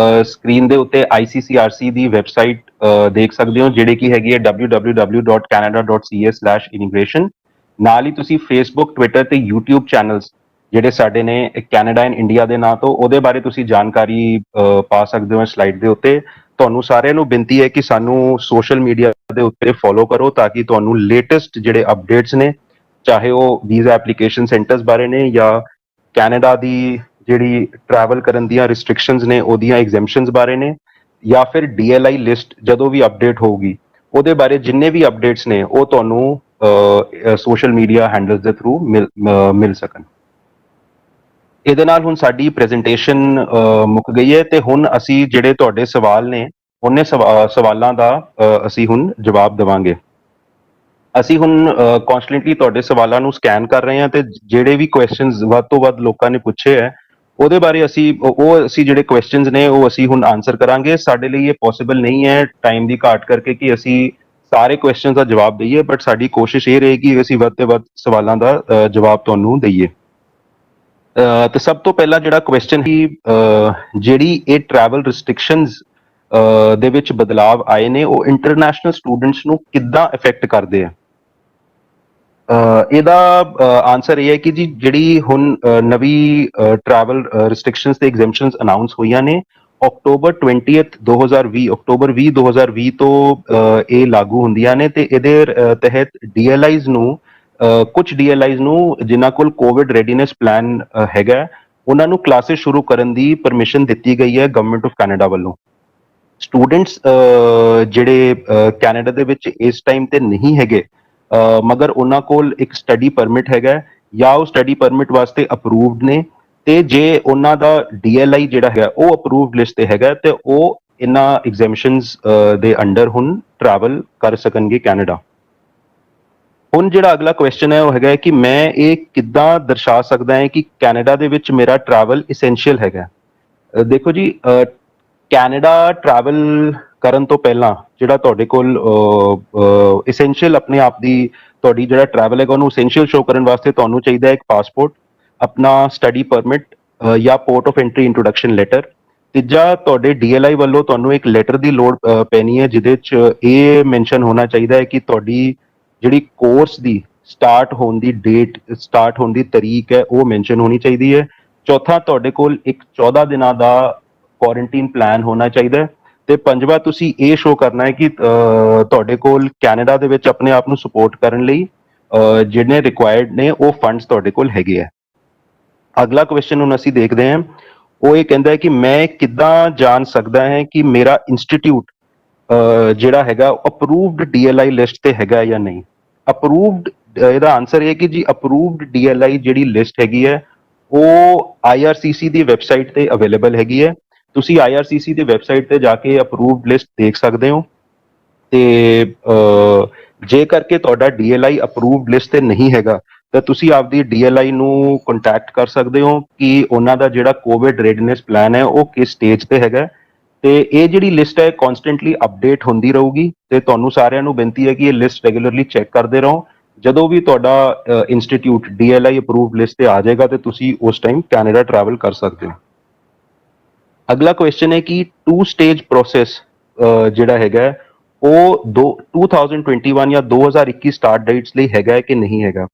ਸਕਰੀਨ ਦੇ ਉੱਤੇ ICCRC ਦੀ ਵੈਬਸਾਈਟ ਦੇਖ ਸਕਦੇ ਹੋ, ਜਿਹੜੀ ਕਿ ਹੈਗੀ ਹੈ www.canada.ca/immigration। ਨਾਲ ਹੀ ਤੁਸੀਂ ਫੇਸਬੁੱਕ, ਟਵਿੱਟਰ ਤੇ YouTube ਚੈਨਲਸ ਜਿਹੜੇ ਸਾਡੇ ਨੇ ਕੈਨੇਡਾ ਐਂਡ ਇੰਡੀਆ ਦੇ ਨਾਂ ਤੋਂ, ਉਹਦੇ ਬਾਰੇ ਤੁਸੀਂ ਜਾਣਕਾਰੀ ਪਾ ਸਕਦੇ ਹੋ ਸਲਾਈਡ ਦੇ ਉੱਤੇ। ਤੁਹਾਨੂੰ ਸਾਰਿਆਂ ਨੂੰ ਬੇਨਤੀ ਹੈ ਕਿ ਸਾਨੂੰ ਸੋਸ਼ਲ ਮੀਡੀਆ ਦੇ ਉੱਤੇ ਫੋਲੋ ਕਰੋ, ਤਾਂ ਕਿ ਤੁਹਾਨੂੰ ਲੇਟੈਸਟ ਜਿਹੜੇ ਅਪਡੇਟਸ ਨੇ, ਚਾਹੇ ਉਹ ਵੀਜ਼ਾ ਐਪਲੀਕੇਸ਼ਨ ਸੈਂਟਰਸ ਬਾਰੇ ਨੇ ਜਾਂ ਕੈਨੇਡਾ ਦੀ ਜਿਹੜੀ ਟਰੈਵਲ ਕਰਨ ਦੀਆਂ ਰਿਸਟ੍ਰਿਕਸ਼ਨਸ ਨੇ ਉਹਦੀਆਂ ਐਗਜ਼ੈਂਪਸ਼ਨਸ ਬਾਰੇ ਨੇ, ਜਾਂ ਫਿਰ DLI ਲਿਸਟ ਜਦੋਂ ਵੀ ਅਪਡੇਟ ਹੋਊਗੀ ਉਹਦੇ ਬਾਰੇ ਜਿੰਨੇ ਵੀ ਅਪਡੇਟਸ ਨੇ ਉਹ ਤੁਹਾਨੂੰ ਸੋਸ਼ਲ ਮੀਡੀਆ ਹੈਂਡਲਸ ਦੇ ਥਰੂ ਮਿਲ ਸਕਣ। ਇਹਦੇ ਨਾਲ ਹੁਣ ਸਾਡੀ ਪ੍ਰੈਜੈਂਟੇਸ਼ਨ ਮੁੱਕ ਗਈ ਹੈ ਤੇ ਹੁਣ ਅਸੀਂ ਜਿਹੜੇ ਤੁਹਾਡੇ ਸਵਾਲ ਨੇ ਉਹਨੇ ਸਵਾਲਾਂ ਦਾ ਅਸੀਂ ਹੁਣ ਜਵਾਬ ਦੇਵਾਂਗੇ। ਅਸੀਂ ਹੁਣ ਕਨਸਟੈਂਟਲੀ ਤੁਹਾਡੇ ਸਵਾਲਾਂ ਨੂੰ ਸਕੈਨ ਕਰ ਰਹੇ ਹਾਂ ਤੇ ਜਿਹੜੇ ਵੀ ਕੁਐਸਚਨਸ ਵੱਧ ਤੋਂ ਵੱਧ ਲੋਕਾਂ ਨੇ ਪੁੱਛੇ ਹੈ ਉਹਦੇ ਬਾਰੇ ਅਸੀਂ ਜਿਹੜੇ ਕੁਐਸਚਨਸ ਨੇ ਉਹ ਅਸੀਂ ਹੁਣ ਆਨਸਰ ਕਰਾਂਗੇ। ਸਾਡੇ ਲਈ ਇਹ ਪੋਸੀਬਲ ਨਹੀਂ ਹੈ ਟਾਈਮ ਦੀ ਘਾਟ ਕਰਕੇ ਕਿ ਅਸੀਂ ਸਾਰੇ ਕੁਐਸਚਨਸ ਦਾ ਜਵਾਬ ਦਈਏ, ਬਟ ਸਾਡੀ ਕੋਸ਼ਿਸ਼ ਇਹ ਰਹੇਗੀ ਕਿ ਅਸੀਂ ਵੱਧ ਤੋਂ ਵੱਧ ਸਵਾਲਾਂ ਦਾ ਜਵਾਬ ਤੁਹਾਨੂੰ ਦਈਏ। ਤੇ ਸਭ ਤੋਂ ਪਹਿਲਾਂ ਜਿਹੜਾ ਕੁਐਸਚਨ ਸੀ, ਜਿਹੜੀ ਇਹ ਟਰੈਵਲ ਰਿਸਟ੍ਰਿਕਸ਼ਨਸ ਦੇ ਵਿੱਚ ਬਦਲਾਵ ਆਏ ਨੇ ਉਹ ਇੰਟਰਨੈਸ਼ਨਲ ਸਟੂਡੈਂਟਸ ਨੂੰ ਕਿੱਦਾਂ ਅਫੈਕਟ ਕਰਦੇ ਆ। ਇਹਦਾ ਆਨਸਰ ਇਹ ਹੈ ਕਿ ਜੀ ਜਿਹੜੀ ਹੁਣ ਨਵੀਂ ਟਰੈਵਲ ਰਿਸਟ੍ਰਿਕਸ਼ਨਸ ਤੇ ਐਗਜ਼ੈਂਪਸ਼ਨਸ ਅਨਾਉਂਸ ਹੋਈਆਂ ਨੇ ਅਕਤੂਬਰ 20 2020 ਤੋਂ ਇਹ ਲਾਗੂ ਹੁੰਦੀਆਂ ਨੇ ਤੇ ਇਹਦੇ ਤਹਿਤ ਡੀਐਲਆਈਜ਼ ਨੂੰ ਕੁਝ ਡੀਐਲਆਈਜ਼ ਨੂੰ ਜਿਨ੍ਹਾਂ ਕੋਲ ਕੋਵਿਡ ਰੈਡੀਨੈਸ ਪਲਾਨ ਹੈਗਾ ਉਹਨਾਂ ਨੂੰ ਕਲਾਸਿਸ ਸ਼ੁਰੂ ਕਰਨ ਦੀ ਪਰਮਿਸ਼ਨ ਦਿੱਤੀ ਗਈ ਹੈ ਗਵਰਨਮੈਂਟ ਆਫ ਕੈਨੇਡਾ ਵੱਲੋਂ। ਸਟੂਡੈਂਟਸ ਜਿਹੜੇ ਕੈਨੇਡਾ ਦੇ ਵਿੱਚ ਇਸ ਟਾਈਮ ਤੇ ਨਹੀਂ ਹੈਗੇ ਮਗਰ ਉਹਨਾਂ ਕੋਲ ਇੱਕ ਸਟੱਡੀ ਪਰਮਿਟ ਹੈਗਾ ਜਾਂ ਉਹ ਸਟੱਡੀ ਪਰਮਿਟ ਵਾਸਤੇ ਅਪਰੂਵਡ ਨੇ ਤੇ ਜੇ ਉਹਨਾਂ ਦਾ ਡੀਐਲਆਈ ਜਿਹੜਾ ਹੈਗਾ ਉਹ ਅਪਰੂਵਡ ਲਿਸਟ ਤੇ ਹੈਗਾ ਤੇ ਉਹ ਇਹਨਾਂ ਐਗਜ਼ੈਂਪਸ਼ਨਸ ਦੇ ਅੰਡਰ ਹੁਣ ਟਰੈਵਲ ਕਰ ਸਕਣਗੇ ਕੈਨੇਡਾ। ਹੁਣ ਜਿਹੜਾ ਅਗਲਾ ਕੁਐਸਚਨ ਹੈ ਉਹ ਹੈਗਾ ਕਿ ਮੈਂ ਇਹ ਕਿੱਦਾਂ ਦਰਸਾ ਸਕਦਾ ਹਾਂ ਕਿ ਕੈਨੇਡਾ ਦੇ ਵਿੱਚ ਮੇਰਾ ਟਰੈਵਲ ਐਸੈਂਸ਼ੀਅਲ ਹੈਗਾ। ਦੇਖੋ ਜੀ, ਕੈਨੇਡਾ ਟਰੈਵਲ ਕਰਨ ਤੋਂ ਪਹਿਲਾਂ ਜਿਹੜਾ ਤੁਹਾਡੇ ਕੋਲ ਐਸੈਂਸ਼ੀਅਲ ਆਪਣੇ ਆਪ ਦੀ ਤੁਹਾਡੀ ਜਿਹੜਾ ਟਰੈਵਲ ਹੈਗਾ ਉਹਨੂੰ ਐਸੈਂਸ਼ੀਅਲ ਸ਼ੋ ਕਰਨ ਵਾਸਤੇ ਤੁਹਾਨੂੰ ਚਾਹੀਦਾ ਹੈ ਇੱਕ ਪਾਸਪੋਰਟ, ਆਪਣਾ ਸਟੱਡੀ ਪਰਮਿਟ ਜਾਂ port of entry introduction letter. ਤੀਜਾ, ਤੁਹਾਡੇ ਡੀਐਲਆਈ ਵੱਲੋਂ ਤੁਹਾਨੂੰ ਇੱਕ ਲੈਟਰ ਦੀ ਲੋੜ ਪੈਣੀ ਹੈ ਜਿਹਦੇ 'ਚ ਇਹ ਮੈਂਸ਼ਨ ਹੋਣਾ ਚਾਹੀਦਾ ਹੈ ਕਿ ਤੁਹਾਡੀ ਜਿਹੜੀ ਕੋਰਸ ਦੀ ਸਟਾਰਟ ਹੋਣ ਦੀ ਡੇਟ, ਸਟਾਰਟ ਹੋਣ ਦੀ ਤਰੀਕ ਹੈ ਉਹ ਮੈਂਸ਼ਨ ਹੋਣੀ ਚਾਹੀਦੀ ਹੈ। ਚੌਥਾ, ਤੁਹਾਡੇ ਕੋਲ ਇੱਕ 14 ਦਿਨਾਂ ਦਾ ਕੁਆਰੰਟੀਨ ਪਲਾਨ ਹੋਣਾ ਚਾਹੀਦਾ ਹੈ ਤੇ ਪੰਜਵਾਂ, ਤੁਸੀਂ ਇਹ ਸ਼ੋ ਕਰਨਾ ਹੈ ਕਿ ਤੁਹਾਡੇ ਕੋਲ ਕੈਨੇਡਾ ਦੇ ਵਿੱਚ ਆਪਣੇ ਆਪ ਨੂੰ ਸਪੋਰਟ ਕਰਨ ਲਈ ਜਿਹੜੇ ਰਿਕੁਆਇਰਡ ਨੇ ਉਹ ਫੰਡਸ ਤੁਹਾਡੇ ਕੋਲ ਹੈਗੇ ਆ। ਅਗਲਾ ਕੁਐਸਚਨ ਹੁਣ ਅਸੀਂ ਦੇਖਦੇ ਹਾਂ, ਉਹ ਇਹ ਕਹਿੰਦਾ ਹੈ ਕਿ ਮੈਂ ਕਿੱਦਾਂ ਜਾਣ ਸਕਦਾ ਹਾਂ ਕਿ ਮੇਰਾ ਇੰਸਟੀਟਿਊਟ ਜਿਹੜਾ ਹੈਗਾ ਅਪਰੂਵਡ ਡੀਐਲਆਈ ਲਿਸਟ ਤੇ ਹੈਗਾ ਜਾਂ ਨਹੀਂ। ਅਪਰੂਵਡ, ਇਹਦਾ ਆਨਸਰ ਇਹ ਹੈ ਕਿ ਜੀ ਅਪਰੂਵਡ ਡੀਐਲਆਈ ਜਿਹੜੀ ਲਿਸਟ ਹੈਗੀ ਹੈ ਉਹ ਆਈਆਰਸੀਸੀ ਦੀ ਵੈਬਸਾਈਟ ਤੇ ਅਵੇਲੇਬਲ ਹੈਗੀ ਹੈ। ਤੁਸੀਂ ਆਈਆਰਸੀਸੀ ਦੀ ਵੈਬਸਾਈਟ ਤੇ ਜਾ ਕੇ ਅਪਰੂਵਡ ਲਿਸਟ ਦੇਖ ਸਕਦੇ ਹੋ ਤੇ ਜੇ ਕਰਕੇ ਤੁਹਾਡਾ ਡੀਐਲਆਈ ਅਪਰੂਵਡ ਲਿਸਟ ਤੇ ਨਹੀਂ ਹੈਗਾ ਤਾਂ ਤੁਸੀਂ ਆਪਦੀ ਡੀਐਲਆਈ ਨੂੰ ਕੰਟੈਕਟ ਕਰ ਸਕਦੇ ਹੋ ਕਿ ਉਹਨਾਂ ਦਾ ਜਿਹੜਾ ਕੋਵਿਡ ਰੈਡੀਨੈਸ ਪਲਾਨ ਹੈ ਉਹ ਕਿਸ ਸਟੇਜ ਤੇ ਹੈਗਾ। ਤੇ ਇਹ ਜਿਹੜੀ ਲਿਸਟ ਹੈ ਕਨਸਟੈਂਟਲੀ ਅਪਡੇਟ ਹੁੰਦੀ ਰਹੂਗੀ ਤੇ ਤੁਹਾਨੂੰ ਸਾਰਿਆਂ ਨੂੰ ਬੇਨਤੀ ਹੈ ਕਿ ਇਹ ਲਿਸਟ ਰੈਗੂਲਰਲੀ ਚੈੱਕ ਕਰਦੇ ਰਹੋ। ਜਦੋਂ ਵੀ ਤੁਹਾਡਾ ਇੰਸਟੀਟਿਊਟ ਡੀਐਲਆਈ ਅਪਰੂਵਡ ਲਿਸਟ ਤੇ ਆ ਜਾਏਗਾ ਤੇ ਤੁਸੀਂ ਉਸ ਟਾਈਮ ਕੈਨੇਡਾ ਟਰੈਵਲ ਕਰ ਸਕਦੇ ਹੋ। ਅਗਲਾ ਕੁਐਸਚਨ ਹੈ ਕਿ 2 ਸਟੇਜ ਪ੍ਰੋਸੈਸ ਜਿਹੜਾ ਹੈਗਾ ਉਹ 2021 ਜਾਂ 2021 ਸਟਾਰਟ ਡੇਟਸ ਲਈ ਹੈਗਾ ਕਿ ਨਹੀਂ ਹੈਗਾ।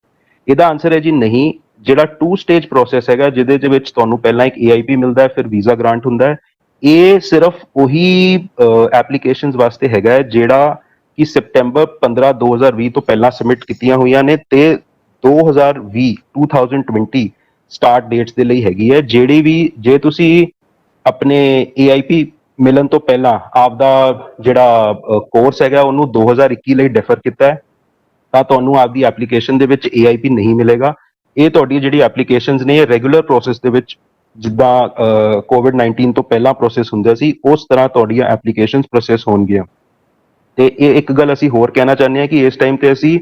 ਇਹਦਾ ਆਨਸਰ ਹੈ ਜੀ ਨਹੀਂ। ਜਿਹੜਾ 2 ਸਟੇਜ ਪ੍ਰੋਸੈਸ ਹੈਗਾ ਜਿਹਦੇ ਦੇ ਵਿੱਚ ਤੁਹਾਨੂੰ ਪਹਿਲਾਂ ਇੱਕ ਏਆਈਪੀ ਮਿਲਦਾ ਹੈ ਫਿਰ ਵੀਜ਼ਾ ਗ੍ਰਾਂਟ ਹੁੰਦਾ ਹੈ, ਇਹ ਸਿਰਫ ਉਹੀ ਐਪਲੀਕੇਸ਼ਨਸ ਵਾਸਤੇ ਹੈਗਾ ਜਿਹੜਾ ਕਿ ਸੈਪਟੈਂਬਰ 15 2020 ਤੋਂ ਪਹਿਲਾਂ ਸਬਮਿਟ ਕੀਤੀਆਂ ਹੋਈਆਂ ਨੇ ਤੇ 2020 ਸਟਾਰਟ ਡੇਟਸ ਦੇ ਲਈ ਹੈਗੀ ਹੈ। ਜਿਹੜੀ ਵੀ ਜੇ ਤੁਸੀਂ ਆਪਣੇ ਏਆਈਪੀ ਮਿਲਣ ਤੋਂ ਪਹਿਲਾਂ ਆਪਦਾ ਜਿਹੜਾ ਕੋਰਸ ਹੈਗਾ ਉਹਨੂੰ 2021 ਲਈ ਡੈਫਰ ਕੀਤਾ ਹੈ ਤਾਂ ਤੁਹਾਨੂੰ ਆਪਦੀ ਐਪਲੀਕੇਸ਼ਨ ਦੇ ਵਿੱਚ ਏਆਈਪੀ ਨਹੀਂ ਮਿਲੇਗਾ। ਇਹ ਤੁਹਾਡੀ ਜਿਹੜੀ ਐਪਲੀਕੇਸ਼ਨਸ ਨੇ ਰੈਗੂਲਰ ਪ੍ਰੋਸੈਸ ਦੇ ਵਿੱਚ ਜਿੱਦਾਂ ਕੋਵਿਡ-19 ਤੋਂ ਪਹਿਲਾਂ ਪ੍ਰੋਸੈਸ ਹੁੰਦਾ ਸੀ ਉਸ ਤਰ੍ਹਾਂ ਤੁਹਾਡੀਆਂ ਐਪਲੀਕੇਸ਼ਨਸ ਪ੍ਰੋਸੈਸ ਹੋਣਗੀਆਂ। ਤੇ ਇਹ ਇੱਕ ਗੱਲ ਅਸੀਂ ਹੋਰ ਕਹਿਣਾ ਚਾਹੁੰਦੇ ਹਾਂ ਕਿ ਇਸ ਟਾਈਮ ਤੇ ਅਸੀਂ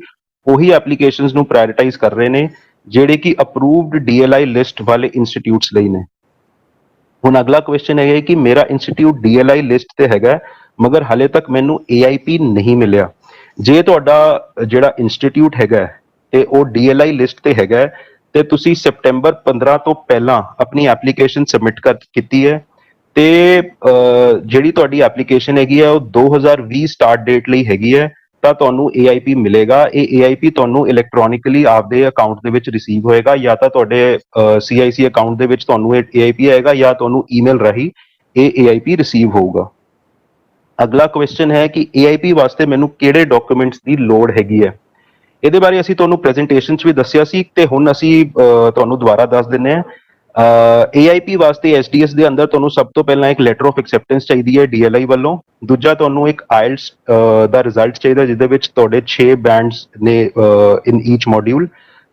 ਉਹੀ ਐਪਲੀਕੇਸ਼ਨਸ ਨੂੰ ਪ੍ਰਾਇੋਰਟਾਈਜ਼ ਕਰ ਰਹੇ ਨੇ ਜਿਹੜੇ ਕਿ ਅਪਰੂਵਡ ਡੀਐਲਆਈ ਲਿਸਟ ਵਾਲੇ ਇੰਸਟੀਟਿਊਟਸ ਲਈ ਨੇ। ਹੁਣ ਅਗਲਾ ਕੁਐਸਚਨ ਹੈ ਕਿ ਮੇਰਾ ਇੰਸਟੀਟਿਊਟ ਡੀਐਲਆਈ ਲਿਸਟ ਤੇ ਹੈਗਾ ਮਗਰ ਹਲੇ ਤੱਕ ਮੈਨੂੰ ਏਆਈਪੀ ਨਹੀਂ ਮਿਲਿਆ। ਜੇ ਤੁਹਾਡਾ ਜਿਹੜਾ ਇੰਸਟੀਟਿਊਟ ਹੈਗਾ ਤੇ ਉਹ ਡੀਐਲਆਈ ਲਿਸਟ ਤੇ ਹੈਗਾ ਤੇ ਤੁਸੀਂ ਸੈਪਟੈਂਬਰ 15 ਤੋਂ ਪਹਿਲਾਂ ਆਪਣੀ ਐਪਲੀਕੇਸ਼ਨ ਸਬਮਿਟ ਕੀਤੀ ਹੈ ਤੇ ਜਿਹੜੀ ਤੁਹਾਡੀ ਐਪਲੀਕੇਸ਼ਨ ਹੈਗੀ ਹੈ ਉਹ 2020 ਸਟਾਰਟ ਡੇਟ ਲਈ ਹੈਗੀ ਹੈ ਤਾਂ ਤੁਹਾਨੂੰ ਏਆਈਪੀ ਮਿਲੇਗਾ। ਇਹ ਏਆਈਪੀ ਤੁਹਾਨੂੰ ਇਲੈਕਟ੍ਰੋਨਿਕਲੀ ਆਪਦੇ ਅਕਾਊਂਟ ਦੇ ਵਿੱਚ ਰਿਸੀਵ ਹੋਏਗਾ ਜਾਂ ਤਾਂ ਤੁਹਾਡੇ ਸੀਆਈਸੀ ਅਕਾਊਂਟ ਦੇ ਵਿੱਚ ਤੁਹਾਨੂੰ ਇਹ ਏਆਈਪੀ ਆਏਗਾ ਜਾਂ ਤੁਹਾਨੂੰ ਈਮੇਲ ਰਾਹੀਂ ਇਹ ਏਆਈਪੀ ਰਿਸੀਵ ਹੋਊਗਾ। ਅਗਲਾ ਕੁਐਸਚਨ ਹੈ ਕਿ ਏਆਈਪੀ ਵਾਸਤੇ ਮੈਨੂੰ ਕਿਹੜੇ ਡਾਕੂਮੈਂਟਸ ਦੀ ਲੋੜ ਹੈਗੀ ਹੈ। ਇਹਦੇ ਬਾਰੇ ਅਸੀਂ ਤੁਹਾਨੂੰ ਪ੍ਰੈਜੈਂਟੇਸ਼ਨ 'ਚ ਵੀ ਦੱਸਿਆ ਸੀ ਤੇ ਹੁਣ ਅਸੀਂ ਤੁਹਾਨੂੰ ਦੁਬਾਰਾ ਦੱਸ ਦਿੰਦੇ ਹਾਂ। ਏਆਈਪੀ ਵਾਸਤੇ ਐਸਡੀਐਸ ਦੇ ਅੰਦਰ ਤੁਹਾਨੂੰ ਸਭ ਤੋਂ ਪਹਿਲਾਂ ਇੱਕ ਲੈਟਰ ਆਫ ਐਕਸੈਪਟੈਂਸ ਚਾਹੀਦੀ ਹੈ ਡੀਐਲਆਈ ਵੱਲੋਂ। ਦੂਜਾ, ਤੁਹਾਨੂੰ ਇੱਕ ਆਇਲਟਸ ਦਾ ਰਿਜ਼ਲਟ ਚਾਹੀਦਾ ਜਿਹਦੇ ਵਿੱਚ ਤੁਹਾਡੇ 6 ਬੈਂਡਸ ਨੇ ਇਨ ਈਚ ਮੋਡਿਊਲ।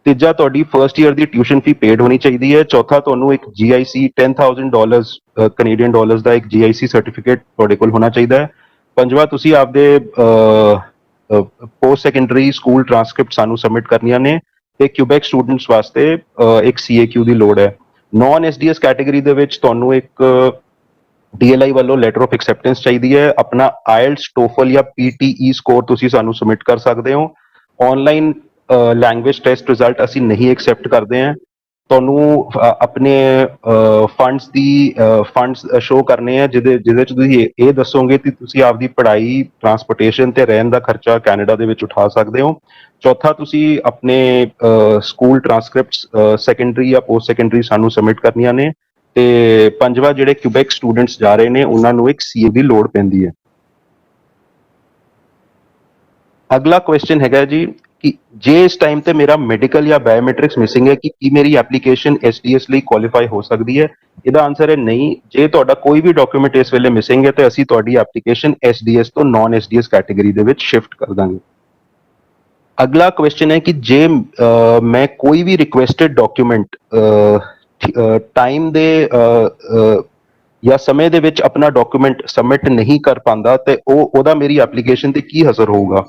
ਤੀਜਾ ਤੁਹਾਡੀ ਫਰਸਟ ਈਅਰ ਦੀ ਟਿਊਸ਼ਨ ਫੀ ਪੇਡ ਹੋਣੀ ਚਾਹੀਦੀ ਹੈ। ਚੌਥਾ ਤੁਹਾਨੂੰ ਇੱਕ GIC $10,000 ਕੈਨੇਡੀਅਨ ਡਾਲਰਸ ਦਾ ਇੱਕ GIC ਸਰਟੀਫਿਕੇਟ ਤੁਹਾਡੇ ਕੋਲ ਹੋਣਾ ਚਾਹੀਦਾ ਹੈ। ਪੰਜਵਾਂ ਤੁਸੀਂ ਆਪਦੇ ਪੋਸਟ ਸੈਕੰਡਰੀ ਸਕੂਲ ਟ੍ਰਾਂਸਕ੍ਰਿਪਟ ਸਾਨੂੰ ਸਬਮਿਟ ਕਰਨੀਆਂ ਨੇ ਤੇ ਕਿਊਬੈਕ ਸਟੂਡੈਂਟਸ ਵਾਸਤੇ ਇੱਕ CAQ ਦੀ ਲੋੜ ਹੈ। ਨੌਨ SDS ਕੈਟਾਗਰੀ ਦੇ ਵਿੱਚ ਤੁਹਾਨੂੰ ਇੱਕ DLI ਵੱਲੋਂ ਲੈਟਰ ਆਫ ਐਕਸੈਪਟੈਂਸ ਚਾਹੀਦੀ ਹੈ। ਆਪਣਾ IELTS TOEFL ਜਾਂ PTE ਸਕੋਰ ਤੁਸੀਂ ਸਾਨੂੰ ਸਬਮਿਟ ਕਰ ਸਕਦੇ ਹੋ। ਆਨਲਾਈਨ ਲੈਂਗੁਏਜ ਟੈਸਟ ਰਿਜ਼ਲਟ ਅਸੀਂ ਨਹੀਂ ਐਕਸੈਪਟ ਕਰਦੇ ਹਾਂ। ਤੁਹਾਨੂੰ ਆਪਣੇ ਫੰਡਸ ਸ਼ੋ ਕਰਨੇ ਆ ਜਿਹਦੇ ਚ ਤੁਸੀਂ ਇਹ ਦੱਸੋਗੇ ਕਿ ਤੁਸੀਂ ਆਪਦੀ ਪੜ੍ਹਾਈ ਟਰਾਂਸਪੋਰਟੇਸ਼ਨ ਤੇ ਰਹਿਣ ਦਾ ਖਰਚਾ ਕੈਨੇਡਾ ਦੇ ਵਿੱਚ ਉਠਾ ਸਕਦੇ ਹੋ। ਚੌਥਾ ਤੁਸੀਂ ਆਪਣੇ ਸਕੂਲ ਟਰਾਂਸਕ੍ਰਿਪਟਸ ਸੈਕੰਡਰੀ ਜਾਂ ਪੋਸਟ ਸੈਕੰਡਰੀ ਸਾਨੂੰ ਸਬਮਿਟ ਕਰਨੀਆਂ ਨੇ ਤੇ ਪੰਜਵਾਂ ਜਿਹੜੇ ਕਿਊਬੈਕ ਸਟੂਡੈਂਟਸ ਜਾ ਰਹੇ ਨੇ ਉਹਨਾਂ ਨੂੰ ਇੱਕ CA ਦੀ ਲੋੜ ਪੈਂਦੀ ਹੈ। ਅਗਲਾ ਕੁਐਸਚਨ ਹੈਗਾ ਜੀ ਕਿ ਜੇ ਇਸ ਟਾਈਮ ਤੇ ਮੇਰਾ ਮੈਡੀਕਲ ਜਾਂ ਬਾਇਓਮੈਟ੍ਰਿਕਸ ਮਿਸਿੰਗ ਹੈ ਕਿ ਕੀ ਮੇਰੀ ਐਪਲੀਕੇਸ਼ਨ SDS ਲਈ ਕੁਆਲੀਫਾਈ ਹੋ ਸਕਦੀ ਹੈ? ਇਹਦਾ ਆਨਸਰ ਹੈ ਨਹੀਂ। ਜੇ ਤੁਹਾਡਾ ਕੋਈ ਵੀ ਡਾਕੂਮੈਂਟ ਇਸ ਵੇਲੇ ਮਿਸਿੰਗ ਹੈ ਤੇ ਅਸੀਂ ਤੁਹਾਡੀ ਐਪਲੀਕੇਸ਼ਨ SDS ਤੋਂ ਨਾਨ SDS ਕੈਟਾਗਰੀ ਦੇ ਵਿੱਚ ਸ਼ਿਫਟ ਕਰ ਦਾਂਗੇ। ਅਗਲਾ ਕੁਐਸਚਨ ਹੈ ਕਿ ਜੇ ਮੈਂ ਕੋਈ ਵੀ ਰਿਕੁਐਸਟਡ ਡਾਕੂਮੈਂਟ ਟਾਈਮ ਦੇ ਜਾਂ ਸਮੇਂ ਦੇ ਵਿੱਚ ਆਪਣਾ ਡਾਕੂਮੈਂਟ ਸਬਮਿਟ ਨਹੀਂ ਕਰ ਪਾਉਂਦਾ ਤੇ ਉਹਦਾ ਮੇਰੀ ਐਪਲੀਕੇਸ਼ਨ ਤੇ ਕੀ ਅਸਰ ਹੋਊਗਾ?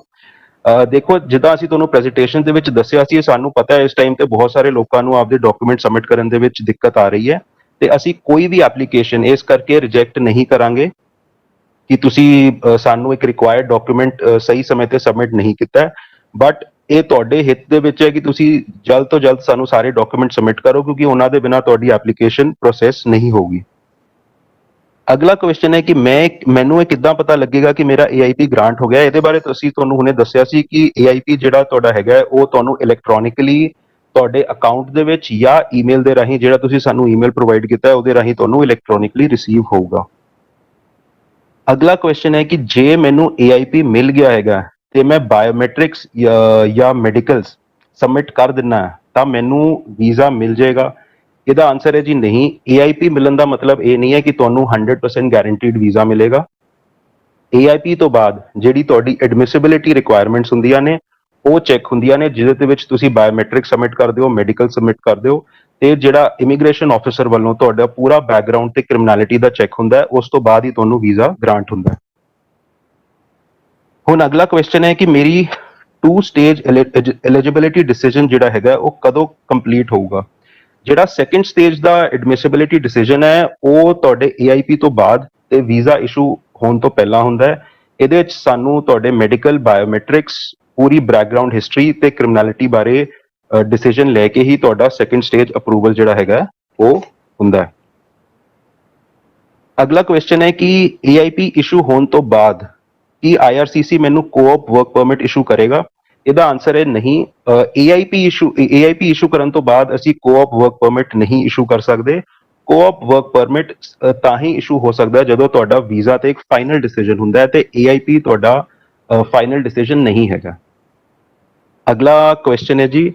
ਦੇਖੋ, ਜਿੱਦਾਂ ਅਸੀਂ ਤੁਹਾਨੂੰ ਪ੍ਰੈਜੈਂਟੇਸ਼ਨ ਦੇ ਵਿੱਚ ਦੱਸਿਆ ਸੀ, ਸਾਨੂੰ ਪਤਾ ਹੈ ਇਸ ਟਾਈਮ ਤੇ ਬਹੁਤ ਸਾਰੇ ਲੋਕਾਂ ਨੂੰ ਆਪਦੇ ਡਾਕੂਮੈਂਟ ਸਬਮਿਟ ਕਰਨ ਦੇ ਵਿੱਚ ਦਿੱਕਤ ਆ ਰਹੀ ਹੈ ਤੇ ਅਸੀਂ ਕੋਈ ਵੀ ਐਪਲੀਕੇਸ਼ਨ ਇਸ ਕਰਕੇ ਰਿਜੈਕਟ ਨਹੀਂ ਕਰਾਂਗੇ ਕਿ ਤੁਸੀਂ ਸਾਨੂੰ ਇੱਕ ਰਿਕੁਆਇਰਡ ਡਾਕੂਮੈਂਟ ਸਹੀ ਸਮੇਂ ਤੇ ਸਬਮਿਟ ਨਹੀਂ ਕੀਤਾ। ਬਟ ਇਹ ਤੁਹਾਡੇ ਹਿੱਤ ਦੇ ਵਿੱਚ ਹੈ ਕਿ ਤੁਸੀਂ ਜਲਦ ਤੋਂ ਜਲਦ ਸਾਨੂੰ ਸਾਰੇ ਡਾਕੂਮੈਂਟ ਸਬਮਿਟ ਕਰੋ ਕਿਉਂਕਿ ਉਹਨਾਂ ਦੇ ਬਿਨਾਂ ਤੁਹਾਡੀ ਐਪਲੀਕੇਸ਼ਨ ਪ੍ਰੋਸੈਸ ਨਹੀਂ ਹੋਊਗੀ। ਅਗਲਾ ਕੁਐਸਚਨ ਹੈ ਕਿ ਮੈਨੂੰ ਇਹ ਕਿੱਦਾਂ ਪਤਾ ਲੱਗੇਗਾ ਕਿ ਮੇਰਾ AIP ਗ੍ਰਾਂਟ ਹੋ ਗਿਆ? ਇਹਦੇ ਬਾਰੇ ਅਸੀਂ ਤੁਹਾਨੂੰ ਹੁਣੇ ਦੱਸਿਆ ਸੀ ਕਿ AIP ਜਿਹੜਾ ਤੁਹਾਡਾ ਹੈਗਾ ਉਹ ਤੁਹਾਨੂੰ ਇਲੈਕਟ੍ਰੋਨਿਕਲੀ ਤੁਹਾਡੇ ਅਕਾਊਂਟ ਦੇ ਵਿੱਚ ਜਾਂ ਈਮੇਲ ਦੇ ਰਾਹੀਂ, ਜਿਹੜਾ ਤੁਸੀਂ ਸਾਨੂੰ ਈਮੇਲ ਪ੍ਰੋਵਾਈਡ ਕੀਤਾ ਹੈ ਉਹਦੇ ਰਾਹੀਂ ਤੁਹਾਨੂੰ ਇਲੈਕਟ੍ਰੋਨਿਕਲੀ ਰਿਸੀਵ ਹੋਊਗਾ। ਅਗਲਾ ਕੁਐਸਚਨ ਹੈ ਕਿ ਜੇ ਮੈਨੂੰ AIP ਮਿਲ ਗਿਆ ਹੈਗਾ ਤੇ ਮੈਂ ਬਾਇਓਮੈਟ੍ਰਿਕਸ ਜਾਂ ਮੈਡੀਕਲਸ ਸਬਮਿਟ ਕਰ ਦਿੰਨਾ ਤਾਂ ਮੈਨੂੰ ਵੀਜ਼ਾ ਮਿਲ ਜਾਏਗਾ? ਇਹਦਾ ਆਨਸਰ ਹੈ ਜੀ ਨਹੀਂ। AIP ਮਿਲਣ ਦਾ ਮਤਲਬ ਇਹ ਨਹੀਂ ਹੈ ਕਿ ਤੁਹਾਨੂੰ 100% ਗਾਰੰਟੀਡ ਵੀਜ਼ਾ ਮਿਲੇਗਾ। AIP ਤੋਂ ਬਾਅਦ ਜਿਹੜੀ ਤੁਹਾਡੀ ਐਡਮਿਸਿਬਿਲਿਟੀ ਰਿਕੁਆਇਰਮੈਂਟਸ ਹੁੰਦੀਆਂ ਨੇ ਉਹ ਚੈੱਕ ਹੁੰਦੀਆਂ ਨੇ, ਜਿਹਦੇ ਦੇ ਵਿੱਚ ਤੁਸੀਂ ਬਾਇਓਮੈਟ੍ਰਿਕ ਸਬਮਿਟ ਕਰਦੇ ਹੋ, ਮੈਡੀਕਲ ਸਬਮਿਟ ਕਰਦੇ ਹੋ ਤੇ ਜਿਹੜਾ ਇਮੀਗ੍ਰੇਸ਼ਨ ਆਫਿਸਰ ਵੱਲੋਂ ਤੁਹਾਡਾ ਪੂਰਾ ਬੈਕਗ੍ਰਾਉਂਡ ਤੇ ਕ੍ਰਿਮੀਨੈਲਿਟੀ ਦਾ ਚੈੱਕ ਹੁੰਦਾ ਹੈ, ਉਸ ਤੋਂ ਬਾਅਦ ਹੀ ਤੁਹਾਨੂੰ ਵੀਜ਼ਾ ਗ੍ਰਾਂਟ ਹੁੰਦਾ ਹੈ। ਹੁਣ ਅਗਲਾ ਕੁਐਸਚਨ ਹੈ ਕਿ ਮੇਰੀ 2 ਸਟੇਜ ਐਲੀਜੀਬਿਲਿਟੀ ਡਿਸੀਜਨ ਜਿਹੜਾ ਹੈਗਾ ਉਹ ਕਦੋਂ ਕੰਪਲੀਟ ਹੋਊਗਾ? ਜਿਹੜਾ ਸੈਕੰਡ ਸਟੇਜ ਦਾ ਐਡਮਿਸਿਬਿਲਿਟੀ ਡਿਸੀਜਨ ਹੈ ਉਹ ਤੁਹਾਡੇ AIP ਤੋਂ ਬਾਅਦ ਤੇ ਵੀਜ਼ਾ ਇਸ਼ੂ ਹੋਣ ਤੋਂ ਪਹਿਲਾਂ ਹੁੰਦਾ ਹੈ। ਇਹਦੇ ਵਿੱਚ ਸਾਨੂੰ ਤੁਹਾਡੇ ਮੈਡੀਕਲ, ਬਾਇਓਮੈਟ੍ਰਿਕਸ, ਪੂਰੀ ਬੈਕਗ੍ਰਾਉਂਡ ਹਿਸਟਰੀ ਤੇ ਕ੍ਰਿਮੀਨੈਲਿਟੀ ਬਾਰੇ ਡਿਸੀਜਨ ਲੈ ਕੇ ਹੀ ਤੁਹਾਡਾ ਸੈਕੰਡ ਸਟੇਜ ਅਪਰੂਵਲ ਜਿਹੜਾ ਹੈਗਾ ਉਹ ਹੁੰਦਾ ਹੈ। ਅਗਲਾ ਕੁਐਸਚਨ ਹੈ ਕਿ AIP ਇਸ਼ੂ ਹੋਣ ਤੋਂ ਬਾਅਦ ਕੀ IRCC ਮੈਨੂੰ ਕੋਆਪ ਵਰਕ ਪਰਮਿਟ ਇਸ਼ੂ ਕਰੇਗਾ? ਇਹਦਾ ਆਨਸਰ ਹੈ ਨਹੀਂ। AIP ਇਸ਼ੂ ਕਰਨ ਤੋਂ ਬਾਅਦ ਅਸੀਂ ਕੋਆਪ ਵਰਕ ਪਰਮਿਟ ਨਹੀਂ ਇਸ਼ੂ ਕਰ ਸਕਦੇ। ਕੋਆਪ ਵਰਕ ਪਰਮਿਟ ਤਾਂ ਹੀ ਇਸ਼ੂ ਹੋ ਸਕਦਾ ਜਦੋਂ ਤੁਹਾਡਾ ਵੀਜ਼ਾ ਤੇ ਇੱਕ ਫਾਈਨਲ ਡਿਸੀਜਨ ਹੁੰਦਾ ਹੈ ਤੇ AIP ਤੁਹਾਡਾ ਫਾਈਨਲ ਡਿਸੀਜਨ ਨਹੀਂ ਹੈਗਾ। ਅਗਲਾ ਕੁਐਸਚਨ ਹੈ ਜੀ,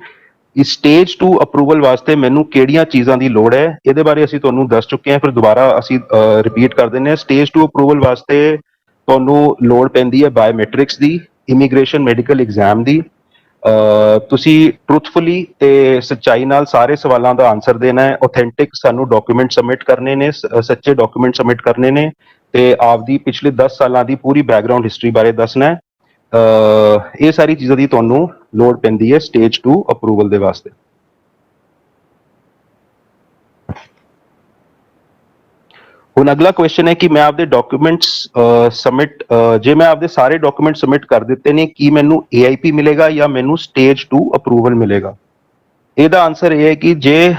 ਇਸ ਸਟੇਜ 2 ਅਪਰੂਵਲ ਵਾਸਤੇ ਮੈਨੂੰ ਕਿਹੜੀਆਂ ਚੀਜ਼ਾਂ ਦੀ ਲੋੜ ਹੈ? ਇਹਦੇ ਬਾਰੇ ਅਸੀਂ ਤੁਹਾਨੂੰ ਦੱਸ ਚੁੱਕੇ ਹਾਂ, ਫਿਰ ਦੁਬਾਰਾ ਅਸੀਂ ਰਿਪੀਟ ਕਰ ਦਿੰਦੇ ਹਾਂ। ਸਟੇਜ 2 ਅਪਰੂਵਲ ਵਾਸਤੇ ਤੁਹਾਨੂੰ ਲੋੜ ਪੈਂਦੀ ਹੈ ਬਾਇਓਮੈਟ੍ਰਿਕਸ ਦੀ, ਇਮੀਗ੍ਰੇਸ਼ਨ ਮੈਡੀਕਲ ਐਗਜ਼ਾਮ ਦੀ। ਤੁਸੀਂ ਟਰੂਥਫੁਲੀ ਤੇ ਸੱਚਾਈ ਨਾਲ ਸਾਰੇ ਸਵਾਲਾਂ ਦਾ ਆਨਸਰ ਦੇਣਾ ਹੈ। ਆਥੈਂਟਿਕ ਸਾਨੂੰ ਡਾਕੂਮੈਂਟ ਸਬਮਿਟ ਕਰਨੇ ਨੇ, ਸੱਚੇ ਡਾਕੂਮੈਂਟ ਸਬਮਿਟ ਕਰਨੇ ਨੇ ਤੇ ਆਪਦੀ ਪਿਛਲੇ 10 ਸਾਲਾਂ ਦੀ ਪੂਰੀ ਬੈਕਗ੍ਰਾਉਂਡ ਹਿਸਟਰੀ ਬਾਰੇ ਦੱਸਣਾ ਹੈ। ਇਹ ਸਾਰੀ ਚੀਜ਼ਾਂ ਦੀ ਤੁਹਾਨੂੰ ਲੋੜ ਪੈਂਦੀ ਹੈ ਸਟੇਜ 2 ਅਪਰੂਵਲ ਦੇ ਵਾਸਤੇ। ਹੁਣ ਅਗਲਾ ਕੁਐਸਚਨ ਹੈ ਕਿ ਮੈਂ ਆਪਦੇ ਡਾਕੂਮੈਂਟਸ ਜੇ ਮੈਂ ਆਪਦੇ ਸਾਰੇ ਡਾਕੂਮੈਂਟ ਸਬਮਿਟ ਕਰ ਦਿੱਤੇ ਨੇ ਕੀ ਮੈਨੂੰ AIP ਮਿਲੇਗਾ ਜਾਂ ਮੈਨੂੰ ਸਟੇਜ 2 ਅਪਰੂਵਲ ਮਿਲੇਗਾ? ਇਹਦਾ ਆਨਸਰ ਇਹ ਹੈ ਕਿ ਜੇ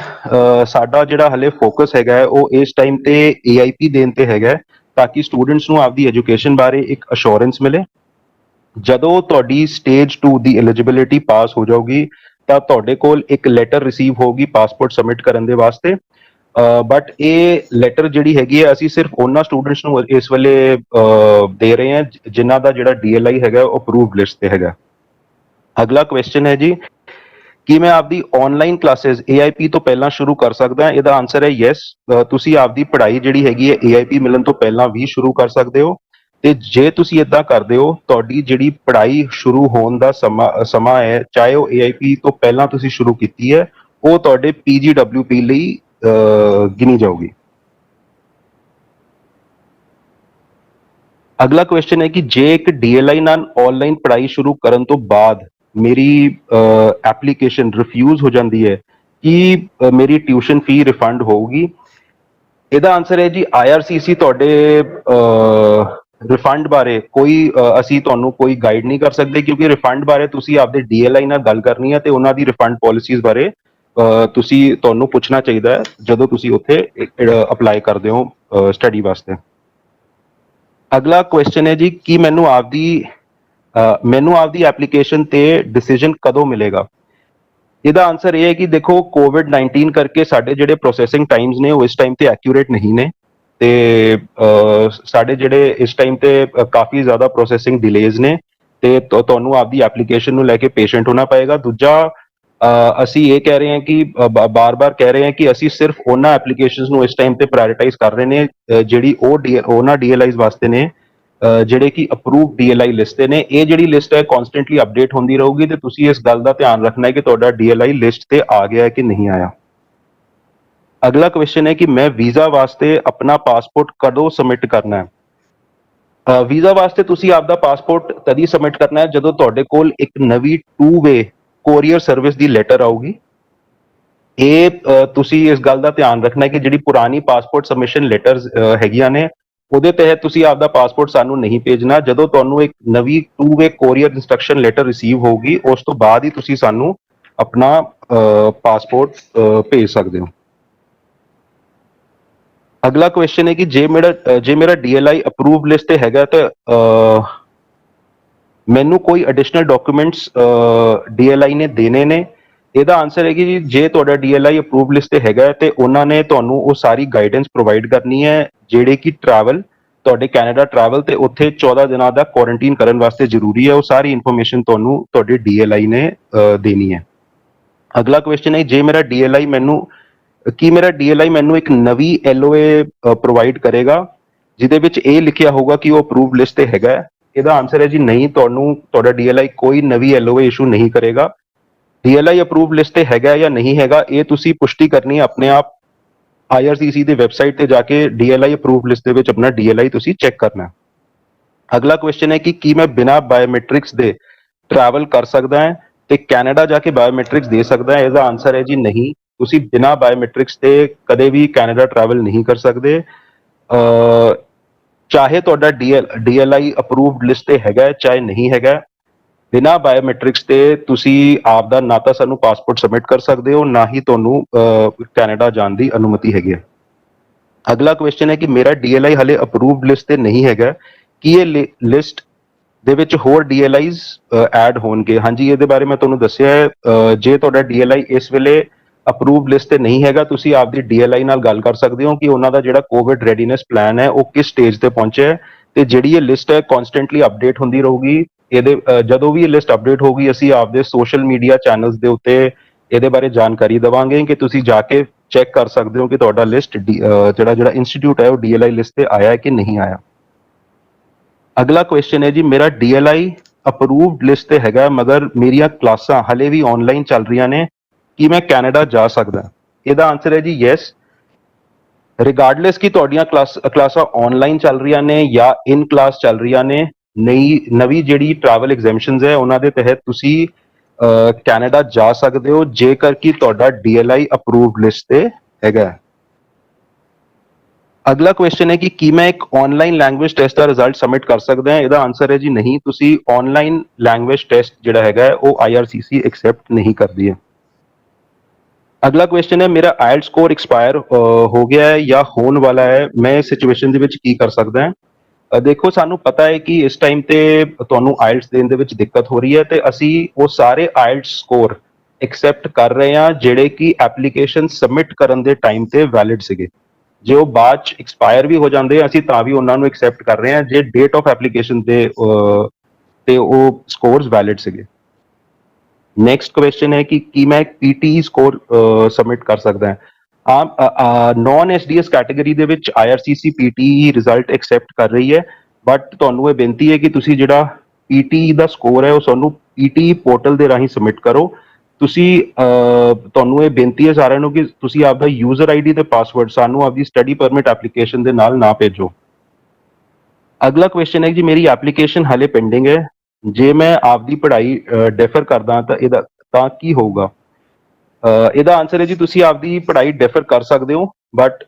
ਸਾਡਾ ਜਿਹੜਾ ਹਲੇ ਫੋਕਸ ਹੈਗਾ ਉਹ ਇਸ ਟਾਈਮ ਤੇ AIP ਦੇਣ ਤੇ ਹੈਗਾ ਤਾਂ ਕਿ ਸਟੂਡੈਂਟਸ ਨੂੰ ਆਪਦੀ ਐਜੂਕੇਸ਼ਨ ਬਾਰੇ ਇੱਕ ਅਸ਼ੋਰੈਂਸ ਮਿਲੇ। ਜਦੋਂ ਤੁਹਾਡੀ ਸਟੇਜ 2 ਦੀ ਐਲੀਜੀਬਿਲਿਟੀ ਪਾਸ ਹੋ ਜਾਊਗੀ ਤਾਂ ਤੁਹਾਡੇ ਕੋਲ ਇੱਕ ਲੈਟਰ ਰਿਸੀਵ ਹੋਊਗੀ ਪਾਸਪੋਰਟ ਸਬਮਿਟ ਕਰਨ ਦੇ ਵਾਸਤੇ। ਬਟ ਇਹ ਲੈਟਰ ਜਿਹੜੀ ਹੈਗੀ ਹੈ ਅਸੀਂ ਸਿਰਫ ਉਹਨਾਂ ਸਟੂਡੈਂਟਸ ਨੂੰ ਇਸ ਵੇਲੇ ਦੇ ਰਹੇ ਹਾਂ ਜਿਨ੍ਹਾਂ ਦਾ ਜਿਹੜਾ DLI ਹੈਗਾ ਉਹ ਅਪਰੂਵਡ ਲਿਸਟ ਤੇ ਹੈਗਾ। ਅਗਲਾ ਕੁਐਸਚਨ ਹੈ ਜੀ, ਕੀ ਮੈਂ ਆਪਦੀ ਆਨਲਾਈਨ ਕਲਾਸਿਸ AIP ਤੋਂ ਪਹਿਲਾਂ ਸ਼ੁਰੂ ਕਰ ਸਕਦਾ? ਇਹਦਾ ਆਨਸਰ ਹੈ ਯੈਸ। ਤੁਸੀਂ ਆਪਦੀ ਪੜ੍ਹਾਈ ਜਿਹੜੀ ਹੈਗੀ ਹੈ AIP ਮਿਲਣ ਤੋਂ ਪਹਿਲਾਂ ਵੀ ਸ਼ੁਰੂ ਕਰ ਸਕਦੇ ਹੋ ਤੇ ਜੇ ਤੁਸੀਂ ਇਦਾਂ ਕਰਦੇ ਹੋ, ਤੁਹਾਡੀ ਜਿਹੜੀ ਪੜ੍ਹਾਈ ਸ਼ੁਰੂ ਹੋਣ ਦਾ ਸਮਾਂ ਹੈ, ਚਾਹੇ ਉਹ AIP ਤੋਂ ਪਹਿਲਾਂ ਤੁਸੀਂ ਸ਼ੁਰੂ ਕੀਤੀ ਹੈ, ਉਹ ਤੁਹਾਡੇ PGWP ਲਈ ਗਿਣੀ ਜਾਊਗੀ। ਅਗਲਾ ਕੁਐਸਚਨ ਹੈ ਕਿ ਜੇ ਇੱਕ DLI ਨਾਲ ਆਨਲਾਈਨ ਪੜ੍ਹਾਈ ਸ਼ੁਰੂ ਕਰਨ ਤੋਂ ਬਾਅਦ ਮੇਰੀ ਐਪਲੀਕੇਸ਼ਨ ਰਿਫਿਊਜ਼ ਹੋ ਜਾਂਦੀ ਹੈ, ਕੀ ਮੇਰੀ ਟਿਊਸ਼ਨ ਫੀ ਰਿਫੰਡ ਹੋਊਗੀ? ਇਹਦਾ ਆਨਸਰ ਹੈ ਜੀ IRCC ਤੁਹਾਡੇ ਰਿਫੰਡ ਬਾਰੇ ਅਸੀਂ ਤੁਹਾਨੂੰ ਕੋਈ ਗਾਈਡ ਨਹੀਂ ਕਰ ਸਕਦੇ, ਕਿਉਂਕਿ ਰਿਫੰਡ ਬਾਰੇ ਤੁਸੀਂ ਆਪਦੇ DLI ਨਾਲ ਗੱਲ ਕਰਨੀ ਹੈ ਤੇ ਉਹਨਾਂ ਦੀ ਰਿਫੰਡ ਪਾਲਿਸੀਜ਼ ਬਾਰੇ ਤੁਹਾਨੂੰ ਪੁੱਛਣਾ ਚਾਹੀਦਾ ਹੈ ਜਦੋਂ ਤੁਸੀਂ ਉੱਥੇ ਅਪਲਾਈ ਕਰਦੇ ਹੋ ਸਟੱਡੀ ਵਾਸਤੇ। ਅਗਲਾ ਕੁਐਸਚਨ ਹੈ ਜੀ ਕਿ ਮੈਨੂੰ ਆਪਦੀ ਐਪਲੀਕੇਸ਼ਨ ਤੇ ਡਿਸੀਜਨ ਕਦੋਂ ਮਿਲੇਗਾ? ਇਹਦਾ ਆਨਸਰ ਇਹ ਹੈ ਕਿ ਦੇਖੋ, COVID-19 ਕਰਕੇ ਸਾਡੇ ਜਿਹੜੇ ਪ੍ਰੋਸੈਸਿੰਗ ਟਾਈਮਸ ਨੇ ਉਹ ਇਸ ਟਾਈਮ ਤੇ ਐਕਿਊਰੇਟ ਨਹੀਂ ਨੇ, ਤੇ ਸਾਡੇ ਜਿਹੜੇ ਇਸ ਟਾਈਮ ਤੇ ਕਾਫੀ ਜ਼ਿਆਦਾ ਪ੍ਰੋਸੈਸਿੰਗ ਡਿਲੇਜ਼ ਨੇ, ਤੇ ਤੁਹਾਨੂੰ ਆਪਦੀ ਐਪਲੀਕੇਸ਼ਨ ਨੂੰ ਲੈ ਕੇ ਪੇਸ਼ੈਂਟ ਹੋਣਾ ਪਏਗਾ। ਦੂਜਾ, ਅਸੀਂ ਇਹ ਕਹਿ ਰਹੇ ਹਾਂ ਕਿ ਬਾਰ-ਬਾਰ ਕਹਿ ਰਹੇ ਹਾਂ ਕਿ ਅਸੀਂ ਸਿਰਫ ਉਹਨਾਂ ਐਪਲੀਕੇਸ਼ਨਸ ਨੂੰ ਇਸ ਟਾਈਮ ਤੇ ਪ੍ਰਾਇੋਰਟਾਈਜ਼ ਕਰ ਰਹੇ ਨੇ ਜਿਹੜੀ ਉਹਨਾਂ DLIs ਵਾਸਤੇ ਨੇ ਜਿਹੜੇ ਕਿ ਅਪਰੂਵਡ DLI ਲਿਸਟ ਤੇ ਨੇ। ਇਹ ਜਿਹੜੀ ਲਿਸਟ ਹੈ ਕਨਸਟੈਂਟਲੀ ਅਪਡੇਟ ਹੁੰਦੀ ਰਹੂਗੀ, ਤੇ ਤੁਸੀਂ ਇਸ ਗੱਲ ਦਾ ਧਿਆਨ ਰੱਖਣਾ ਹੈ ਕਿ ਤੁਹਾਡਾ DLI ਲਿਸਟ ਤੇ ਆ ਗਿਆ ਹੈ ਕਿ ਨਹੀਂ ਆਇਆ। ਅਗਲਾ ਕੁਐਸਚਨ ਹੈ ਕਿ ਮੈਂ ਵੀਜ਼ਾ ਵਾਸਤੇ ਆਪਣਾ ਪਾਸਪੋਰਟ ਕਦੋਂ ਸਬਮਿਟ ਕਰਨਾ ਹੈ? ਵੀਜ਼ਾ ਵਾਸਤੇ ਤੁਸੀਂ ਆਪਦਾ ਪਾਸਪੋਰਟ ਤਦ ਸਬਮਿਟ ਕਰਨਾ ਹੈ ਜਦੋਂ ਤੁਹਾਡੇ ਕੋਲ ਇੱਕ ਨਵੀਂ 2-ਵੇ ਕੋਰੀਅਰ ਸਰਵਿਸ ਦੀ ਲੈਟਰ ਆਊਗੀ। ਇਹ ਤੁਸੀਂ ਇਸ ਗੱਲ ਦਾ ਧਿਆਨ ਰੱਖਣਾ ਹੈ ਕਿ ਜਿਹੜੀ ਪੁਰਾਣੀ ਪਾਸਪੋਰਟ ਸਬਮਿਸ਼ਨ ਲੈਟਰਸ ਹੈਗੀਆਂ ਨੇ, ਉਹਦੇ ਤਹਿਤ ਤੁਸੀਂ ਆਪਦਾ ਪਾਸਪੋਰਟ ਸਾਨੂੰ ਨਹੀਂ ਭੇਜਣਾ। ਜਦੋਂ ਤੁਹਾਨੂੰ ਇੱਕ ਨਵੀਂ 2-ਵੇ ਕੋਰੀਅਰ ਇੰਸਟਰਕਸ਼ਨ ਲੈਟਰ ਰਿਸੀਵ ਹੋਊਗੀ, ਉਸ ਤੋਂ ਬਾਅਦ ਹੀ ਤੁਸੀਂ ਸਾਨੂੰ ਆਪਣਾ ਪਾਸਪੋਰਟ ਭੇਜ ਸਕਦੇ ਹੋ। ਅਗਲਾ ਕੁਐਸਚਨ ਹੈ ਕਿ ਜੇ ਮੇਰਾ DLI ਅਪਰੂਵਡ ਲਿਸਟ ਤੇ ਹੈਗਾ ਤਾਂ ਮੈਨੂੰ ਕੋਈ ਐਡੀਸ਼ਨਲ ਡਾਕੂਮੈਂਟਸ DLI ਨੇ ਦੇਣੇ ਨੇ? ਇਹਦਾ ਆਨਸਰ ਹੈ ਕਿ ਜੀ ਜੇ ਤੁਹਾਡਾ DLI ਅਪਰੂਵਡ ਲਿਸਟ ਤੇ ਹੈਗਾ ਤੇ ਉਹਨਾਂ ਨੇ ਤੁਹਾਨੂੰ ਉਹ ਸਾਰੀ ਗਾਈਡੈਂਸ ਪ੍ਰੋਵਾਈਡ ਕਰਨੀ ਹੈ ਜਿਹੜੇ ਕਿ ਤੁਹਾਡੇ ਕੈਨੇਡਾ ਟਰੈਵਲ ਤੇ ਉੱਥੇ 14 ਦਿਨਾਂ ਦਾ ਕੁਆਰੰਟਾਈਨ ਕਰਨ ਵਾਸਤੇ ਜ਼ਰੂਰੀ ਹੈ। ਉਹ ਸਾਰੀ ਇਨਫੋਰਮੇਸ਼ਨ ਤੁਹਾਨੂੰ ਤੁਹਾਡੇ DLI ਨੇ ਦੇਣੀ ਹੈ। ਅਗਲਾ ਕੁਐਸਚਨ ਹੈ ਜੇ ਮੇਰਾ DLI ਮੈਨੂੰ ਇੱਕ ਨਵੀਂ LOA ਪ੍ਰੋਵਾਈਡ ਕਰੇਗਾ ਜਿਹਦੇ ਵਿੱਚ ਇਹ ਲਿਖਿਆ ਹੋਊਗਾ ਕਿ ਉਹ ਅਪਰੂਵਡ ਲਿਸਟ ਤੇ ਹੈਗਾ? ਇਹਦਾ ਆਨਸਰ ਹੈ ਜੀ ਨਹੀਂ, ਤੁਹਾਡਾ DLI ਕੋਈ ਨਵੀਂ LOA ਇਸ਼ੂ ਨਹੀਂ ਕਰੇਗਾ। DLI ਅਪਰੂਵਡ ਲਿਸਟ ਤੇ ਹੈਗਾ ਜਾਂ ਨਹੀਂ ਹੈਗਾ, ਇਹ ਤੁਸੀਂ ਪੁਸ਼ਟੀ ਕਰਨੀ ਹੈ ਆਪਣੇ ਆਪ IRCC ਦੀ ਵੈਬਸਾਈਟ ਤੇ ਜਾ ਕੇ DLI ਅਪਰੂਵਡ ਲਿਸਟ ਦੇ ਵਿੱਚ ਆਪਣਾ DLI ਤੁਸੀਂ ਚੈੱਕ ਕਰਨਾ। ਅਗਲਾ ਕੁਐਸਚਨ ਹੈ ਕਿ ਕੀ ਮੈਂ ਬਿਨਾਂ ਬਾਇਓਮੈਟ੍ਰਿਕਸ ਦੇ ਟਰੈਵਲ ਕਰ ਸਕਦਾ ਹਾਂ ਤੇ ਕੈਨੇਡਾ ਜਾ ਕੇ ਬਾਇਓਮੈਟ੍ਰਿਕਸ ਦੇ ਸਕਦਾ ਹਾਂ? ਇਹਦਾ ਆਨਸਰ ਹੈ ਜੀ ਨਹੀਂ, ਤੁਸੀਂ ਬਿਨਾਂ ਬਾਇਓਮੈਟ੍ਰਿਕਸ ਤੇ ਕਦੇ ਵੀ ਕੈਨੇਡਾ ਟਰੈਵਲ ਨਹੀਂ ਕਰ ਸਕਦੇ। ਚਾਹੇ ਤੁਹਾਡਾ DLI ਅਪਰੂਵਡ ਲਿਸਟ ਤੇ ਹੈਗਾ ਚਾਹੇ ਨਹੀਂ ਹੈਗਾ, ਬਿਨਾਂ ਬਾਇਓਮੈਟ੍ਰਿਕਸ ਤੇ ਤੁਸੀਂ ਆਪ ਦਾ ਨਾ ਤਾਂ ਸਾਨੂੰ ਪਾਸਪੋਰਟ ਸਬਮਿਟ ਕਰ ਸਕਦੇ ਹੋ, ਨਾ ਹੀ ਤੁਹਾਨੂੰ ਕੈਨੇਡਾ ਜਾਣ ਦੀ ਅਨੁਮਤੀ ਹੈਗੀ ਹੈ। ਅਗਲਾ ਕੁਐਸਚਨ ਹੈ ਕਿ ਮੇਰਾ DLI ਹਲੇ ਅਪਰੂਵਡ ਲਿਸਟ ਤੇ ਨਹੀਂ ਹੈਗਾ, ਕੀ ਇਹ ਲਿਸਟ ਦੇ ਵਿੱਚ ਹੋਰ DLIs ਐਡ ਹੋਣਗੇ? ਹਾਂਜੀ, ਇਹਦੇ ਬਾਰੇ ਮੈਂ ਤੁਹਾਨੂੰ ਦੱਸਿਆ ਹੈ। ਜੇ ਤੁਹਾਡਾ DLI ਇਸ ਵੇਲੇ ਅਪਰੂਵਡ ਲਿਸਟ ਤੇ ਨਹੀਂ ਹੈਗਾ, ਤੁਸੀਂ ਆਪਦੀ DLI ਨਾਲ ਗੱਲ ਕਰ ਸਕਦੇ ਹੋ ਕਿ ਉਹਨਾਂ ਦਾ ਜਿਹੜਾ ਕੋਵਿਡ ਰੈਡੀਨੈਸ ਪਲਾਨ ਹੈ ਉਹ ਕਿਸ ਸਟੇਜ ਤੇ ਪਹੁੰਚਿਆ ਹੈ, ਤੇ ਜਿਹੜੀ ਇਹ ਲਿਸਟ ਹੈ ਕਨਸਟੈਂਟਲੀ ਅਪਡੇਟ ਹੁੰਦੀ ਰਹੂਗੀ। ਜਦੋਂ ਵੀ ਇਹ ਲਿਸਟ ਅਪਡੇਟ ਹੋਊਗੀ, ਅਸੀਂ ਆਪਦੇ ਸੋਸ਼ਲ ਮੀਡੀਆ ਚੈਨਲਸ ਦੇ ਉੱਤੇ ਇਹਦੇ ਬਾਰੇ ਜਾਣਕਾਰੀ ਦੇਵਾਂਗੇ ਕਿ ਤੁਸੀਂ ਜਾ ਕੇ ਚੈੱਕ ਕਰ ਸਕਦੇ ਹੋ ਕਿ ਤੁਹਾਡਾ ਲਿਸਟ ਜਿਹੜਾ ਇੰਸਟੀਚਿਊਟ ਹੈ ਉਹ DLI ਲਿਸਟ ਤੇ ਆਇਆ ਹੈ ਕਿ ਨਹੀਂ ਆਇਆ। ਅਗਲਾ ਕੁਐਸਚਨ ਹੈ ਜੀ ਮੇਰਾ DLI ਅਪਰੂਵਡ ਲਿਸਟ ਤੇ ਹੈਗਾ ਮਗਰ ਮੇਰੀਆਂ ਕਲਾਸਾਂ ਹਲੇ ਵੀ ਆਨਲਾਈਨ ਚੱਲ ਰਹੀਆਂ ਨੇ, ਕੀ ਮੈਂ ਕੈਨੇਡਾ ਜਾ ਸਕਦਾ? ਇਹਦਾ ਆਨਸਰ ਹੈ ਜੀ ਯੈਸ, ਰਿਗਾਰਡਲੈਸ ਕਿ ਤੁਹਾਡੀਆਂ ਕਲਾਸਾਂ ਆਨਲਾਈਨ ਚੱਲ ਰਹੀਆਂ ਨੇ ਜਾਂ ਇਨ ਕਲਾਸ ਚੱਲ ਰਹੀਆਂ ਨੇ, ਨਵੀਂ ਜਿਹੜੀ ਟਰੈਵਲ ਐਗਜ਼ੈਂਪਸ਼ਨਸ ਹੈ ਉਹਨਾਂ ਦੇ ਤਹਿਤ ਤੁਸੀਂ ਕੈਨੇਡਾ ਜਾ ਸਕਦੇ ਹੋ ਜੇਕਰ ਕਿ ਤੁਹਾਡਾ DLI ਅਪਰੂਵਡ ਲਿਸਟ ਤੇ ਹੈਗਾ। ਅਗਲਾ ਕੁਐਸਚਨ ਹੈ ਕਿ ਕੀ ਮੈਂ ਇੱਕ ਆਨਲਾਈਨ ਲੈਂਗੁਏਜ ਟੈਸਟ ਦਾ ਰਿਜ਼ਲਟ ਸਬਮਿਟ ਕਰ ਸਕਦਾ ਹਾਂ? ਇਹਦਾ ਆਨਸਰ ਹੈ ਜੀ ਨਹੀਂ, ਤੁਸੀਂ ਆਨਲਾਈਨ ਲੈਂਗੁਏਜ ਟੈਸਟ ਜਿਹੜਾ ਹੈਗਾ ਉਹ IRCC ਐਕਸੈਪਟ ਨਹੀਂ ਕਰਦੀ ਹੈ। ਅਗਲਾ ਕੁਐਸਚਨ ਹੈ ਮੇਰਾ IELTS ਸਕੋਰ ਐਕਸਪਾਇਰ ਹੋ ਗਿਆ ਹੈ ਜਾਂ ਹੋਣ ਵਾਲਾ ਹੈ, ਮੈਂ ਇਸ ਸਿਚੁਏਸ਼ਨ ਦੇ ਵਿੱਚ ਕੀ ਕਰ ਸਕਦਾ ਹਾਂ? ਦੇਖੋ, ਸਾਨੂੰ ਪਤਾ ਹੈ ਕਿ ਇਸ ਟਾਈਮ ਤੇ ਤੁਹਾਨੂੰ IELTS ਦੇਣ ਦੇ ਵਿੱਚ ਦਿੱਕਤ ਹੋ ਰਹੀ ਹੈ ਤੇ ਅਸੀਂ ਉਹ ਸਾਰੇ IELTS ਸਕੋਰ ਐਕਸੈਪਟ ਕਰ ਰਹੇ ਹਾਂ ਜਿਹੜੇ ਕਿ ਐਪਲੀਕੇਸ਼ਨ ਸਬਮਿਟ ਕਰਨ ਦੇ ਟਾਈਮ ਤੇ ਵੈਲਿਡ ਸੀਗੇ। ਜੇ ਉਹ ਬਾਅਦ ਚ ਐਕਸਪਾਇਰ ਵੀ ਹੋ ਜਾਂਦੇ ਅਸੀਂ ਤਾਂ ਵੀ ਉਹਨਾਂ ਨੂੰ ਐਕਸੈਪਟ ਕਰ ਰਹੇ ਹਾਂ ਜੇ ਡੇਟ ਆਫ ਐਪਲੀਕੇਸ਼ਨ ਤੇ ਉਹ ਸਕੋਰਸ ਵੈਲਿਡ ਸੀਗੇ। ਨੈਕਸਟ ਕੁਐਸਚਨ ਹੈ ਕਿ ਕੀ ਮੈਂ PTE ਸਕੋਰ ਸਬਮਿਟ ਕਰ ਸਕਦਾ ਹਾਂ? ਨੌਨ SDS ਕੈਟਾਗਰੀ ਦੇ ਵਿੱਚ IRCC PTE ਰਿਜ਼ਲਟ ਐਕਸੈਪਟ ਕਰ ਰਹੀ ਹੈ, ਬਟ ਤੁਹਾਨੂੰ ਇਹ ਬੇਨਤੀ ਹੈ ਕਿ ਤੁਸੀਂ ਜਿਹੜਾ ਪੀਟੀ ਦਾ ਸਕੋਰ ਹੈ ਉਹ ਸਾਨੂੰ ਪੀਟੀ ਪੋਰਟਲ ਦੇ ਰਾਹੀਂ ਸਬਮਿਟ ਕਰੋ। ਤੁਸੀਂ ਤੁਹਾਨੂੰ ਇਹ ਬੇਨਤੀ ਹੈ ਸਾਰਿਆਂ ਨੂੰ ਕਿ ਤੁਸੀਂ ਆਪਦਾ ਯੂਜ਼ਰ ਆਈਡੀ ਤੇ ਪਾਸਵਰਡ ਸਾਨੂੰ ਆਪਦੀ ਸਟੱਡੀ ਪਰਮਿਟ ਐਪਲੀਕੇਸ਼ਨ ਦੇ ਨਾਲ ਨਾ ਭੇਜੋ। ਅਗਲਾ ਕੁਐਸਚਨ ਹੈ ਜੀ, ਮੇਰੀ ਐਪਲੀਕੇਸ਼ਨ ਹਾਲੇ ਪੈਂਡਿੰਗ ਹੈ, ਜੇ ਮੈਂ ਆਪਦੀ ਪੜ੍ਹਾਈ ਡੈਫਰ ਕਰਦਾ ਤਾਂ ਇਹਦਾ ਤਾਂ ਕੀ ਹੋਊਗਾ? ਇਹਦਾ ਆਨਸਰ ਹੈ ਜੀ, ਤੁਸੀਂ ਆਪਦੀ ਪੜ੍ਹਾਈ ਡੈਫਰ ਕਰ ਸਕਦੇ ਹੋ, ਬਟ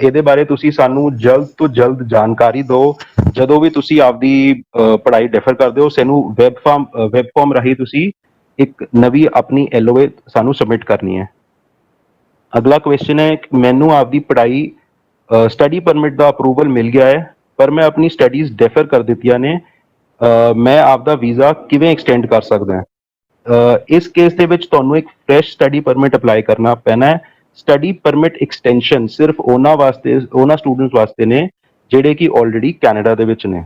ਇਹਦੇ ਬਾਰੇ ਤੁਸੀਂ ਸਾਨੂੰ ਜਲਦ ਤੋਂ ਜਲਦ ਜਾਣਕਾਰੀ ਦਿਓ। ਜਦੋਂ ਵੀ ਤੁਸੀਂ ਆਪਦੀ ਪੜ੍ਹਾਈ ਡੈਫਰ ਕਰਦੇ ਹੋ, ਸਾਨੂੰ ਵੈਬ ਫਾਰਮ ਰਾਹੀਂ ਤੁਸੀਂ ਇੱਕ ਨਵੀਂ ਆਪਣੀ LOA ਸਾਨੂੰ ਸਬਮਿਟ ਕਰਨੀ ਹੈ। ਅਗਲਾ ਕੁਐਸਚਨ ਹੈ, ਮੈਨੂੰ ਆਪਦੀ ਪੜ੍ਹਾਈ ਸਟੱਡੀ ਪਰਮਿਟ ਦਾ ਅਪਰੂਵਲ ਮਿਲ ਗਿਆ ਹੈ, ਪਰ ਮੈਂ ਆਪਣੀ ਸਟੱਡੀਜ਼ ਡੈਫਰ ਕਰ ਦਿੱਤੀਆਂ ਨੇ, ਮੈਂ ਆਪਦਾ ਵੀਜ਼ਾ ਕਿਵੇਂ ਐਕਸਟੈਂਡ ਕਰ ਸਕਦਾ ਹਾਂ? ਇਸ ਕੇਸ ਦੇ ਵਿੱਚ ਤੁਹਾਨੂੰ ਇੱਕ ਫਰੈਸ਼ ਸਟੱਡੀ ਪਰਮਿਟ ਅਪਲਾਈ ਕਰਨਾ ਪੈਣਾ ਹੈ। ਸਟੱਡੀ ਪਰਮਿਟ ਐਕਸਟੈਂਸ਼ਨ ਸਿਰਫ ਉਹਨਾਂ ਸਟੂਡੈਂਟਸ ਵਾਸਤੇ ਨੇ ਜਿਹੜੇ ਕਿ ਆਲਰੇਡੀ ਕੈਨੇਡਾ ਦੇ ਵਿੱਚ ਨੇ।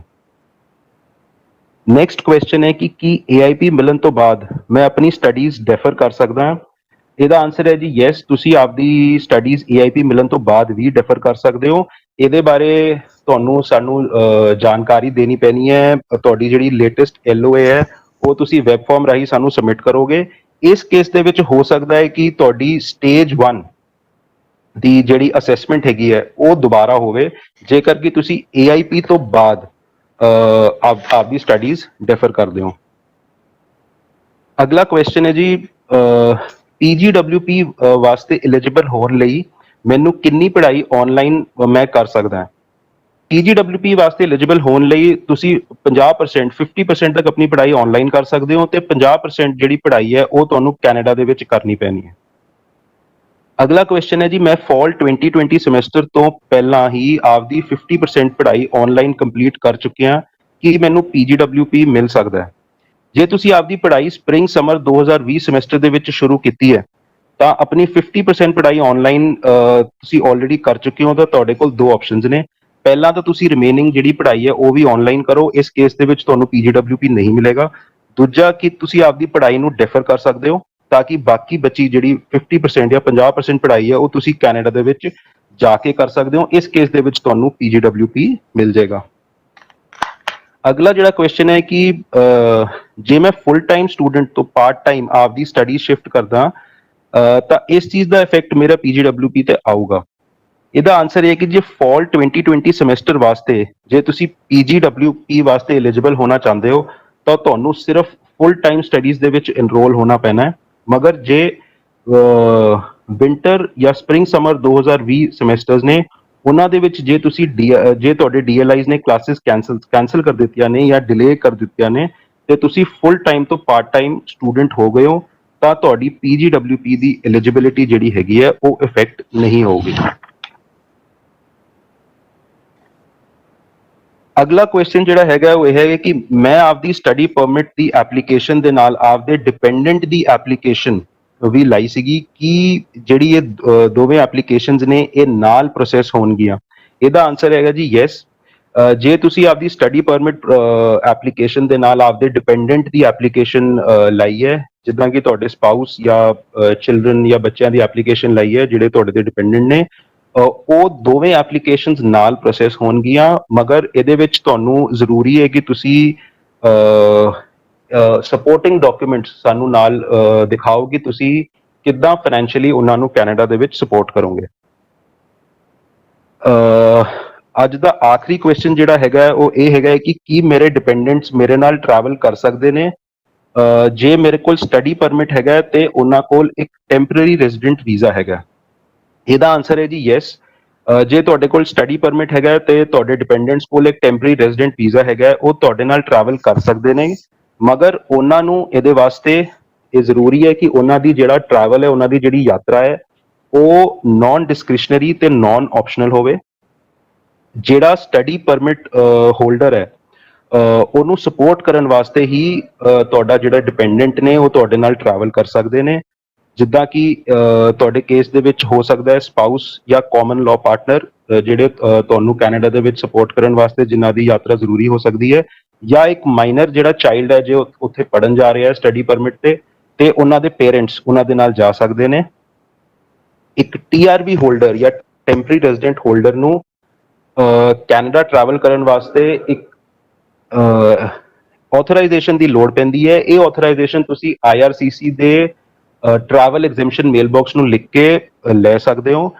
ਨੈਕਸਟ ਕੁਐਸਚਨ ਹੈ ਕਿ ਕੀ AIP ਮਿਲਣ ਤੋਂ ਬਾਅਦ ਮੈਂ ਆਪਣੀ ਸਟੱਡੀਜ਼ ਡੈਫਰ ਕਰ ਸਕਦਾ ਹਾਂ? ਇਹਦਾ ਆਨਸਰ ਹੈ ਜੀ ਯੈਸ, ਤੁਸੀਂ ਆਪਦੀ ਸਟੱਡੀਜ਼ AIP ਮਿਲਣ ਤੋਂ ਬਾਅਦ ਵੀ ਡੈਫਰ ਕਰ ਸਕਦੇ ਹੋ। ਇਹਦੇ ਬਾਰੇ ਤੁਹਾਨੂੰ ਸਾਨੂੰ ਜਾਣਕਾਰੀ ਦੇਣੀ ਪੈਣੀ ਹੈ। ਤੁਹਾਡੀ ਜਿਹੜੀ ਲੇਟੈਸਟ LOA ਹੈ ਉਹ ਤੁਸੀਂ ਵੈਬ ਫਾਰਮ ਰਾਹੀਂ ਸਾਨੂੰ ਸਬਮਿਟ ਕਰੋਗੇ। ਇਸ ਕੇਸ ਦੇ ਵਿੱਚ ਹੋ ਸਕਦਾ ਹੈ ਕਿ ਤੁਹਾਡੀ ਸਟੇਜ 1 ਦੀ ਜਿਹੜੀ ਅਸੈਸਮੈਂਟ ਹੈਗੀ ਹੈ ਉਹ ਦੁਬਾਰਾ ਹੋਵੇ, ਜੇਕਰ ਕਿ ਤੁਸੀਂ AIP ਤੋਂ ਬਾਅਦ ਆਪਦੀ ਸਟੱਡੀਜ਼ ਡੈਫਰ ਕਰਦੇ ਹੋ। ਅਗਲਾ ਕੁਐਸਚਨ ਹੈ ਜੀ, PGWP ਵਾਸਤੇ ਐਲੀਜੀਬਲ ਹੋਣ ਲਈ ਮੈਨੂੰ ਕਿੰਨੀ ਪੜ੍ਹਾਈ ਆਨਲਾਈਨ ਮੈਂ ਕਰ ਸਕਦਾ ਹਾਂ? PGWP ਵਾਸਤੇ ਐਲੀਜੀਬਲ ਹੋਣ ਲਈ ਤੁਸੀਂ 50% ਤੱਕ ਆਪਣੀ ਪੜ੍ਹਾਈ ਆਨਲਾਈਨ ਕਰ ਸਕਦੇ ਹੋ ਤੇ 50% ਜਿਹੜੀ ਪੜ੍ਹਾਈ ਹੈ ਉਹ ਤੁਹਾਨੂੰ ਕੈਨੇਡਾ ਦੇ ਵਿੱਚ ਕਰਨੀ ਪੈਣੀ ਹੈ। ਅਗਲਾ ਕੁਐਸਚਨ ਹੈ ਜੀ, ਮੈਂ ਫਾਲ 2020 ਸਮੈਸਟਰ ਤੋਂ ਪਹਿਲਾਂ ਹੀ ਆਪਦੀ 50% ਪੜ੍ਹਾਈ ਆਨਲਾਈਨ ਕੰਪਲੀਟ ਕਰ ਚੁੱਕਿਆ, ਕੀ ਮੈਨੂੰ PGWP ਮਿਲ ਸਕਦਾ ਹੈ? ਜੇ ਤੁਸੀਂ ਆਪਦੀ ਪੜ੍ਹਾਈ ਸਪ੍ਰਿੰਗ ਸਮਰ 2020 ਸਮੈਸਟਰ ਦੇ ਵਿੱਚ ਸ਼ੁਰੂ ਕੀਤੀ ਹੈ ਤਾਂ ਆਪਣੀ 50% ਪੜ੍ਹਾਈ ਆਨਲਾਈਨ ਤੁਸੀਂ ਆਲਰੇਡੀ ਕਰ ਚੁੱਕੇ ਹੋ ਤਾਂ ਤੁਹਾਡੇ ਕੋਲ ਦੋ ਆਪਸ਼ਨਸ ਨੇ। ਪਹਿਲਾਂ ਤਾਂ ਤੁਸੀਂ ਰਿਮੇਨਿੰਗ ਜਿਹੜੀ ਪੜ੍ਹਾਈ ਹੈ ਉਹ ਵੀ ਆਨਲਾਈਨ ਕਰੋ, ਇਸ ਕੇਸ ਦੇ ਵਿੱਚ ਤੁਹਾਨੂੰ PGWP ਨਹੀਂ ਮਿਲੇਗਾ। ਦੂਜਾ ਕਿ ਤੁਸੀਂ ਆਪਦੀ ਪੜ੍ਹਾਈ ਨੂੰ ਡੈਫਰ ਕਰ ਸਕਦੇ ਹੋ ਤਾਂ ਕਿ ਬਾਕੀ ਬਚੀ ਜਿਹੜੀ 50% ਜਾਂ 50% ਪੜ੍ਹਾਈ ਹੈ ਉਹ ਤੁਸੀਂ ਕੈਨੇਡਾ ਦੇ ਵਿੱਚ ਜਾ ਕੇ ਕਰ ਸਕਦੇ ਹੋ। ਇਸ ਕੇਸ ਦੇ ਵਿੱਚ ਤੁਹਾਨੂੰ PGWP ਮਿਲ ਜਾਏਗਾ। ਅਗਲਾ ਜਿਹੜਾ ਕੁਐਸਚਨ ਹੈ ਕਿ ਜੇ ਮੈਂ ਫੁੱਲ ਟਾਈਮ ਸਟੂਡੈਂਟ ਤੋਂ ਪਾਰਟ ਟਾਈਮ ਆਪਦੀ ਸਟੱਡੀ ਸ਼ਿਫਟ ਕਰਦਾ ਤਾਂ ਇਸ ਚੀਜ਼ ਦਾ ਇਫੈਕਟ ਮੇਰਾ PGWP ਤੇ ਆਊਗਾ? ਇਹਦਾ ਆਨਸਰ ਹੈ ਕਿ ਜੇ ਫਾਲ 2020 ਸਮੈਸਟਰ ਵਾਸਤੇ ਜੇ ਤੁਸੀਂ PGWP ਵਾਸਤੇ ਐਲੀਜੀਬਲ ਹੋਣਾ ਚਾਹੁੰਦੇ ਹੋ ਤਾਂ ਤੁਹਾਨੂੰ ਸਿਰਫ ਫੁੱਲ ਟਾਈਮ ਸਟੱਡੀਜ਼ ਦੇ ਵਿੱਚ ਇਨਰੋਲ ਹੋਣਾ ਪੈਣਾ ਹੈ। ਮਗਰ ਜੇ ਵਿੰਟਰ ਜਾਂ ਸਪ੍ਰਿੰਗ ਸਮਰ 2020 ਸਮੈਸਟਰਸ ਨੇ ਉਹਨਾਂ ਦੇ ਵਿੱਚ ਜੇ ਤੁਸੀਂ ਜੇ ਤੁਹਾਡੇ DLIs ਨੇ ਕਲਾਸਿਸ ਕੈਂਸਲ ਕਰ ਦਿੱਤੀਆਂ ਨੇ ਜਾਂ ਡਿਲੇ ਕਰ ਦਿੱਤੀਆਂ ਨੇ ਤੇ ਤੁਸੀਂ ਫੁੱਲ ਟਾਈਮ ਤੋਂ ਪਾਰਟ ਟਾਈਮ ਸਟੂਡੈਂਟ ਹੋ ਗਏ ਹੋ ਤਾਂ ਤੁਹਾਡੀ PGWP ਦੀ ਐਲੀਜੀਬਿਲਿਟੀ ਜਿਹੜੀ ਹੈਗੀ ਹੈ ਉਹ ਇਫੈਕਟ ਨਹੀਂ ਹੋਊਗੀ। ਅਗਲਾ ਕੁਐਸਚਨ ਜਿਹੜਾ ਹੈਗਾ ਉਹ ਇਹ ਹੈ ਕਿ ਮੈਂ ਆਪਦੀ ਸਟੱਡੀ ਪਰਮਿਟ ਦੀ ਐਪਲੀਕੇਸ਼ਨ ਦੇ ਨਾਲ ਆਪਦੇ ਡਿਪੈਂਡੈਂਟ ਦੀ ਐਪਲੀਕੇਸ਼ਨ ਵੀ ਲਾਈ ਸੀਗੀ, ਕਿ ਜਿਹੜੀ ਇਹ ਦੋਵੇਂ ਐਪਲੀਕੇਸ਼ਨਸ ਨੇ ਇਹ ਨਾਲ ਪ੍ਰੋਸੈਸ ਹੋਣਗੀਆਂ? ਇਹਦਾ ਆਨਸਰ ਹੈਗਾ ਜੀ ਯੈਸ। ਜੇ ਤੁਸੀਂ ਆਪਦੀ ਸਟੱਡੀ ਪਰਮਿਟ ਐਪਲੀਕੇਸ਼ਨ ਦੇ ਨਾਲ ਆਪਦੇ ਡਿਪੈਂਡੈਂਟ ਦੀ ਐਪਲੀਕੇਸ਼ਨ ਲਾਈ ਹੈ, ਜਿੱਦਾਂ ਕਿ ਤੁਹਾਡੇ ਸਪਾਊਸ ਜਾਂ ਚਿਲਡਰਨ ਜਾਂ ਬੱਚਿਆਂ ਦੀ ਐਪਲੀਕੇਸ਼ਨ ਲਾਈ ਹੈ ਜਿਹੜੇ ਤੁਹਾਡੇ ਦੇ ਡਿਪੈਂਡੈਂਟ ਨੇ, ਉਹ ਦੋਵੇਂ ਐਪਲੀਕੇਸ਼ਨਸ ਨਾਲ ਪ੍ਰੋਸੈਸ ਹੋਣਗੀਆਂ। ਮਗਰ ਇਹਦੇ ਵਿੱਚ ਤੁਹਾਨੂੰ ਜ਼ਰੂਰੀ ਹੈ ਕਿ ਤੁਸੀਂ ਸਪੋਰਟਿੰਗ ਡਾਕੂਮੈਂਟਸ ਸਾਨੂੰ ਨਾਲ ਦਿਖਾਓ ਕਿ ਤੁਸੀਂ ਕਿੱਦਾਂ ਫਾਈਨੈਂਸ਼ੀਅਲੀ ਉਹਨਾਂ ਨੂੰ ਕੈਨੇਡਾ ਦੇ ਵਿੱਚ ਸਪੋਰਟ ਕਰੋਗੇ। ਅੱਜ ਦਾ ਆਖਰੀ ਕੁਐਸਚਨ ਜਿਹੜਾ ਹੈਗਾ ਉਹ ਇਹ ਹੈਗਾ ਕਿ ਕੀ ਮੇਰੇ ਡਿਪੈਂਡੈਂਟਸ ਮੇਰੇ ਨਾਲ ਟਰੈਵਲ ਕਰ ਸਕਦੇ ਨੇ ਜੇ ਮੇਰੇ ਕੋਲ ਸਟੱਡੀ ਪਰਮਿਟ ਹੈਗਾ ਤੇ ਉਹਨਾਂ ਕੋਲ ਇੱਕ ਟੈਂਪਰੇਰੀ ਰੈਜ਼ੀਡੈਂਟ ਵੀਜ਼ਾ ਹੈਗਾ? ਇਹਦਾ ਆਨਸਰ ਹੈ ਜੀ ਯੈਸ। ਜੇ ਤੁਹਾਡੇ ਕੋਲ ਸਟੱਡੀ ਪਰਮਿਟ ਹੈਗਾ ਤੇ ਤੁਹਾਡੇ ਡਿਪੈਂਡੈਂਟਸ ਕੋਲ ਇੱਕ ਟੈਂਪਰੇਰੀ ਰੈਜ਼ੀਡੈਂਟ ਵੀਜ਼ਾ ਹੈਗਾ, ਉਹ ਤੁਹਾਡੇ ਨਾਲ ਟਰੈਵਲ ਕਰ ਸਕਦੇ ਨੇ। ਮਗਰ ਉਹਨਾਂ ਨੂੰ ਇਹਦੇ ਵਾਸਤੇ ਇਹ ਜ਼ਰੂਰੀ ਹੈ ਕਿ ਉਹਨਾਂ ਦੀ ਜਿਹੜਾ ਟਰੈਵਲ ਹੈ, ਉਹਨਾਂ ਦੀ ਜਿਹੜੀ ਯਾਤਰਾ ਹੈ ਉਹ ਨਾਨ ਡਿਸਕ੍ਰਿਸ਼ਨਰੀ ਤੇ ਨਾਨ ਆਪਸ਼ਨਲ ਹੋਵੇ। ਜਿਹੜਾ ਸਟੱਡੀ ਪਰਮਿਟ ਹੋਲਡਰ ਹੈ ਉਹਨੂੰ ਸਪੋਰਟ ਕਰਨ ਵਾਸਤੇ ਹੀ ਤੁਹਾਡਾ ਜਿਹੜਾ ਡਿਪੈਂਡੈਂਟ ਨੇ ਉਹ ਤੁਹਾਡੇ ਨਾਲ ਟਰੈਵਲ ਕਰ ਸਕਦੇ ਨੇ। ਜਿੱਦਾਂ ਕਿ ਤੁਹਾਡੇ ਕੇਸ ਦੇ ਵਿੱਚ ਹੋ ਸਕਦਾ ਹੈ ਸਪਾਊਸ ਜਾਂ ਕਾਮਨ ਲਾਅ ਪਾਰਟਨਰ ਜਿਹੜੇ ਤੁਹਾਨੂੰ ਕੈਨੇਡਾ ਦੇ ਵਿੱਚ ਸਪੋਰਟ ਕਰਨ ਵਾਸਤੇ ਜਿਨ੍ਹਾਂ ਦੀ ਯਾਤਰਾ ਜ਼ਰੂਰੀ ਹੋ ਸਕਦੀ ਹੈ, ਜਾਂ ਇੱਕ ਮਾਈਨਰ ਜਿਹੜਾ ਚਾਈਲਡ ਹੈ ਜੋ ਉੱਥੇ ਪੜ੍ਹਨ ਜਾ ਰਿਹਾ ਹੈ ਸਟੱਡੀ ਪਰਮਿਟ ਤੇ ਉਹਨਾਂ ਦੇ ਪੇਰੈਂਟਸ ਉਹਨਾਂ ਦੇ ਨਾਲ ਜਾ ਸਕਦੇ ਨੇ। ਇੱਕ TRV ਹੋਲਡਰ ਜਾਂ ਟੈਂਪਰੇਰੀ ਰੈਜ਼ੀਡੈਂਟ ਹੋਲਡਰ ਨੂੰ ਕੈਨੇਡਾ ਟਰੈਵਲ ਕਰਨ ਵਾਸਤੇ ਇੱਕ ਆਥੋਰਾਈਜੇਸ਼ਨ ਦੀ ਲੋੜ ਪੈਂਦੀ ਹੈ। ਇਹ ਆਥੋਰਾਈਜੇਸ਼ਨ ਤੁਸੀਂ IRCC ਦੇ ਟਰੈਵਲ ਐਗਜ਼ੈਂਪਸ਼ਨ ਮੇਲ ਬਾਕਸ ਨੂੰ ਲਿਖ ਕੇ ਲੈ ਸਕਦੇ ਹੋ।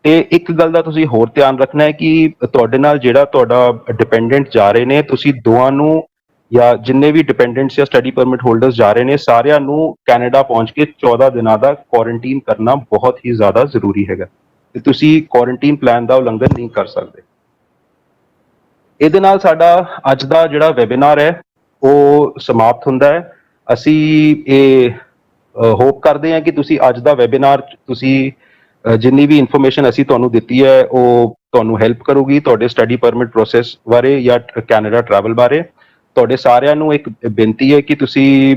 ਤੇ ਇੱਕ ਗੱਲ ਦਾ ਤੁਸੀਂ ਹੋਰ ਧਿਆਨ ਰੱਖਣਾ ਹੈ ਕਿ ਤੁਹਾਡੇ ਨਾਲ ਜਿਹੜਾ ਤੁਹਾਡਾ ਡਿਪੈਂਡੈਂਟ ਜਾ ਰਹੇ ਨੇ, ਤੁਸੀਂ ਦੋਵਾਂ ਨੂੰ ਜਾਂ ਜਿੰਨੇ ਵੀ ਡਿਪੈਂਡੈਂਟਸ ਜਾਂ ਸਟੱਡੀ ਪਰਮਿਟ ਹੋਲਡਰਸ ਜਾ ਰਹੇ ਨੇ, ਸਾਰਿਆਂ ਨੂੰ ਕੈਨੇਡਾ ਪਹੁੰਚ ਕੇ 14 ਦਿਨਾਂ ਦਾ ਕੁਆਰੰਟੀਨ ਕਰਨਾ ਬਹੁਤ ਹੀ ਜ਼ਿਆਦਾ ਜ਼ਰੂਰੀ ਹੈਗਾ ਤੇ ਤੁਸੀਂ ਕੁਆਰੰਟੀਨ ਪਲਾਨ ਦਾ ਉਲੰਘਣ ਨਹੀਂ ਕਰ ਸਕਦੇ। ਇਹਦੇ ਨਾਲ ਸਾਡਾ ਅੱਜ ਦਾ ਜਿਹੜਾ ਵੈਬੀਨਾਰ ਹੈ ਉਹ ਸਮਾਪਤ ਹੁੰਦਾ ਹੈ। ਅਸੀਂ ਇਹ ਹੋਪ ਕਰਦੇ ਹਾਂ ਕਿ ਤੁਸੀਂ ਅੱਜ ਦਾ ਵੈਬੀਨਾਰ ਤੁਸੀਂ ਜਿੰਨੀ ਵੀ ਇਨਫੋਰਮੇਸ਼ਨ ਅਸੀਂ ਤੁਹਾਨੂੰ ਦਿੱਤੀ ਹੈ ਉਹ ਤੁਹਾਨੂੰ ਹੈਲਪ ਕਰੂਗੀ ਤੁਹਾਡੇ ਸਟੱਡੀ ਪਰਮਿਟ ਪ੍ਰੋਸੈਸ ਬਾਰੇ ਜਾਂ ਕੈਨੇਡਾ ਟਰੈਵਲ ਬਾਰੇ। ਤੁਹਾਡੇ ਸਾਰਿਆਂ ਨੂੰ ਇੱਕ ਬੇਨਤੀ ਹੈ ਕਿ ਤੁਸੀਂ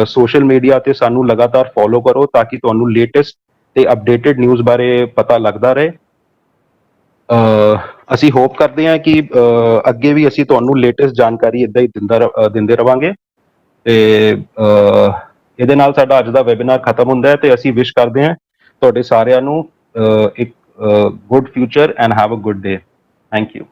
ਸੋਸ਼ਲ ਮੀਡੀਆ ਤੇ ਸਾਨੂੰ ਲਗਾਤਾਰ ਫੋਲੋ ਕਰੋ ਤਾਂ ਕਿ ਤੁਹਾਨੂੰ ਲੇਟੈਸਟ ਤੇ ਅਪਡੇਟਡ ਨਿਊਜ਼ ਬਾਰੇ ਪਤਾ ਲੱਗਦਾ ਰਹੇ। ਅਸੀਂ ਹੋਪ ਕਰਦੇ ਹਾਂ ਕਿ ਅੱਗੇ ਵੀ ਅਸੀਂ ਤੁਹਾਨੂੰ ਲੇਟੈਸਟ ਜਾਣਕਾਰੀ ਇੱਦਾਂ ਹੀ ਦਿੰਦੇ ਰਵਾਂਗੇ। ਤੇ ਇਹਦੇ ਨਾਲ ਸਾਡਾ ਅੱਜ ਦਾ ਵੈਬੀਨਾਰ ਖਤਮ ਹੁੰਦਾ ਹੈ ਤੇ ਅਸੀਂ ਵਿਸ਼ ਕਰਦੇ ਹਾਂ ਤੁਹਾਡੇ ਸਾਰਿਆਂ ਨੂੰ ਇੱਕ good future and have a good day. Thank you.